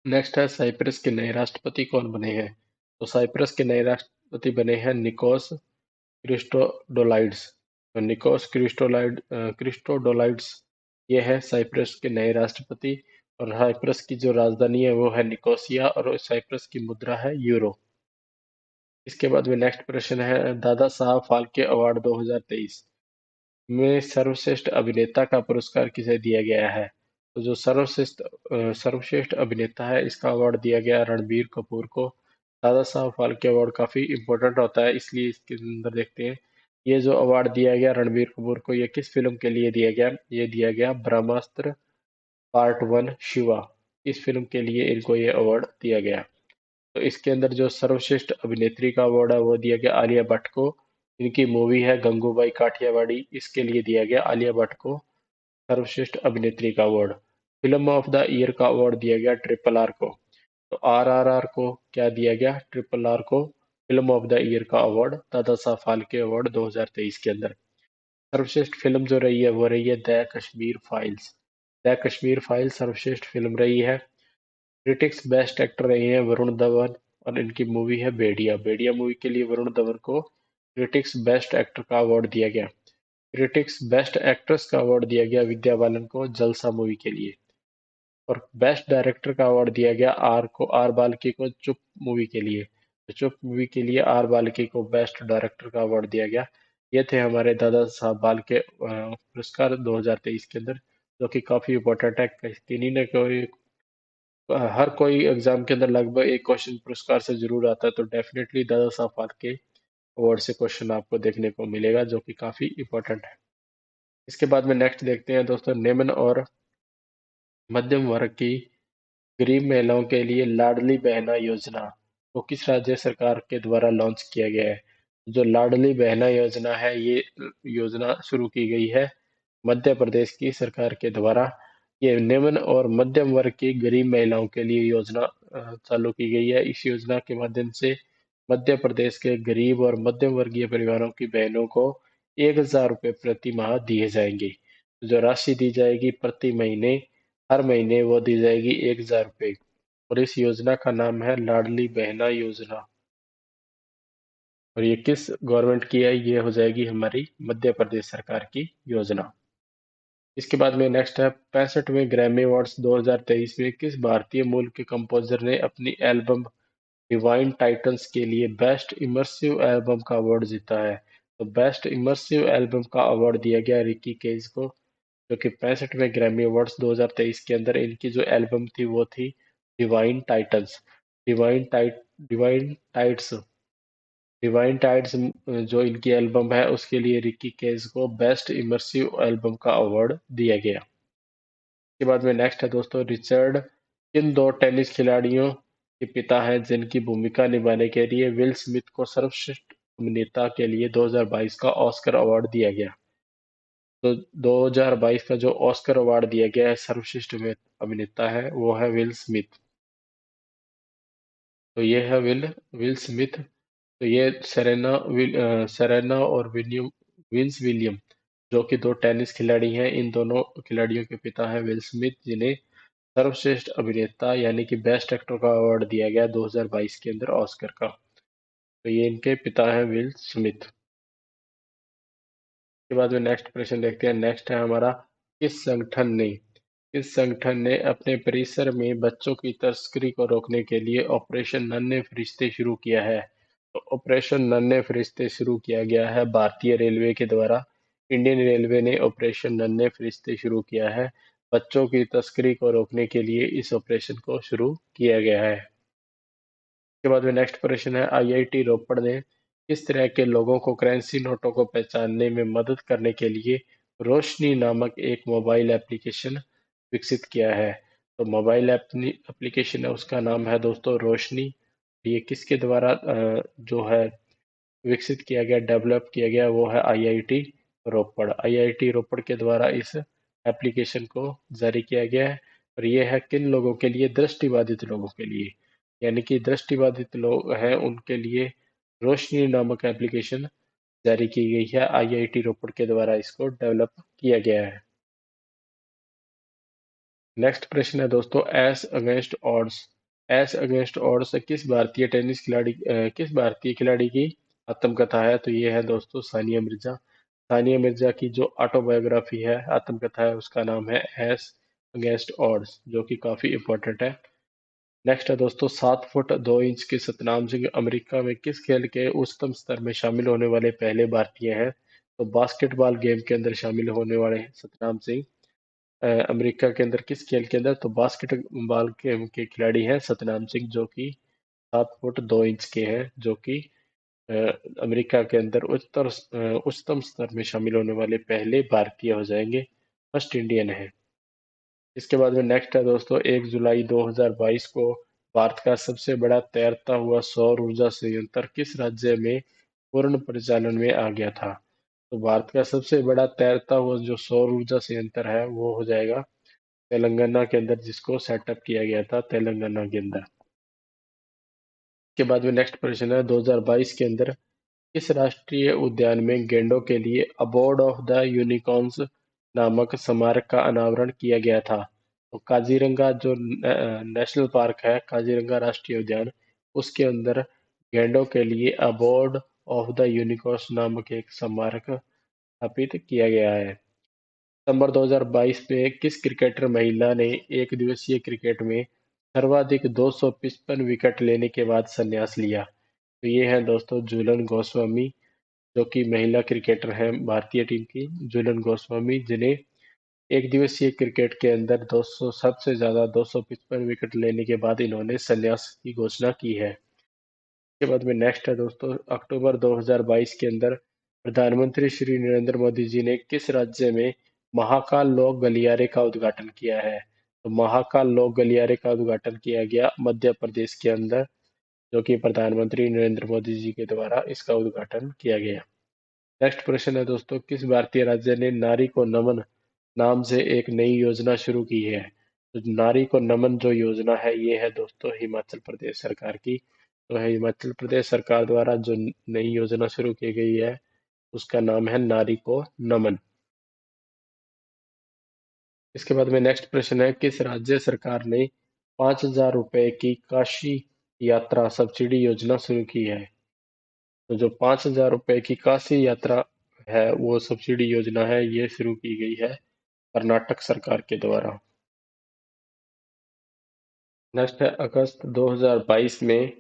नेक्स्ट है, साइप्रस के नए राष्ट्रपति कौन बने हैं? तो साइप्रस के नए राष्ट्रपति बने हैं निकोस क्रिस्टोडोलाइड्स। तो निकोस क्रिस्टोडोलाइड्स ये है साइप्रस के नए राष्ट्रपति। और साइप्रस की जो राजधानी है वो है निकोसिया, और साइप्रस की मुद्रा है यूरो। इसके बाद में नेक्स्ट प्रश्न है, दादा साहब फाल्के अवार्ड 2023 में सर्वश्रेष्ठ अभिनेता का पुरस्कार किसे दिया गया है? तो जो सर्वश्रेष्ठ अभिनेता है इसका अवार्ड दिया गया रणबीर कपूर को। दादा साहब फाल्के अवार्ड काफी इंपॉर्टेंट होता है, इसलिए इसके अंदर देखते हैं। ये जो अवार्ड दिया गया रणबीर कपूर को, ये किस फिल्म के लिए दिया गया? ये दिया गया ब्रह्मास्त्र पार्ट 1 शिवा। इस फिल्म के लिए इनको ये अवार्ड दिया गया। तो इसके अंदर जो सर्वश्रेष्ठ अभिनेत्री का अवार्ड है वो दिया गया आलिया भट्ट को। इनकी मूवी है गंगूबाई काठियावाड़ी, इसके लिए दिया गया आलिया भट्ट को सर्वश्रेष्ठ अभिनेत्री का award. Film of the year का अवार्ड दिया गया ट्रिपल आर को। तो आरआरआर को क्या दिया गया? ट्रिपल आर को फिल्म ऑफ द ईयर का अवार्ड, दादा साहब फाल्के अवार्ड 2023 के अंदर। सर्वश्रेष्ठ फिल्म जो रही है वो रही है the Kashmir files. The Kashmir files सर्वश्रेष्ठ फिल्म रही है। क्रिटिक्स बेस्ट एक्टर रहे हैं वरुण धवन, और इनकी मूवी है भेड़िया। भेड़िया मूवी के लिए वरुण धवन को क्रिटिक्स बेस्ट एक्टर का अवार्ड दिया गया। क्रिटिक्स बेस्ट एक्ट्रेस का अवार्ड दिया गया विद्या बालन को जलसा मूवी के लिए। और बेस्ट डायरेक्टर का अवार्ड दिया गया आर बाल्की को चुप मूवी के लिए। तो चुप मूवी के लिए आर बाल्की को बेस्ट डायरेक्टर का अवार्ड दिया गया। ये थे हमारे दादा साहब फाल्के पुरस्कार 2023 के अंदर, जो कि काफी इम्पोर्टेंट है। किन्हीं ने कोई, हर कोई एग्जाम के अंदर लगभग एक क्वेश्चन पुरस्कार से जरूर आता है, तो डेफिनेटली दादा साहब फाल्के अवार्ड से क्वेश्चन आपको देखने को मिलेगा, जो कि काफी इम्पोर्टेंट है। इसके बाद में नेक्स्ट देखते हैं दोस्तों, निम्न और मध्यम वर्ग की गरीब महिलाओं के लिए लाडली बहना योजना को किस राज्य सरकार के द्वारा लॉन्च किया गया है? जो लाडली बहना योजना है, ये योजना शुरू की गई है मध्य प्रदेश की सरकार के द्वारा। ये निम्न और मध्यम वर्ग की गरीब महिलाओं के लिए योजना चालू की गई है। इस योजना के माध्यम से मध्य प्रदेश के गरीब और मध्यम वर्गीय परिवारों की बहनों को 1,000 रुपये प्रति माह दिए जाएंगे। जो राशि दी जाएगी प्रति महीने, हर महीने वो दी जाएगी 1,000 रुपये। और इस योजना का नाम है लाडली बहना योजना। और ये किस गवर्नमेंट की है? ये हो जाएगी हमारी मध्य प्रदेश सरकार की योजना। इसके बाद में नेक्स्ट है 65वें ग्रैमी अवार्ड्स 2023 में किस भारतीय मूल के कंपोजर ने अपनी एल्बम डिवाइन टाइटन्स के लिए बेस्ट इमर्सिव एल्बम का अवार्ड जीता है? तो बेस्ट इमर्सिव एल्बम का अवार्ड दिया गया रिकी केज को, जो कि 65वें ग्रैमी अवार्ड्स 2023 के अंदर इनकी जो एल्बम थी वो थी divine titans. Divine tight divine tights divine tights जो इनकी एल्बम है, उसके लिए रिकी केज को बेस्ट इमर्सिव एल्बम का अवार्ड दिया गया। के बाद में नेक्स्ट है दोस्तों, रिचर्ड किन दो टेनिस खिलाड़ियों के पिता हैं जिनकी भूमिका निभाने के लिए विल स्मिथ को सर्वश्रेष्ठ अभिनेता के लिए 2022 का ऑस्कर अवार्ड दिया गया? तो 2022 का जो ऑस्कर अवार्ड दिया गया है सर्वश्रेष्ठ अभिनेता है, वो है विल स्मिथ। तो ये है विल विल स्मिथ। तो ये सेरेना और विंस विलियम, जो कि दो टेनिस खिलाड़ी हैं, इन दोनों खिलाड़ियों के पिता हैं विल स्मिथ, जिन्हें सर्वश्रेष्ठ अभिनेता यानी कि बेस्ट एक्टर का अवार्ड दिया गया 2022 के अंदर ऑस्कर का। तो ये इनके पिता हैं विल स्मिथ। के बाद में नेक्स्ट प्रश्न देखते हैं। नेक्स्ट है हमारा, किस संगठन ने अपने परिसर में बच्चों की तस्करी को रोकने के लिए ऑपरेशन नन्हे फरिश्ते शुरू किया है? तो ऑपरेशन नन्हे फरिश्ते शुरू किया गया है भारतीय रेलवे के द्वारा। इंडियन रेलवे ने ऑपरेशन नन्हे फरिश्ते शुरू किया है। बच्चों की तस्करी को रोकने के लिए इस ऑपरेशन को शुरू किया गया है। के बाद में नेक्स्ट प्रश्न है, आईआईटी रोपड़ ने किस तरह के लोगों को करेंसी नोटों को पहचानने में मदद करने के लिए रोशनी नामक एक मोबाइल एप्लीकेशन विकसित किया है? तो मोबाइल एप्लीकेशन है, उसका नाम है दोस्तों रोशनी। ये किसके द्वारा जो है विकसित किया गया, डेवलप किया गया, वो है आईआईटी रोपड़। आईआईटी रोपड़ के द्वारा इस एप्लीकेशन को जारी किया गया है। और ये है किन लोगों के लिए? दृष्टिबाधित लोगों के लिए। यानी कि दृष्टिबाधित लोग हैं उनके लिए रोशनी नामक एप्लीकेशन जारी की गई है। आईआईटी रोपड़ के द्वारा इसको डेवलप किया गया है। नेक्स्ट प्रश्न है दोस्तों, एस अगेंस्ट ऑड्स किस भारतीय खिलाड़ी की आत्मकथा है? तो ये है दोस्तों सानिया मिर्जा। सानिया मिर्जा की जो ऑटोबायोग्राफी है, आत्मकथा है, उसका नाम है एस अगेंस्ट ऑड्स, जो कि काफी इंपॉर्टेंट है। नेक्स्ट है दोस्तों, 7 फुट 2 इंच के सतनाम सिंह अमेरिका में किस खेल के उच्चतम स्तर में शामिल होने वाले पहले भारतीय हैं? तो बास्केटबॉल गेम के अंदर शामिल होने वाले सतनाम सिंह अमेरिका के अंदर किस खेल के अंदर? तो बास्केटबॉल के खिलाड़ी हैं सतनाम सिंह, जो कि 7 फुट 2 इंच के हैं, जो कि अ, अमेरिका के अंदर उच्चतम स्तर में शामिल होने वाले पहले भारतीय हो जाएंगे, फर्स्ट इंडियन है। इसके बाद में नेक्स्ट है दोस्तों, 1 जुलाई 2022 को भारत का सबसे बड़ा तैरता हुआ सौर ऊर्जा संयंत्र किस राज्य में पूर्ण परिचालन में आ गया था? तो भारत का सबसे बड़ा तैरता हुआ जो सौर ऊर्जा संयंत्र है वो हो जाएगा तेलंगाना के अंदर जिसको सेटअप किया गया था तेलंगाना के अंदर। के बाद में नेक्स्ट प्रश्न है 2022 के अंदर किस राष्ट्रीय उद्यान में गैंडों के लिए अबोर्ड ऑफ द यूनिकॉर्न्स नामक स्मारक का अनावरण किया गया था? तो काजीरंगा जो नेशनल पार्क है, काजीरंगा राष्ट्रीय उद्यान, उसके अंदर गैंडों के लिए अबोर्ड ऑफ द यूनिकॉर्न्स नामक एक स्मारक स्थापित किया गया है। सितंबर 2022 में किस क्रिकेटर महिला ने एक दिवसीय क्रिकेट में सर्वाधिक 255 विकेट लेने के बाद संन्यास लिया? तो ये है दोस्तों झूलन गोस्वामी, जो कि महिला क्रिकेटर हैं भारतीय टीम की, झूलन गोस्वामी, जिन्हें एक दिवसीय क्रिकेट के अंदर 200 सबसे ज्यादा 255 विकेट लेने के बाद इन्होंने संन्यास की घोषणा की है। के बाद में नेक्स्ट है दोस्तों, अक्टूबर 2022 के अंदर प्रधानमंत्री श्री नरेंद्र मोदी जी ने किस राज्य में महाकाल लोक गलियारे का उद्घाटन किया है? तो महाकाल लोक गलियारे का उद्घाटन किया गया मध्य प्रदेश के अंदर, जो कि प्रधानमंत्री नरेंद्र मोदी जी के द्वारा इसका उद्घाटन किया गया। नेक्स्ट प्रश्न है दोस्तों, किस भारतीय राज्य ने नारी को नमन नाम से एक नई योजना शुरू की है? तो नारी को नमन जो योजना है ये है दोस्तों हिमाचल प्रदेश सरकार की। तो है हिमाचल प्रदेश सरकार द्वारा जो नई योजना शुरू की गई है उसका नाम है नारी को नमन। इसके बाद में नेक्स्ट प्रश्न है, किस राज्य सरकार ने 5,000 रुपए की काशी यात्रा सब्सिडी योजना शुरू की है? तो जो 5,000 रुपए की काशी यात्रा है वो सब्सिडी योजना है, ये शुरू की गई है कर्नाटक सरकार के द्वारा। नेक्स्ट है, अगस्त 2022 में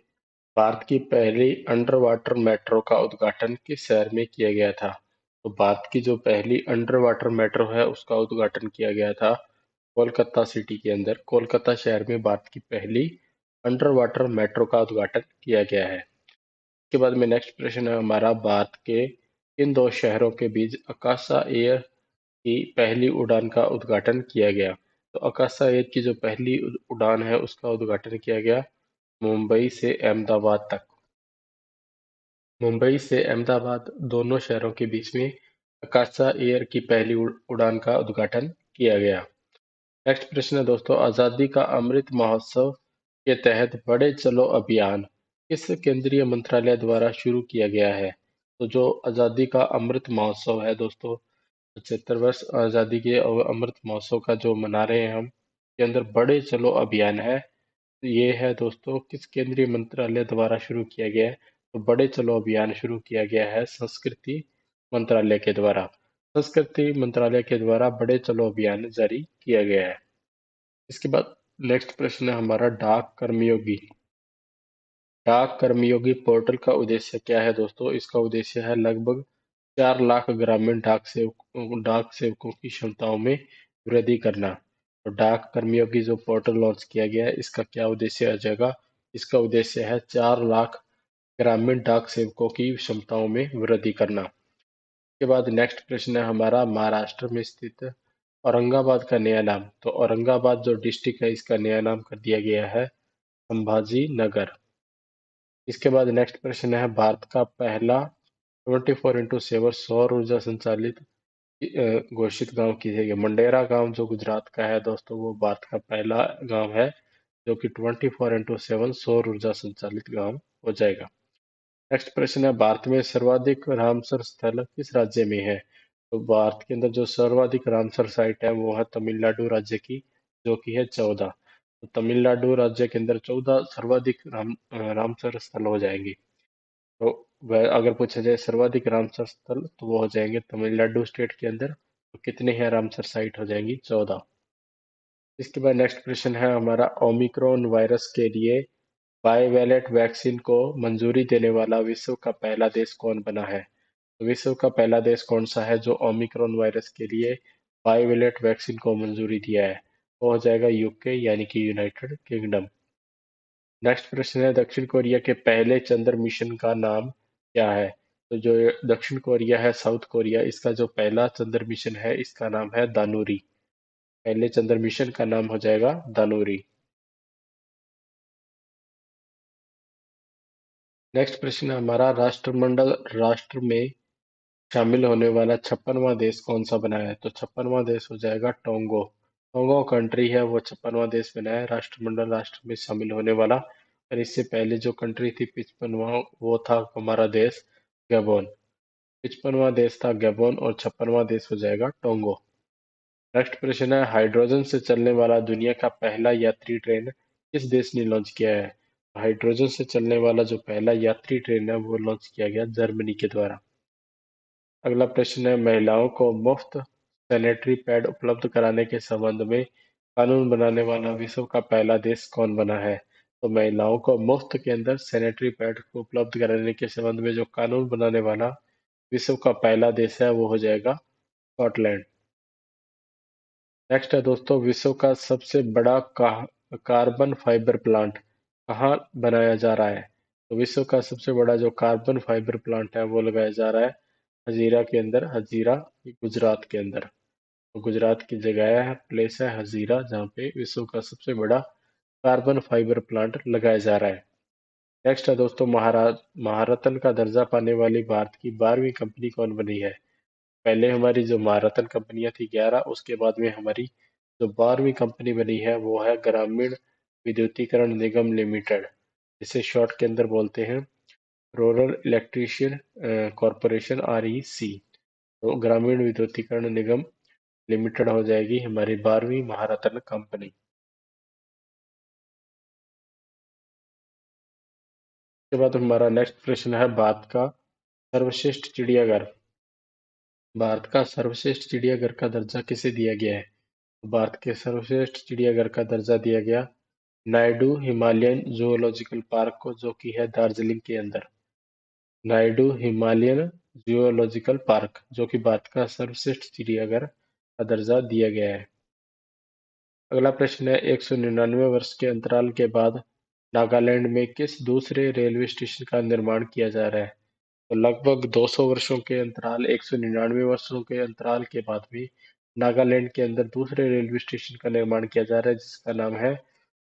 भारत की पहली अंडर वाटर मेट्रो का उद्घाटन किस शहर में किया गया था? तो भारत की जो पहली अंडर वाटर मेट्रो है उसका उद्घाटन किया गया था कोलकाता सिटी के अंदर, कोलकाता शहर में भारत की पहली अंडर वाटर मेट्रो का उद्घाटन किया गया है। इसके बाद में नेक्स्ट प्रश्न है हमारा, भारत के इन दो शहरों के बीच आकाशा एयर की पहली उड़ान का उद्घाटन किया गया? तो आकाशा एयर की जो पहली उड़ान है उसका उद्घाटन किया गया मुंबई से अहमदाबाद तक। मुंबई से अहमदाबाद दोनों शहरों के बीच में आकाशा एयर की पहली उड़ान का उद्घाटन किया गया। नेक्स्ट प्रश्न है दोस्तों, आजादी का अमृत महोत्सव के तहत बड़े चलो अभियान किस केंद्रीय मंत्रालय द्वारा शुरू किया गया है? तो जो आजादी का अमृत महोत्सव है दोस्तों, 75 वर्ष आजादी के अमृत महोत्सव का जो मना रहे हैं हम, के अंदर बड़े चलो अभियान है, ये है दोस्तों किस केंद्रीय मंत्रालय द्वारा शुरू किया गया है? तो बड़े चलो अभियान शुरू किया गया है संस्कृति मंत्रालय के द्वारा। संस्कृति मंत्रालय के द्वारा बड़े चलो अभियान जारी किया गया है। इसके बाद नेक्स्ट प्रश्न है हमारा, डाक कर्मयोगी। डाक कर्मयोगी पोर्टल का उद्देश्य क्या है दोस्तों? इसका उद्देश्य है लगभग 4 लाख ग्रामीण डाक सेवकों की क्षमताओं में वृद्धि करना। तो डाक कर्मयोगी जो पोर्टल लॉन्च किया गया है इसका क्या उद्देश्य आ जाएगा? इसका उद्देश्य है 4 लाख ग्रामीण डाक सेवकों की क्षमताओं में वृद्धि करना। के बाद नेक्स्ट प्रश्न है हमारा, महाराष्ट्र में स्थित औरंगाबाद का नया नाम। तो औरंगाबाद जो डिस्ट्रिक्ट है इसका नया नाम कर दिया गया है संभाजी नगर। इसके बाद नेक्स्ट प्रश्न है, भारत का पहला 24x7 सौर ऊर्जा संचालित घोषित गांव किसे गया? मंडेरा गांव जो गुजरात का है दोस्तों वो भारत का पहला गांव है जो कि 24x7 सौर ऊर्जा संचालित गांव हो जाएगा। नेक्स्ट प्रश्न है, भारत में सर्वाधिक रामसर स्थल किस राज्य में है? तो भारत के अंदर जो सर्वाधिक रामसर साइट है वो है तमिलनाडु राज्य की, जो कि है 14। तो तमिलनाडु राज्य के अंदर 14 सर्वाधिक रामसर स्थल हो जाएंगे। तो वह अगर पूछा जाए सर्वाधिक रामसर स्थल तो वो हो जाएंगे तमिलनाडु स्टेट के अंदर। तो कितने हैं रामसर साइट? हो जाएंगी 14। इसके बाद नेक्स्ट प्रश्न है हमारा, ओमिक्रॉन वायरस के लिए बाइवैलेंट वैक्सीन को मंजूरी देने वाला विश्व का पहला देश कौन बना है? तो विश्व का पहला देश कौन सा है जो ओमिक्रॉन वायरस के लिए बाइवैलेंट वैक्सीन को मंजूरी दिया है? वो हो जाएगा यूके यानी कि यूनाइटेड किंगडम। नेक्स्ट प्रश्न है, दक्षिण कोरिया के पहले चंद्र मिशन का नाम क्या है? तो जो दक्षिण कोरिया है, साउथ कोरिया, इसका जो पहला चंद्र मिशन है इसका नाम है दानुरी। पहले चंद्र मिशन का नाम हो जाएगा दानुरी। नेक्स्ट प्रश्न है हमारा, राष्ट्रमंडल राष्ट्र में शामिल होने वाला 56वां देश कौन सा बना है? तो 56वां देश हो जाएगा टोंगो। टोंगो कंट्री है वो 56वां देश बना है राष्ट्रमंडल राष्ट्र में शामिल होने वाला। और इससे पहले जो कंट्री थी 55वां, वो था हमारा देश गैबोन। 55वां देश था गैबोन और 56वां देश हो जाएगा टोंगो। नेक्स्ट प्रश्न है, हाइड्रोजन से चलने वाला दुनिया का पहला यात्री ट्रेन किस देश ने लॉन्च किया है? हाइड्रोजन से चलने वाला जो पहला यात्री ट्रेन है वो लॉन्च किया गया जर्मनी के द्वारा। अगला प्रश्न है, महिलाओं को मुफ्त सैनिटरी पैड उपलब्ध कराने के संबंध में कानून बनाने वाला विश्व का पहला देश कौन बना है? तो महिलाओं को मुफ्त के अंदर सैनिटरी पैड को उपलब्ध कराने के संबंध में जो कानून बनाने वाला विश्व का पहला देश है वो हो जाएगा स्कॉटलैंड। नेक्स्ट है दोस्तों, विश्व का सबसे बड़ा कार्बन फाइबर प्लांट कहाँ बनाया जा रहा है? तो विश्व का सबसे बड़ा जो कार्बन फाइबर प्लांट है वो लगाया जा रहा है हजीरा के अंदर। हजीरा गुजरात के अंदर। तो गुजरात की जगह है, प्लेस है हजीरा, जहाँ पे विश्व का सबसे बड़ा कार्बन फाइबर प्लांट लगाया जा रहा है। नेक्स्ट है दोस्तों, महारत्न का दर्जा पाने वाली भारत की 12वीं कंपनी कौन बनी है? पहले हमारी जो महारत्न कंपनियां थी 11, उसके बाद में हमारी जो 12वीं कंपनी बनी है वो है ग्रामीण विद्युतीकरण निगम लिमिटेड, जिसे शॉर्ट के अंदर बोलते हैं रूरल इलेक्ट्रिशियन कॉरपोरेशन, REC। तो ग्रामीण विद्युतीकरण निगम लिमिटेड हो जाएगी हमारी 12वीं महारत्न कंपनी। उसके बाद हमारा नेक्स्ट प्रश्न है, भारत का सर्वश्रेष्ठ चिड़ियाघर। भारत का सर्वश्रेष्ठ चिड़ियाघर का दर्जा किसे दिया गया है? भारत के सर्वश्रेष्ठ चिड़ियाघर का दर्जा दिया गया नायडू हिमालयन जूलॉजिकल पार्क को, जो कि है दार्जिलिंग के अंदर। नायडू हिमालयन जूलॉजिकल पार्क, जो कि भारत का सर्वश्रेष्ठ चिड़ियाघर का दर्जा दिया गया है। अगला प्रश्न है, 199 वर्ष के अंतराल के बाद नागालैंड में किस दूसरे रेलवे स्टेशन का निर्माण किया जा रहा है? तो लगभग 200 वर्षों के अंतराल, 199 वर्षों के अंतराल के बाद भी नागालैंड के अंदर दूसरे रेलवे स्टेशन का निर्माण किया जा रहा है, जिसका नाम है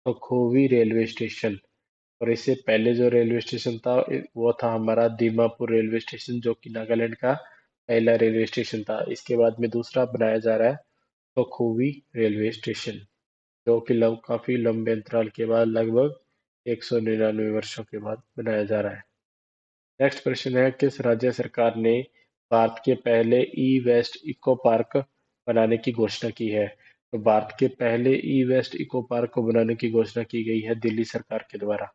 खखोवी रेलवे स्टेशन। और इससे पहले जो रेलवे स्टेशन था वो था हमारा दीमापुर रेलवे स्टेशन, जो कि नागालैंड का पहला रेलवे स्टेशन था। इसके बाद में दूसरा बनाया जा रहा है खखोवी रेलवे स्टेशन, जो कि काफी लंबे अंतराल के बाद लगभग 199 वर्षों के बाद बनाया जा रहा है। नेक्स्ट प्रश्न है, किस राज्य सरकार ने भारत के पहले ई वेस्ट इको पार्क बनाने की घोषणा की है? तो भारत के पहले ई वेस्ट इको पार्क को बनाने की घोषणा की गई है दिल्ली सरकार के द्वारा।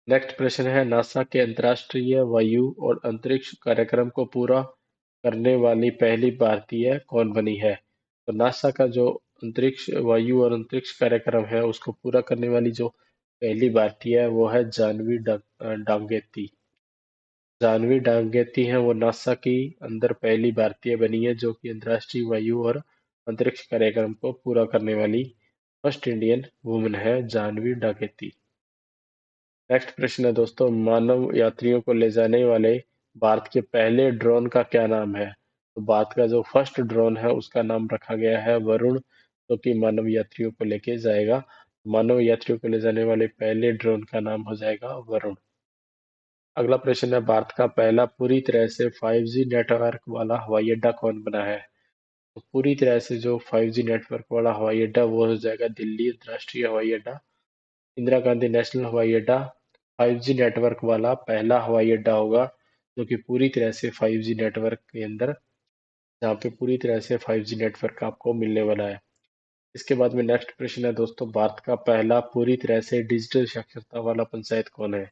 नेक्स्ट प्रश्न है, नासा के अंतर्राष्ट्रीय वायु और अंतरिक्ष कार्यक्रम को पूरा करने वाली पहली भारतीय कौन बनी है? तो नासा का जो अंतरिक्ष वायु और अंतरिक्ष कार्यक्रम है उसको पूरा करने वाली जो पहली भारतीय है वो है डांगेती। जानवी डांगेती हैं वो नासा की अंदर पहली भारतीय बनी है जो कि अंतर्राष्ट्रीय वायु और अंतरिक्ष कार्यक्रम को पूरा करने वाली फर्स्ट इंडियन वुमन है जानवी डांगेती। नेक्स्ट प्रश्न है दोस्तों, मानव यात्रियों को ले जाने वाले भारत के पहले ड्रोन का क्या नाम है? तो भारत का जो फर्स्ट ड्रोन है उसका नाम रखा गया है वरुण, जो कि मानव यात्रियों को लेके जाएगा। मानव यात्रियों को ले जाने वाले पहले ड्रोन का नाम हो जाएगा वरुण। अगला प्रश्न है, भारत का पहला पूरी तरह से 5G नेटवर्क वाला हवाई अड्डा कौन बना है? तो पूरी तरह से जो 5G नेटवर्क वाला हवाई अड्डा वो हो जाएगा दिल्ली अंतर्राष्ट्रीय हवाई अड्डा। इंदिरा गांधी नेशनल हवाई अड्डा 5G नेटवर्क वाला पहला हवाई अड्डा होगा, जो कि पूरी तरह से 5G नेटवर्क के अंदर, जहाँ पे पूरी तरह से 5G नेटवर्क आपको मिलने वाला है। इसके बाद में नेक्स्ट प्रश्न है दोस्तों, भारत का पहला पूरी तरह से डिजिटल साक्षरता वाला पंचायत कौन है?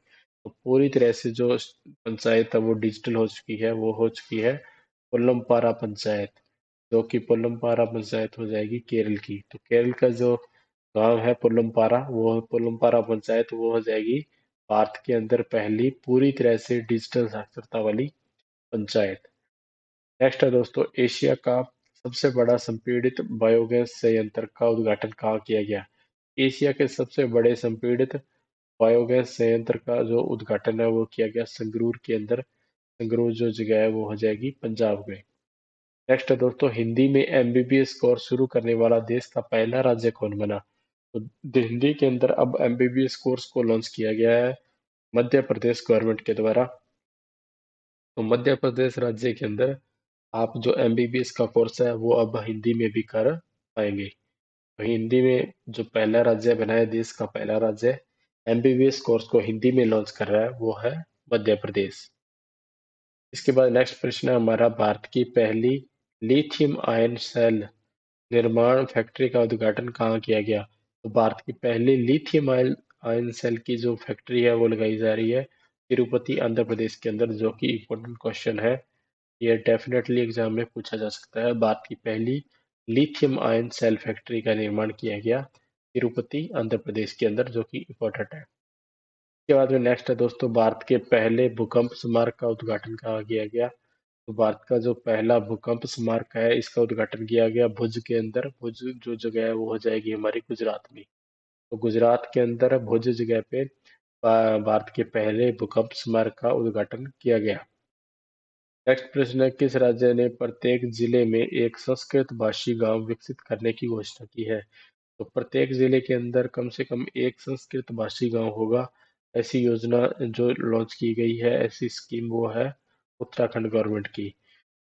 तो पूरी तरह से जो पंचायत है वो डिजिटल हो चुकी है, वो हो चुकी है पोलमपारा पंचायत, जो कि पोलमपारा पंचायत हो जाएगी केरल की। तो केरल का जो गांव है पोलमपारा, वो पोलमपारा पंचायत वो हो जाएगी भारत के अंदर पहली पूरी तरह से डिजिटल साक्षरता वाली पंचायत। नेक्स्ट है दोस्तों, एशिया का सबसे बड़ा संपीड़ित बायोगैस संयंत्र का उद्घाटन कहाँ किया गया? एशिया के सबसे बड़े संपीड़ित बायोगैस संयंत्र का जो उद्घाटन है वो किया गया संगरूर के अंदर। संगरूर जो जगह है वो हो जाएगी पंजाब में। नेक्स्ट है दोस्तों, हिंदी में MBBS कोर्स शुरू करने वाला देश का पहला राज्य कौन बना? तो हिंदी के अंदर अब MBBS कोर्स को लॉन्च किया गया है मध्य प्रदेश गवर्नमेंट के द्वारा। तो मध्य प्रदेश राज्य के अंदर आप जो एमबीबीएस का कोर्स है वो अब हिंदी में भी कर पाएंगे। तो हिंदी में जो पहला राज्य बना है, देश का पहला राज्य एमबीबीएस कोर्स को हिंदी में लॉन्च कर रहा है, वो है मध्य प्रदेश। इसके बाद नेक्स्ट प्रश्न है हमारा, भारत की पहली लिथियम आयन सेल निर्माण फैक्ट्री का उद्घाटन कहाँ किया गया? तो भारत की पहली लिथियम आयन आयन सेल की जो फैक्ट्री है वो लगाई जा रही है तिरुपति आंध्र प्रदेश के अंदर, जो कि इम्पोर्टेंट क्वेश्चन है। ये डेफिनेटली एग्जाम में पूछा जा सकता है। भारत की पहली लिथियम आयन सेल फैक्ट्री का निर्माण किया गया तिरुपति आंध्र प्रदेश के अंदर, जो कि इम्पोर्टेंट है। इसके बाद में नेक्स्ट है दोस्तों, भारत के पहले भूकंप स्मारक का उद्घाटन कहाँ किया गया? तो भारत का जो पहला भूकंप स्मारक है इसका उद्घाटन किया गया भुज के अंदर। भुज जो जगह है वो हो जाएगी हमारी गुजरात में। तो गुजरात के अंदर भुज जगह पे भारत के पहले भूकंप स्मारक का उद्घाटन किया गया। नेक्स्ट प्रश्न है, किस राज्य ने प्रत्येक जिले में एक संस्कृत भाषी गांव विकसित करने की घोषणा की है? तो प्रत्येक जिले के अंदर कम से कम एक संस्कृत भाषी गांव होगा, ऐसी योजना जो लॉन्च की गई है, ऐसी स्कीम वो है उत्तराखंड गवर्नमेंट की।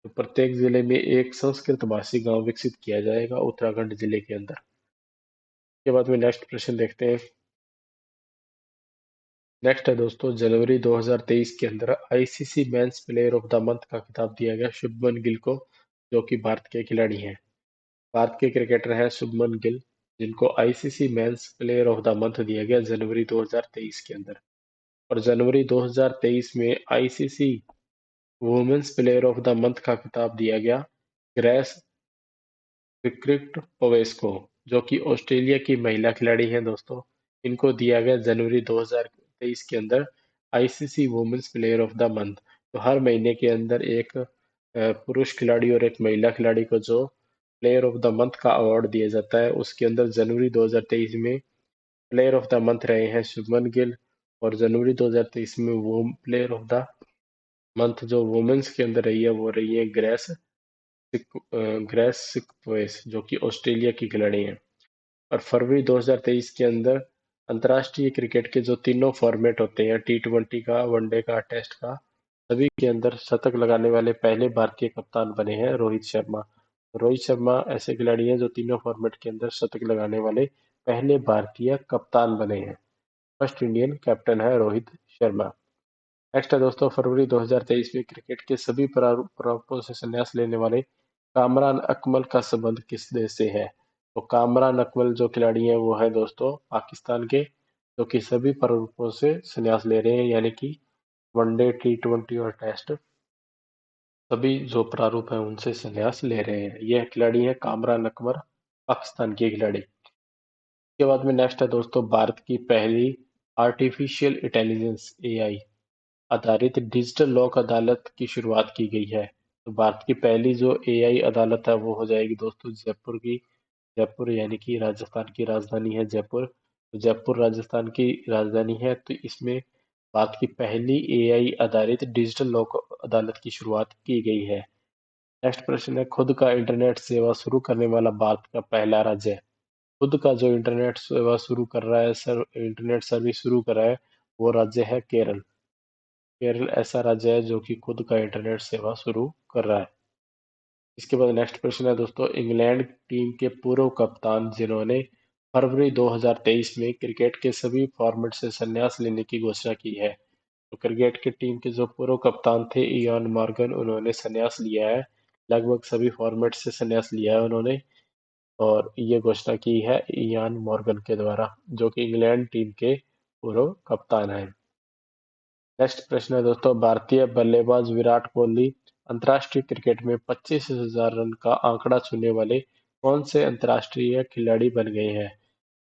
तो प्रत्येक जिले में एक संस्कृत भाषी गांव विकसित किया जाएगा उत्तराखंड जिले के अंदर। के बाद में नेक्स्ट प्रश्न देखते हैं। नेक्स्ट है दोस्तों, जनवरी 2023 के अंदर ICC men's player of the month का खिताब दिया गया शुभमन गिल को, जो कि भारत के खिलाड़ी हैं। भारत के क्रिकेटर हैं शुभमन गिल, जिनको ICC men's player of the month दिया गया जनवरी 2023 के अंदर। और जनवरी 2023 में ICC women's player of the month का खिताब दिया गया ग्रेस विक्रिट पवेस को, जो कि ऑस्ट्रेलिया की महिला खिलाड़ी हैं दोस्तों। इनको दिया गया जनवरी 2023 के अंदर ICC women's player of the month. तो हर महीने के अंदर एक पुरुष खिलाड़ी और एक महिला खिलाड़ी को जो प्लेयर ऑफ द मंथ का अवार्ड दिया जाता है, उसके अंदर जनवरी 2023 में प्लेयर ऑफ द मंथ रहे हैं शुभमन गिल। और जनवरी 2023 में वो प्लेयर ऑफ द मंथ जो वुमेन्स के अंदर रही है वो रही है ग्रेस सिकवेस, जो कि ऑस्ट्रेलिया की खिलाड़ी हैं। और फरवरी 2023 के अंदर अंतर्राष्ट्रीय क्रिकेट के जो तीनों फॉर्मेट होते हैं, टी20 का, वनडे का, टेस्ट का, सभी के अंदर शतक लगाने वाले पहले भारतीय कप्तान बने हैं रोहित शर्मा। रोहित शर्मा ऐसे खिलाड़ी हैं जो तीनों फॉर्मेट के अंदर शतक लगाने वाले पहले भारतीय कप्तान बने हैं। फर्स्ट इंडियन कैप्टन है रोहित शर्मा। नेक्स्ट है दोस्तों, फरवरी 2023 में क्रिकेट के सभी प्रारूपों से संन्यास लेने वाले कामरान अकमल का संबंध किस देश से है? तो कामरान अकमल जो खिलाड़ी हैं वो है दोस्तों पाकिस्तान के, जो कि सभी प्रारूपों से संन्यास ले रहे हैं, यानी कि वनडे, टी20 और टेस्ट, सभी जो प्रारूप हैं उनसे संन्यास ले रहे हैं। यह खिलाड़ी है कामरान अकमल, पाकिस्तान के खिलाड़ी। इसके बाद में नेक्स्ट है दोस्तों, भारत की पहली आर्टिफिशियल इंटेलिजेंस एआई आधारित डिजिटल लोक अदालत की शुरुआत की गई है। तो भारत की पहली जो एआई अदालत है वो हो जाएगी दोस्तों जयपुर की। जयपुर यानी कि राजस्थान की राजधानी है जयपुर। तो जयपुर राजस्थान की राजधानी है, तो इसमें भारत की पहली एआई आधारित डिजिटल लोक अदालत की शुरुआत की गई है। नेक्स्ट प्रश्न है, खुद का इंटरनेट सेवा शुरू करने वाला भारत का पहला राज्य है। खुद का जो इंटरनेट सेवा शुरू कर रहा है, इंटरनेट सर्विस शुरू कर रहा है, वो राज्य है केरल। केरल ऐसा राज्य है जो कि खुद का इंटरनेट सेवा शुरू कर रहा है। इसके बाद नेक्स्ट प्रश्न है दोस्तों, इंग्लैंड टीम के पूर्व कप्तान जिन्होंने फरवरी 2023 में क्रिकेट के सभी फॉर्मेट से संन्यास लेने की घोषणा की है। तो क्रिकेट की टीम के जो पूर्व कप्तान थे इयान मॉर्गन, उन्होंने संन्यास लिया है। लगभग सभी फॉर्मेट से संन्यास लिया है उन्होंने, और ये घोषणा की है इयान मॉर्गन के द्वारा, जो कि इंग्लैंड टीम के पूर्व कप्तान हैं। नेक्स्ट प्रश्न है दोस्तों, भारतीय बल्लेबाज विराट कोहली अंतर्राष्ट्रीय क्रिकेट में 25,000 रन का आंकड़ा छूने वाले कौन से अंतर्राष्ट्रीय खिलाड़ी बन गए हैं?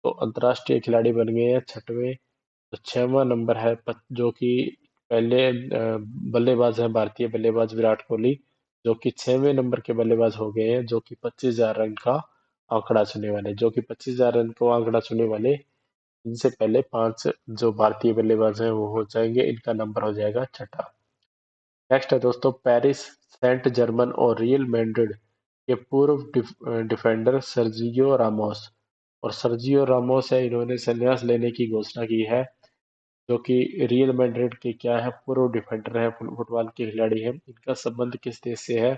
तो अंतर्राष्ट्रीय खिलाड़ी बन गए हैं छठवें, तो छठवां नंबर है जो कि पहले बल्लेबाज है भारतीय बल्लेबाज विराट कोहली, जो कि छठवें नंबर के बल्लेबाज हो गए हैं, जो कि 25,000 रन का आंकड़ा छूने वाले, जो कि 25,000 रन को आंकड़ा छूने वाले इनसे पहले पांच जो भारतीय बल्लेबाज हैं वो हो जाएंगे, इनका नंबर हो जाएगा छठा। नेक्स्ट है दोस्तों, पेरिस सेंट जर्मन और रियल मैड्रिड के पूर्व डिफेंडर सर्जियो रामोस, और सर्जियो रामोस है, इन्होंने संन्यास लेने की घोषणा की है, जो कि रियल मैड्रिड के क्या है, पूर्व डिफेंडर है, फुटबॉल के खिलाड़ी हैं। इनका संबंध किस देश से है?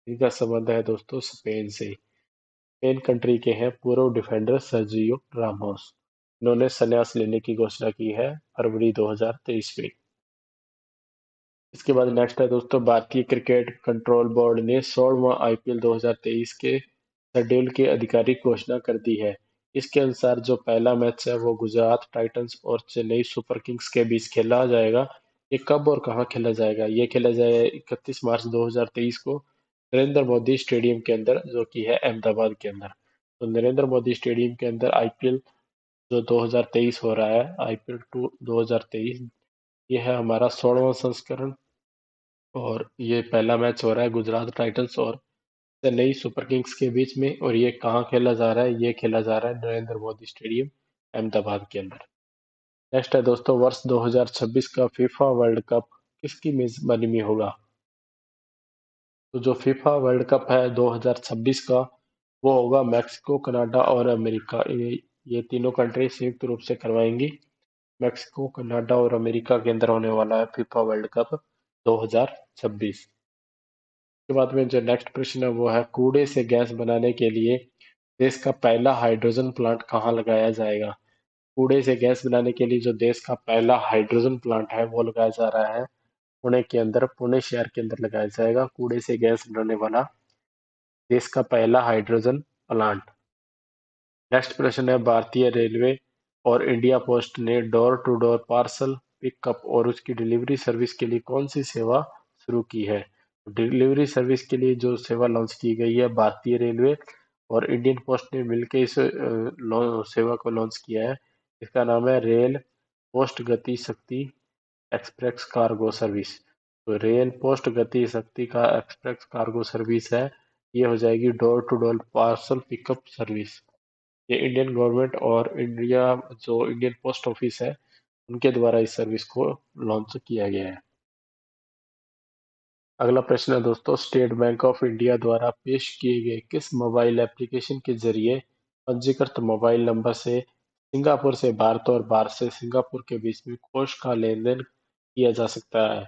इनका संबंध है दोस्तों स्पेन से। स्पेन कंट्री के हैं पूर्व डिफेंडर सर्जियो रामोस। इन्होंने संन्यास लेने की घोषणा की है फरवरी 2023 में। इसके बाद नेक्स्ट है दोस्तों, भारतीय क्रिकेट कंट्रोल बोर्ड ने 16वां आईपीएल 2023 के शेड्यूल की आधिकारिक घोषणा कर दी है। इसके अनुसार जो पहला मैच है वो गुजरात टाइटंस और चेन्नई सुपर किंग्स के बीच खेला जाएगा। ये कब और कहाँ खेला जाएगा? ये खेला जाएगा 31 मार्च 2023 को नरेंद्र मोदी स्टेडियम के अंदर, जो कि है अहमदाबाद के अंदर। तो नरेंद्र मोदी स्टेडियम के अंदर आईपीएल जो 2023 हो रहा है, आईपीएल 2023, ये है हमारा 16वां संस्करण। और ये पहला मैच हो रहा है गुजरात टाइटंस और चेन्नई सुपर किंग्स के बीच में। और ये कहाँ खेला जा रहा है? ये खेला जा रहा है नरेंद्र मोदी स्टेडियम अहमदाबाद के अंदर। नेक्स्ट है दोस्तों, वर्ष 2026 का फीफा वर्ल्ड कप किसकी मेजबानी में होगा? तो जो फीफा वर्ल्ड कप है 2026 का, वो होगा मैक्सिको, कनाडा और अमेरिका, ये तीनों कंट्री संयुक्त रूप से करवाएंगी। मैक्सिको, कनाडा और अमेरिका के अंदर होने वाला है फीफा वर्ल्ड कप 2026। के बाद में जो नेक्स्ट प्रश्न है वो है, कूड़े से गैस बनाने के लिए देश का पहला हाइड्रोजन प्लांट कहाँ लगाया जाएगा? कूड़े से गैस बनाने के लिए जो देश का पहला हाइड्रोजन प्लांट है वो लगाया जा रहा है पुणे के अंदर, पुणे शहर के अंदर लगाया जाएगा कूड़े से गैस बनाने वाला देश का पहला हाइड्रोजन प्लांट। नेक्स्ट प्रश्न है, भारतीय रेलवे और इंडिया पोस्ट ने door to door parcel pickup और उसकी डिलीवरी सर्विस के लिए कौन सी सेवा शुरू की है? डिलीवरी सर्विस के लिए जो सेवा लॉन्च की गई है, भारतीय रेलवे और इंडियन पोस्ट ने मिलकर इस सेवा को लॉन्च किया है। इसका नाम है रेल पोस्ट गति शक्ति एक्सप्रेस कार्गो सर्विस। तो रेल पोस्ट गति शक्ति का एक्सप्रेस कार्गो सर्विस है, ये हो जाएगी door to door parcel pickup service. ये इंडियन गवर्नमेंट और इंडियन पोस्ट ऑफिस है, उनके द्वारा इस सर्विस को लॉन्च किया गया है। अगला प्रश्न है दोस्तों, स्टेट बैंक ऑफ इंडिया द्वारा पेश किए गए किस मोबाइल एप्लीकेशन के जरिए पंजीकृत मोबाइल नंबर से सिंगापुर से भारत और भारत से सिंगापुर के बीच में कोष का लेन देन किया जा सकता है?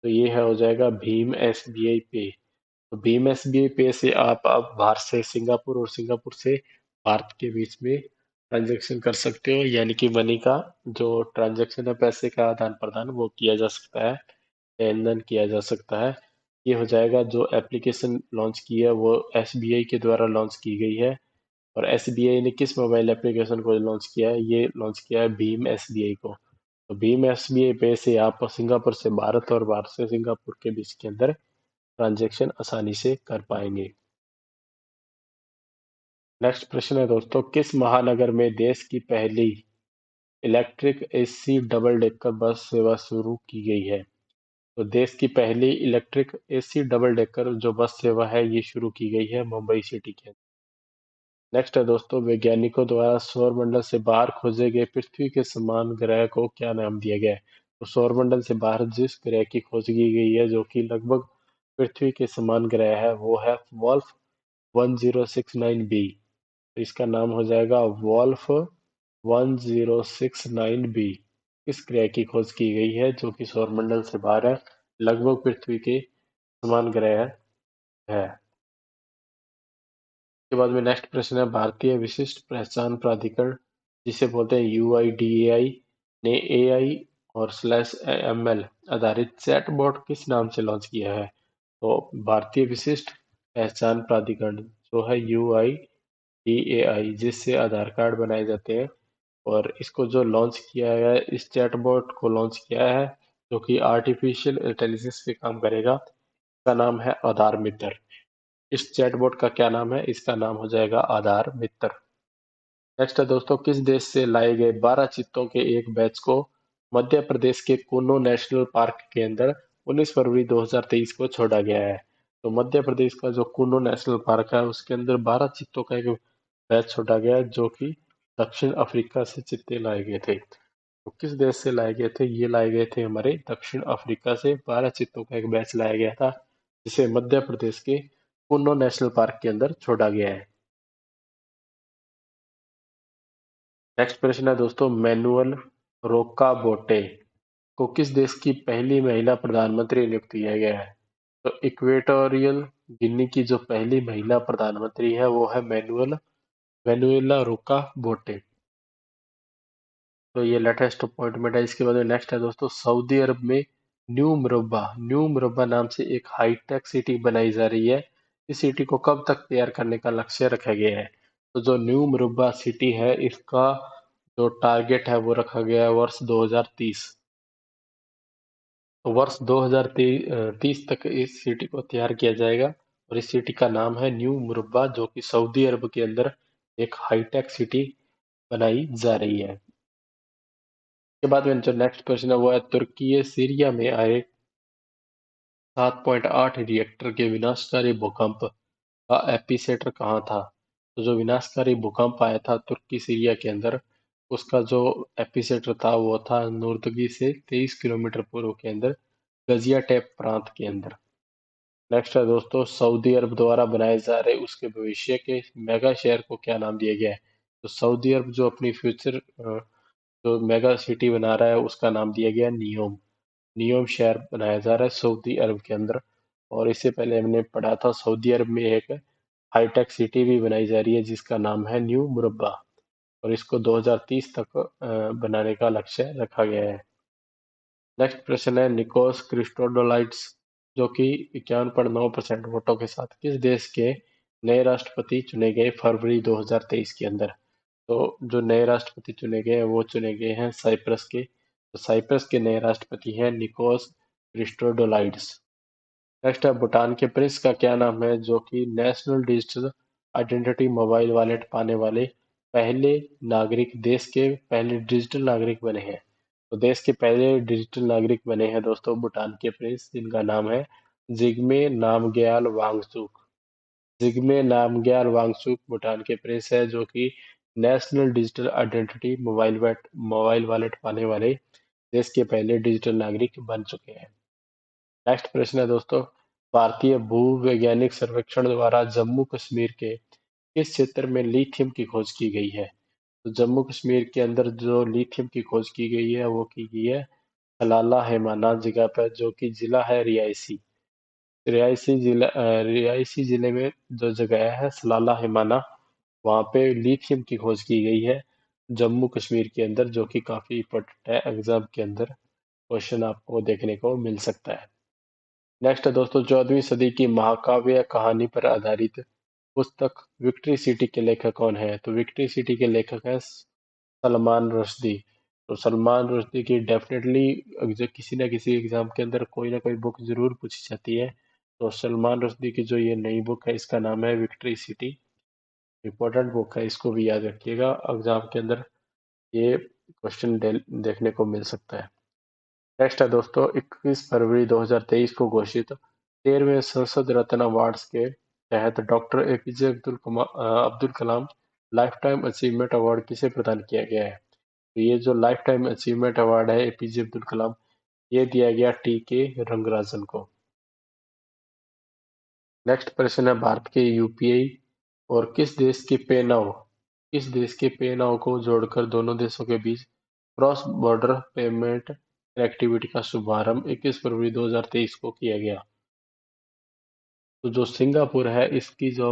तो ये है हो जाएगा भीम एसबीआई पे। तो भीम एसबीआई पे से आप अब भारत से सिंगापुर और सिंगापुर से भारत के बीच में ट्रांजैक्शन कर सकते हो, यानी कि मनी का जो ट्रांजैक्शन है, पैसे का आदान प्रदान, वो किया जा सकता है, लेन देन किया जा सकता है। ये हो जाएगा। जो एप्लीकेशन लॉन्च की है वो एसबीआई के द्वारा लॉन्च की गई है। और एसबीआई ने किस मोबाइल एप्लीकेशन को लॉन्च किया है? ये लॉन्च किया है भीम एसबीआई को। तो भीम एसबीआई पे से आप सिंगापुर से भारत और भारत से सिंगापुर के बीच के अंदर ट्रांजैक्शन आसानी से कर पाएंगे। नेक्स्ट प्रश्न है दोस्तों, किस महानगर में देश की पहली electric AC double decker bus सेवा शुरू की गई है? तो देश की पहली इलेक्ट्रिक एसी डबल डेकर जो बस सेवा है ये शुरू की गई है मुंबई सिटी के अंदर। नेक्स्ट है दोस्तों, वैज्ञानिकों द्वारा सौरमंडल से बाहर खोजे गए पृथ्वी के समान ग्रह को क्या नाम दिया गया है? तो सौरमंडल से बाहर जिस ग्रह की खोज की गई है जो कि लगभग पृथ्वी के समान ग्रह है, वो है वॉल्फ 1069b। इसका नाम हो जाएगा वॉल्फ 1069b। इस ग्रह की खोज की गई है जो कि सौरमंडल से बाहर है, लगभग पृथ्वी के समान ग्रह है। के बाद में नेक्स्ट प्रश्न है, भारतीय विशिष्ट पहचान प्राधिकरण जिसे बोलते हैं यूआईडीएआई ने एआई और स्लैश एमएल आधारित चैटबॉट किस नाम से लॉन्च किया है? तो भारतीय विशिष्ट पहचान प्राधिकरण जो है यूआईडीएआई, जिससे आधार कार्ड बनाए जाते हैं, और इसको जो लॉन्च किया है, इस चैटबॉट को लॉन्च किया है जो कि आर्टिफिशियल इंटेलिजेंस पे काम करेगा। इसका नाम है आधार मित्र। इस चैटबॉट का क्या नाम है? इसका नाम हो जाएगा आधार मित्र। नेक्स्ट है दोस्तों, किस देश से लाए गए 12 चीतों के एक बैच को मध्य प्रदेश के कुन्नू नेशनल पार्क के अंदर 19 फरवरी 2023 को छोड़ा गया है? तो मध्य प्रदेश का जो कुन्नू नेशनल पार्क है उसके अंदर 12 चीतों का एक बैच छोड़ा गया है, जो कि दक्षिण अफ्रीका से चीते लाए गए थे। तो किस देश से लाए गए थे? ये लाए गए थे हमारे दक्षिण अफ्रीका से। 12 चीतों का एक बैच लाया गया था जिसे मध्य प्रदेश के कुन्नो नेशनल पार्क के अंदर छोड़ा गया है। नेक्स्ट प्रश्न है दोस्तों, मैनुअल रोकाबोटे को किस देश की पहली महिला प्रधानमंत्री नियुक्त किया गया है? तो इक्वेटोरियल गिनी की जो पहली महिला प्रधानमंत्री है वो है मैनुएला रोका बोटे। तो ये लेटेस्ट अपॉइंटमेंट है। इसके बाद में नेक्स्ट है दोस्तों, सऊदी अरब में न्यू मुरब्बा नाम से एक हाईटेक सिटी बनाई जा रही है। इस सिटी को कब तक तैयार करने का लक्ष्य रखा गया है? तो जो न्यू मुरब्बा सिटी है इसका जो टारगेट है वो रखा गया है वर्ष 2030। तो वर्ष 2030 तक इस सिटी को तैयार किया जाएगा। और इस सिटी का नाम है न्यू मुरब्बा, जो कि सऊदी अरब के अंदर एक हाईटेक सिटी बनाई जा रही है। के बाद में जो नेक्स्ट क्वेश्चन है वो है, तुर्की सीरिया में आए 7.8 रिएक्टर के विनाशकारी भूकंप का एपिसेंटर कहाँ था? तो जो विनाशकारी भूकंप आया था तुर्की सीरिया के अंदर, उसका जो एपिसेंटर था वो था नूरदगी से 23 किलोमीटर पूर्व के अंदर, गजियाटेप प्रांत के अंदर। नेक्स्ट है दोस्तों, सऊदी अरब द्वारा बनाए जा रहे उसके भविष्य के मेगा शहर को क्या नाम दिया गया है? तो सऊदी अरब जो अपनी फ्यूचर जो मेगा सिटी बना रहा है उसका नाम दिया गया नियोम। नियोम शहर बनाया जा रहा है सऊदी अरब के अंदर। और इससे पहले हमने पढ़ा था सऊदी अरब में एक हाईटेक सिटी भी बनाई जा रही है जिसका नाम है न्यू मुरब्बा, और इसको 2030 तक बनाने का लक्ष्य रखा गया है। नेक्स्ट प्रश्न है, निकोस क्रिस्टोडोलाइड्स जो कि 51.9% वोटों के साथ किस देश के नए राष्ट्रपति चुने गए फरवरी 2023 के अंदर? तो जो नए राष्ट्रपति चुने गए हैं वो चुने गए हैं साइप्रस के। तो साइप्रस के नए राष्ट्रपति हैं निकोस क्रिस्टोडोलाइड्स। नेक्स्ट है, भूटान के प्रिंस का क्या नाम है जो कि national digital identity mobile wallet पाने वाले पहले नागरिक, देश के पहले डिजिटल नागरिक बने हैं? तो देश के पहले डिजिटल नागरिक बने हैं दोस्तों भूटान के प्रिंस, जिनका नाम है जिग्मे नामग्याल वांगचुक। जिग्मे नामग्याल वांगचुक भूटान के प्रिंस है जो कि national digital identity mobile wallet पाने वाले देश के पहले डिजिटल नागरिक बन चुके हैं। नेक्स्ट प्रश्न है दोस्तों, भारतीय भूवैज्ञानिक सर्वेक्षण द्वारा जम्मू कश्मीर के किस क्षेत्र में लिथियम की खोज की गई है? तो जम्मू कश्मीर के अंदर जो लिथियम की खोज की गई है वो की गई है सलाला हैमाना जगह पर, जो कि जिला है रियासी। रियासी जिले में जो जगह है सलाला हैमाना, वहाँ पे लिथियम की खोज की गई है जम्मू कश्मीर के अंदर, जो कि काफी इंपॉर्टेंट है, एग्जाम के अंदर क्वेश्चन आपको देखने को मिल सकता है। नेक्स्ट है दोस्तों, 14वीं सदी की महाकाव्य कहानी पर आधारित पुस्तक विक्ट्री सिटी के लेखक कौन है? तो विक्ट्री सिटी के लेखक है सलमान रुश्दी। तो सलमान रुश्दी की डेफिनेटली जो किसी न किसी एग्जाम के अंदर कोई ना कोई बुक जरूर पूछी जाती है। तो सलमान रुश्दी की जो ये नई बुक है इसका नाम है विक्ट्री सिटी। इंपॉर्टेंट बुक है, इसको भी याद रखिएगा, एग्जाम के अंदर ये क्वेश्चन देखने को मिल सकता है। नेक्स्ट है दोस्तों, 21 फरवरी 2023 को घोषित 13वें संसद रत्न अवार्ड्स के तहत doctor APJ Abdul Kalam life time achievement award किसे प्रदान किया गया है? तो ये जो लाइफ टाइम अचीवमेंट अवार्ड है एपीजे अब्दुल कलाम, ये दिया गया टी के रंगराजन को। नेक्स्ट प्रश्न है, भारत के यूपीआई और किस देश के पे नाव को जोड़कर दोनों देशों के बीच क्रॉस बॉर्डर पेमेंट कनेक्टिविटी का शुभारंभ 21 फरवरी 2023 को किया गया? तो जो सिंगापुर है इसकी जो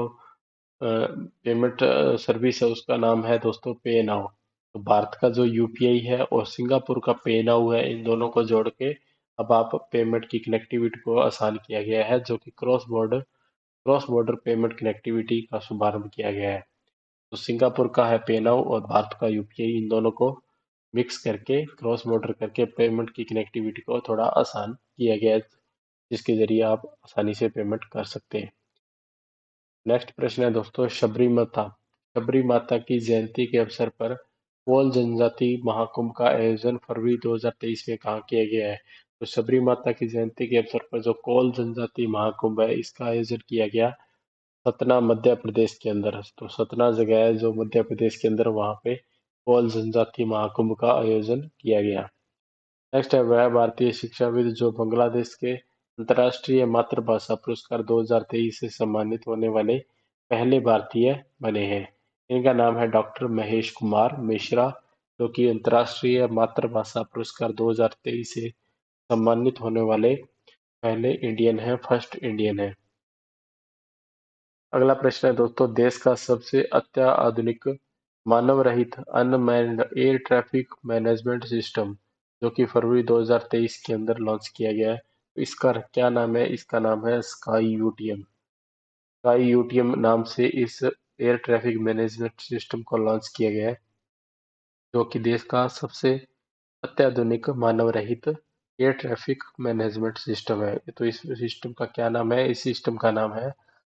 पेमेंट सर्विस है उसका नाम है दोस्तों पे नाउ। तो भारत का जो यूपीआई है और सिंगापुर का पे नाउ है, इन दोनों को जोड़ के अब आप पेमेंट की कनेक्टिविटी को आसान किया गया है, जो कि क्रॉस बॉर्डर पेमेंट कनेक्टिविटी का शुभारंभ किया गया है। तो सिंगापुर का है पे नाउ और भारत का यूपीआई, इन दोनों को मिक्स करके क्रॉस बॉर्डर करके पेमेंट की कनेक्टिविटी को थोड़ा आसान किया गया है, जिसके जरिए आप आसानी से पेमेंट कर सकते हैं। नेक्स्ट प्रश्न है दोस्तों, शबरी माता की जयंती के अवसर पर कोल जनजाति महाकुंभ का आयोजन फरवरी 2023 में कहाँ किया गया है? तो शबरी माता की जयंती के अवसर पर जो कोल जनजाति महाकुंभ है इसका आयोजन किया गया सतना मध्य प्रदेश के अंदर। तो सतना जगह है जो मध्य प्रदेश के अंदर, वहाँ पे कोल जनजाति महाकुंभ का आयोजन किया गया। नेक्स्ट है, वह भारतीय शिक्षाविद जो बांग्लादेश के अंतर्राष्ट्रीय मातृभाषा पुरस्कार 2023 से सम्मानित होने वाले पहले भारतीय बने हैं? इनका नाम है डॉक्टर महेश कुमार मिश्रा, जो कि अंतर्राष्ट्रीय मातृभाषा पुरस्कार 2023 से सम्मानित होने वाले पहले इंडियन है, फर्स्ट इंडियन है। अगला प्रश्न है दोस्तों, देश का सबसे अत्याधुनिक मानव रहित unmanned air traffic management system जो कि फरवरी 2023 के अंदर लॉन्च किया गया है, तो इसका क्या नाम है? इसका नाम है स्काई यूटीएम। स्काई यूटीएम नाम से इस एयर ट्रैफिक मैनेजमेंट सिस्टम को लॉन्च किया गया है, जो कि देश का सबसे अत्याधुनिक मानव रहित एयर ट्रैफिक मैनेजमेंट सिस्टम है। तो इस सिस्टम का क्या नाम है? इस सिस्टम का नाम है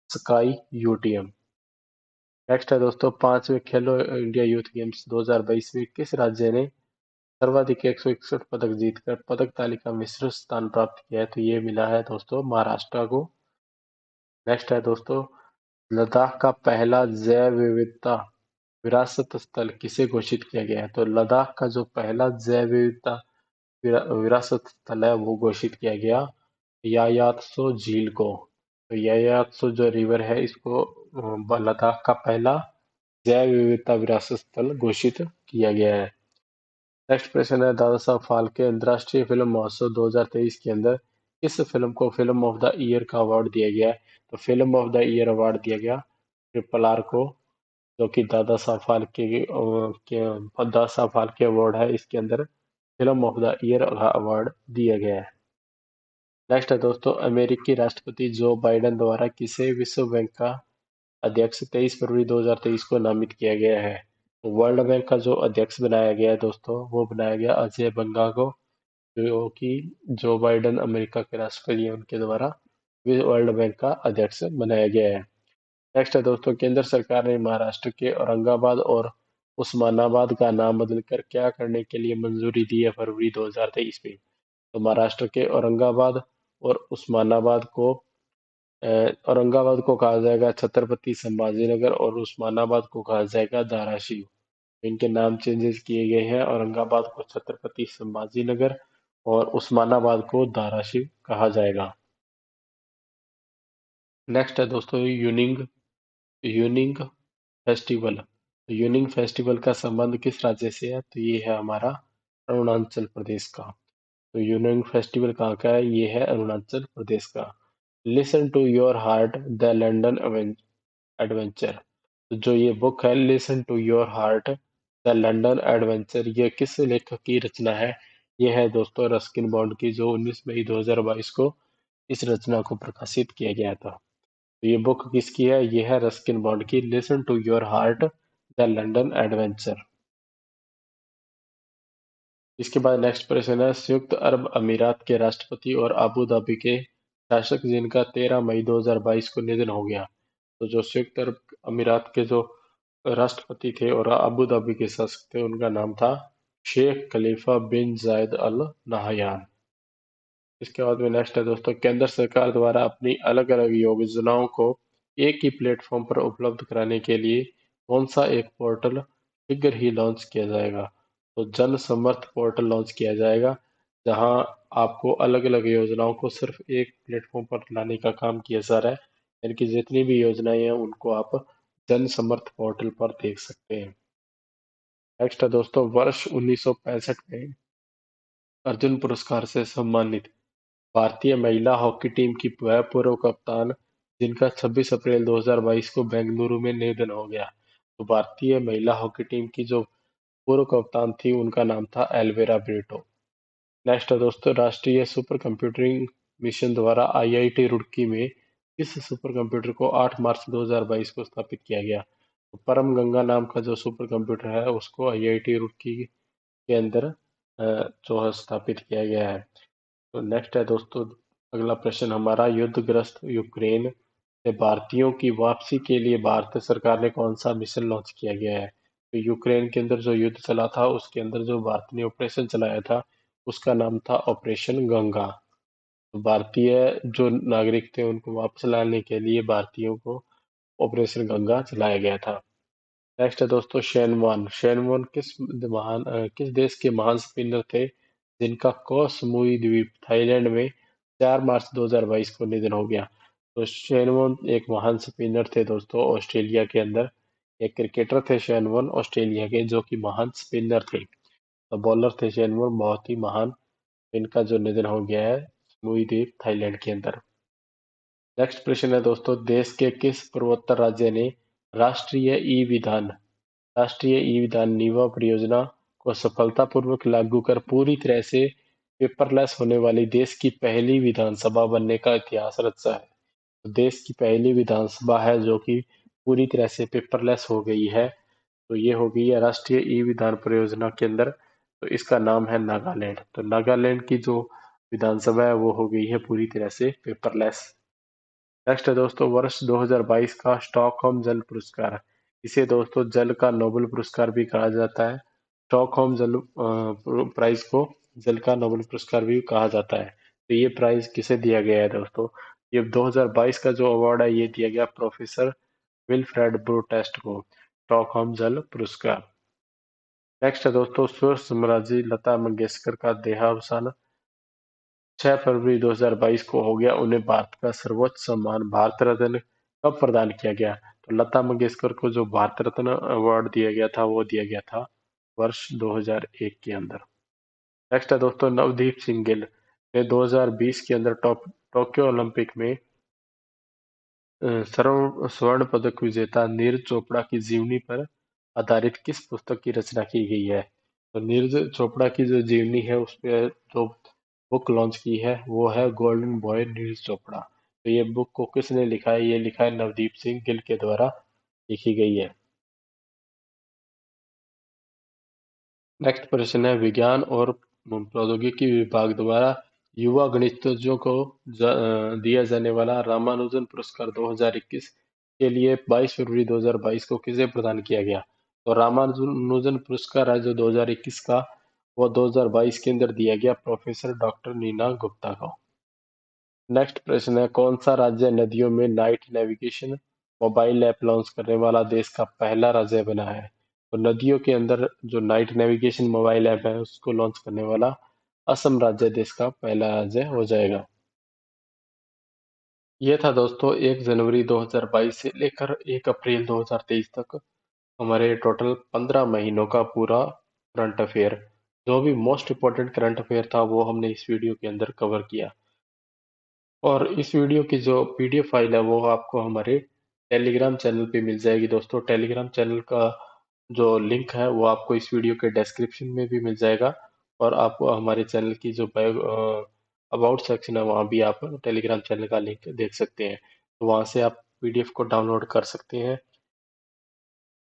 स्काई यूटीएम। नेक्स्ट है दोस्तों, पांचवें खेलो इंडिया यूथ गेम्स 2022 में किस राज्य ने सर्वाधिक 161 पदक जीतकर पदक तालिका में शीर्ष स्थान प्राप्त किया है? तो ये मिला है दोस्तों महाराष्ट्र को। नेक्स्ट है दोस्तों, लद्दाख का पहला जैव विविधता विरासत स्थल किसे घोषित किया गया है? तो लद्दाख का जो पहला जैव विविधता विरासत स्थल है वो घोषित किया गया यायात्सो झील को। तो यायात्सो जो रिवर है इसको लद्दाख का पहला जैव विविधता विरासत स्थल घोषित किया गया है। नेक्स्ट प्रश्न है, दादा साहब फाल्के अंतर्राष्ट्रीय फिल्म महोत्सव 2023 के अंदर किस फिल्म को फिल्म ऑफ द ईयर का अवार्ड दिया गया है? तो film of the year award दिया गया ट्रिपल आर को, जो कि दादा साहब फाल्के दादा साहब फाल्के अवार्ड है, इसके अंदर फिल्म ऑफ द ईयर का अवार्ड दिया गया है। नेक्स्ट है दोस्तों, अमेरिकी राष्ट्रपति जो बाइडेन द्वारा किसे विश्व बैंक का अध्यक्ष 23 फरवरी 2023 को नामित किया गया है? तो वर्ल्ड बैंक का जो अध्यक्ष बनाया गया है दोस्तों, वो बनाया गया अजय बंगा को, जो कि जो बाइडेन अमेरिका के राष्ट्रपति हैं उनके द्वारा वर्ल्ड बैंक का अध्यक्ष बनाया गया है। नेक्स्ट है दोस्तों, केंद्र सरकार ने महाराष्ट्र के औरंगाबाद और उस्मानाबाद का नाम बदलकर क्या करने के लिए मंजूरी दी है फरवरी 2023 में? तो महाराष्ट्र के औरंगाबाद और उस्मानाबाद को औरंगाबाद को कहा जाएगा छत्रपति संभाजीनगर और उस्मानाबाद को कहा जाएगा धाराशिव। इनके नाम चेंजेस किए गए हैं, औरंगाबाद को छत्रपति संभाजीनगर और उस्मानाबाद को धाराशिव कहा जाएगा। नेक्स्ट है दोस्तों, यूनिंग यूनिंग फेस्टिवल। यूनिंग फेस्टिवल का संबंध किस राज्य से है? तो ये है हमारा अरुणाचल प्रदेश का। तो यूनिंग फेस्टिवल कहाँ का है? ये है अरुणाचल प्रदेश का। Listen to your heart the London adventure. तो जो ये बुक है listen to your heart the London adventure, ये किस लेखक की रचना है? ये है दोस्तों रस्किन बॉन्ड की, जो 19 मई 2022 को इस रचना को प्रकाशित किया गया था। तो ये बुक किसकी है? ये है रस्किन बॉन्ड की, listen to your heart the London adventure. इसके बाद नेक्स्ट प्रश्न है, संयुक्त अरब अमीरात के राष्ट्रपति और अबू धाबी के शासक जिनका 13 मई 2022 को निधन हो गया। तो जो संयुक्त अरब अमीरात के जो राष्ट्रपति थे और अबू धाबी के शासक थे उनका नाम था शेख खलीफा बिन जायद अल नहयान। इसके बाद में नेक्स्ट है दोस्तों, केंद्र सरकार द्वारा अपनी अलग अलग योजनाओं को एक ही प्लेटफॉर्म पर उपलब्ध कराने के लिए कौन सा एक पोर्टल शीघ्र ही लॉन्च किया जाएगा? तो जन समर्थ पोर्टल लॉन्च किया जाएगा, जहां आपको अलग अलग योजनाओं को सिर्फ एक प्लेटफॉर्म पर लाने का काम किया जा रहा है, यानी कि जितनी भी योजनाएं हैं उनको आप जन समर्थ पोर्टल पर देख सकते हैं। नेक्स्ट है दोस्तों, वर्ष 1965 में अर्जुन पुरस्कार से सम्मानित भारतीय महिला हॉकी टीम की वह पूर्व कप्तान जिनका 26 अप्रैल 2022 को बेंगलुरु में निधन हो गया। तो भारतीय महिला हॉकी टीम की जो पूर्व कप्तान थी उनका नाम था एल्वेरा ब्रेटो। नेक्स्ट है दोस्तों, राष्ट्रीय सुपर कंप्यूटिंग मिशन द्वारा आईआईटी रुड़की में इस सुपर कंप्यूटर को 8 मार्च 2022 को स्थापित किया गया। तो परम गंगा नाम का जो सुपर कंप्यूटर है उसको आईआईटी रुड़की के अंदर जो है स्थापित किया गया है। तो नेक्स्ट है दोस्तों, अगला प्रश्न हमारा, युद्धग्रस्त यूक्रेन से भारतीयों की वापसी के लिए भारत सरकार ने कौन सा मिशन लॉन्च किया गया है? तो यूक्रेन के अंदर जो युद्ध चला था उसके अंदर जो भारत ने ऑपरेशन चलाया था उसका नाम था ऑपरेशन गंगा। तो भारतीय जो नागरिक थे उनको वापस लाने के लिए भारतीयों को ऑपरेशन गंगा चलाया गया था। नेक्स्ट है दोस्तों, शेनवान। शेनवान किस देश के महान स्पिनर थे जिनका को समुई द्वीप थाईलैंड में 4 मार्च 2022 को निधन हो गया? तो शेनवॉन एक महान स्पिनर थे दोस्तों ऑस्ट्रेलिया के अंदर। एक क्रिकेटर थे शेनवॉन ऑस्ट्रेलिया के, जो कि महान स्पिनर थे। तो बॉलर थे शेनवॉन, बहुत ही महान। इनका जो निधन हो गया है समुई द्वीप थाईलैंड के अंदर। नेक्स्ट प्रश्न है दोस्तों, देश के किस पूर्वोत्तर राज्य ने राष्ट्रीय ई विधान राष्ट्रीय ई विधान नीवा परियोजना को सफलतापूर्वक लागू कर पूरी तरह से पेपरलेस होने वाली देश की पहली विधानसभा बनने का इतिहास रचा है? तो देश की पहली विधानसभा है जो कि पूरी तरह से पेपरलेस हो गई है, तो ये हो गई है राष्ट्रीय ई विधान परियोजना के अंदर। तो इसका नाम है नागालैंड। तो नागालैंड की जो विधानसभा है वो हो गई है पूरी तरह से पेपरलेस। नेक्स्ट है दोस्तों, वर्ष 2022 का स्टॉकहोम जल पुरस्कार, इसे दोस्तों जल का नोबेल पुरस्कार भी कहा जाता है। स्टॉकहोम जल प्राइज को जल का नोबेल पुरस्कार भी कहा जाता है। तो ये प्राइज किसे दिया गया है दोस्तों? ये 2022 का जो अवार्ड है ये दिया गया प्रोफेसर विल्फ्रेड ब्रूटेस्ट को, स्टॉकहोम जल पुरस्कार। नेक्स्ट है दोस्तों, स्वर सम्राज्ञी लता मंगेशकर का देहावसान 6 फरवरी 2022 को हो गया। उन्हें भारत का सर्वोच्च सम्मान भारत रत्न कब प्रदान किया गया? तो लता मंगेशकर को जो भारत रत्न अवार्ड दिया गया था वो दिया गया था वर्ष 2001 के अंदर। नेक्स्ट है दोस्तों, नवदीप सिंह गिल ने 2020 के अंदर टोक्यो ओलंपिक में स्वर्ण पदक विजेता नीरज चोपड़ा की जीवनी पर आधारित किस पुस्तक की रचना की गई है? तो नीरज चोपड़ा की जो जीवनी है उस पे जो बुक लॉन्च की है वो है गोल्डन बॉय नीरज चोपड़ा। तो ये बुक को किसने लिखा है? ये लिखा है नवदीप सिंह गिल के द्वारा लिखी गई है। नेक्स्ट प्रश्न है, विज्ञान और प्रौद्योगिकी विभाग द्वारा युवा गणितज्ञों को दिया जाने वाला रामानुजन पुरस्कार 2021 के लिए 22 फरवरी 2022 को किसे प्रदान किया गया? तो रामानुजन पुरस्कार है जो 2021 का वो 2022 के अंदर दिया गया प्रोफेसर डॉक्टर नीना गुप्ता को। नेक्स्ट प्रश्न है, कौन सा राज्य नदियों में night navigation mobile app launch करने वाला देश का पहला राज्य बना है? तो नदियों के अंदर जो नाइट नेविगेशन मोबाइल ऐप है उसको लॉन्च करने वाला असम राज्य देश का पहला राज्य हो जाएगा। ये था दोस्तों 1 जनवरी 2022 से लेकर 1 अप्रैल 2023 तक हमारे टोटल 15 महीनों का पूरा करंट अफेयर। जो भी मोस्ट इम्पोर्टेंट करंट अफेयर था वो हमने इस वीडियो के अंदर कवर किया। और इस वीडियो की जो पीडीएफ फाइल है वो आपको हमारे टेलीग्राम चैनल पे मिल जाएगी दोस्तों। टेलीग्राम चैनल का जो लिंक है वो आपको इस वीडियो के डिस्क्रिप्शन में भी मिल जाएगा, और आपको हमारे चैनल की जो अबाउट सेक्शन है वहाँ भी आप टेलीग्राम चैनल का लिंक देख सकते हैं। तो वहाँ से आप पीडीएफ को डाउनलोड कर सकते हैं।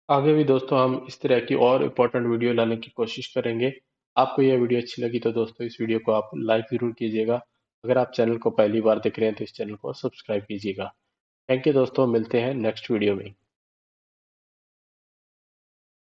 आगे भी दोस्तों हम इस तरह की और इम्पोर्टेंट वीडियो लाने की कोशिश करेंगे। आपको यह वीडियो अच्छी लगी तो दोस्तों इस वीडियो को आप लाइक ज़रूर कीजिएगा। अगर आप चैनल को पहली बार देख रहे हैं तो इस चैनल को सब्सक्राइब कीजिएगा। थैंक यू दोस्तों, मिलते हैं नेक्स्ट वीडियो में।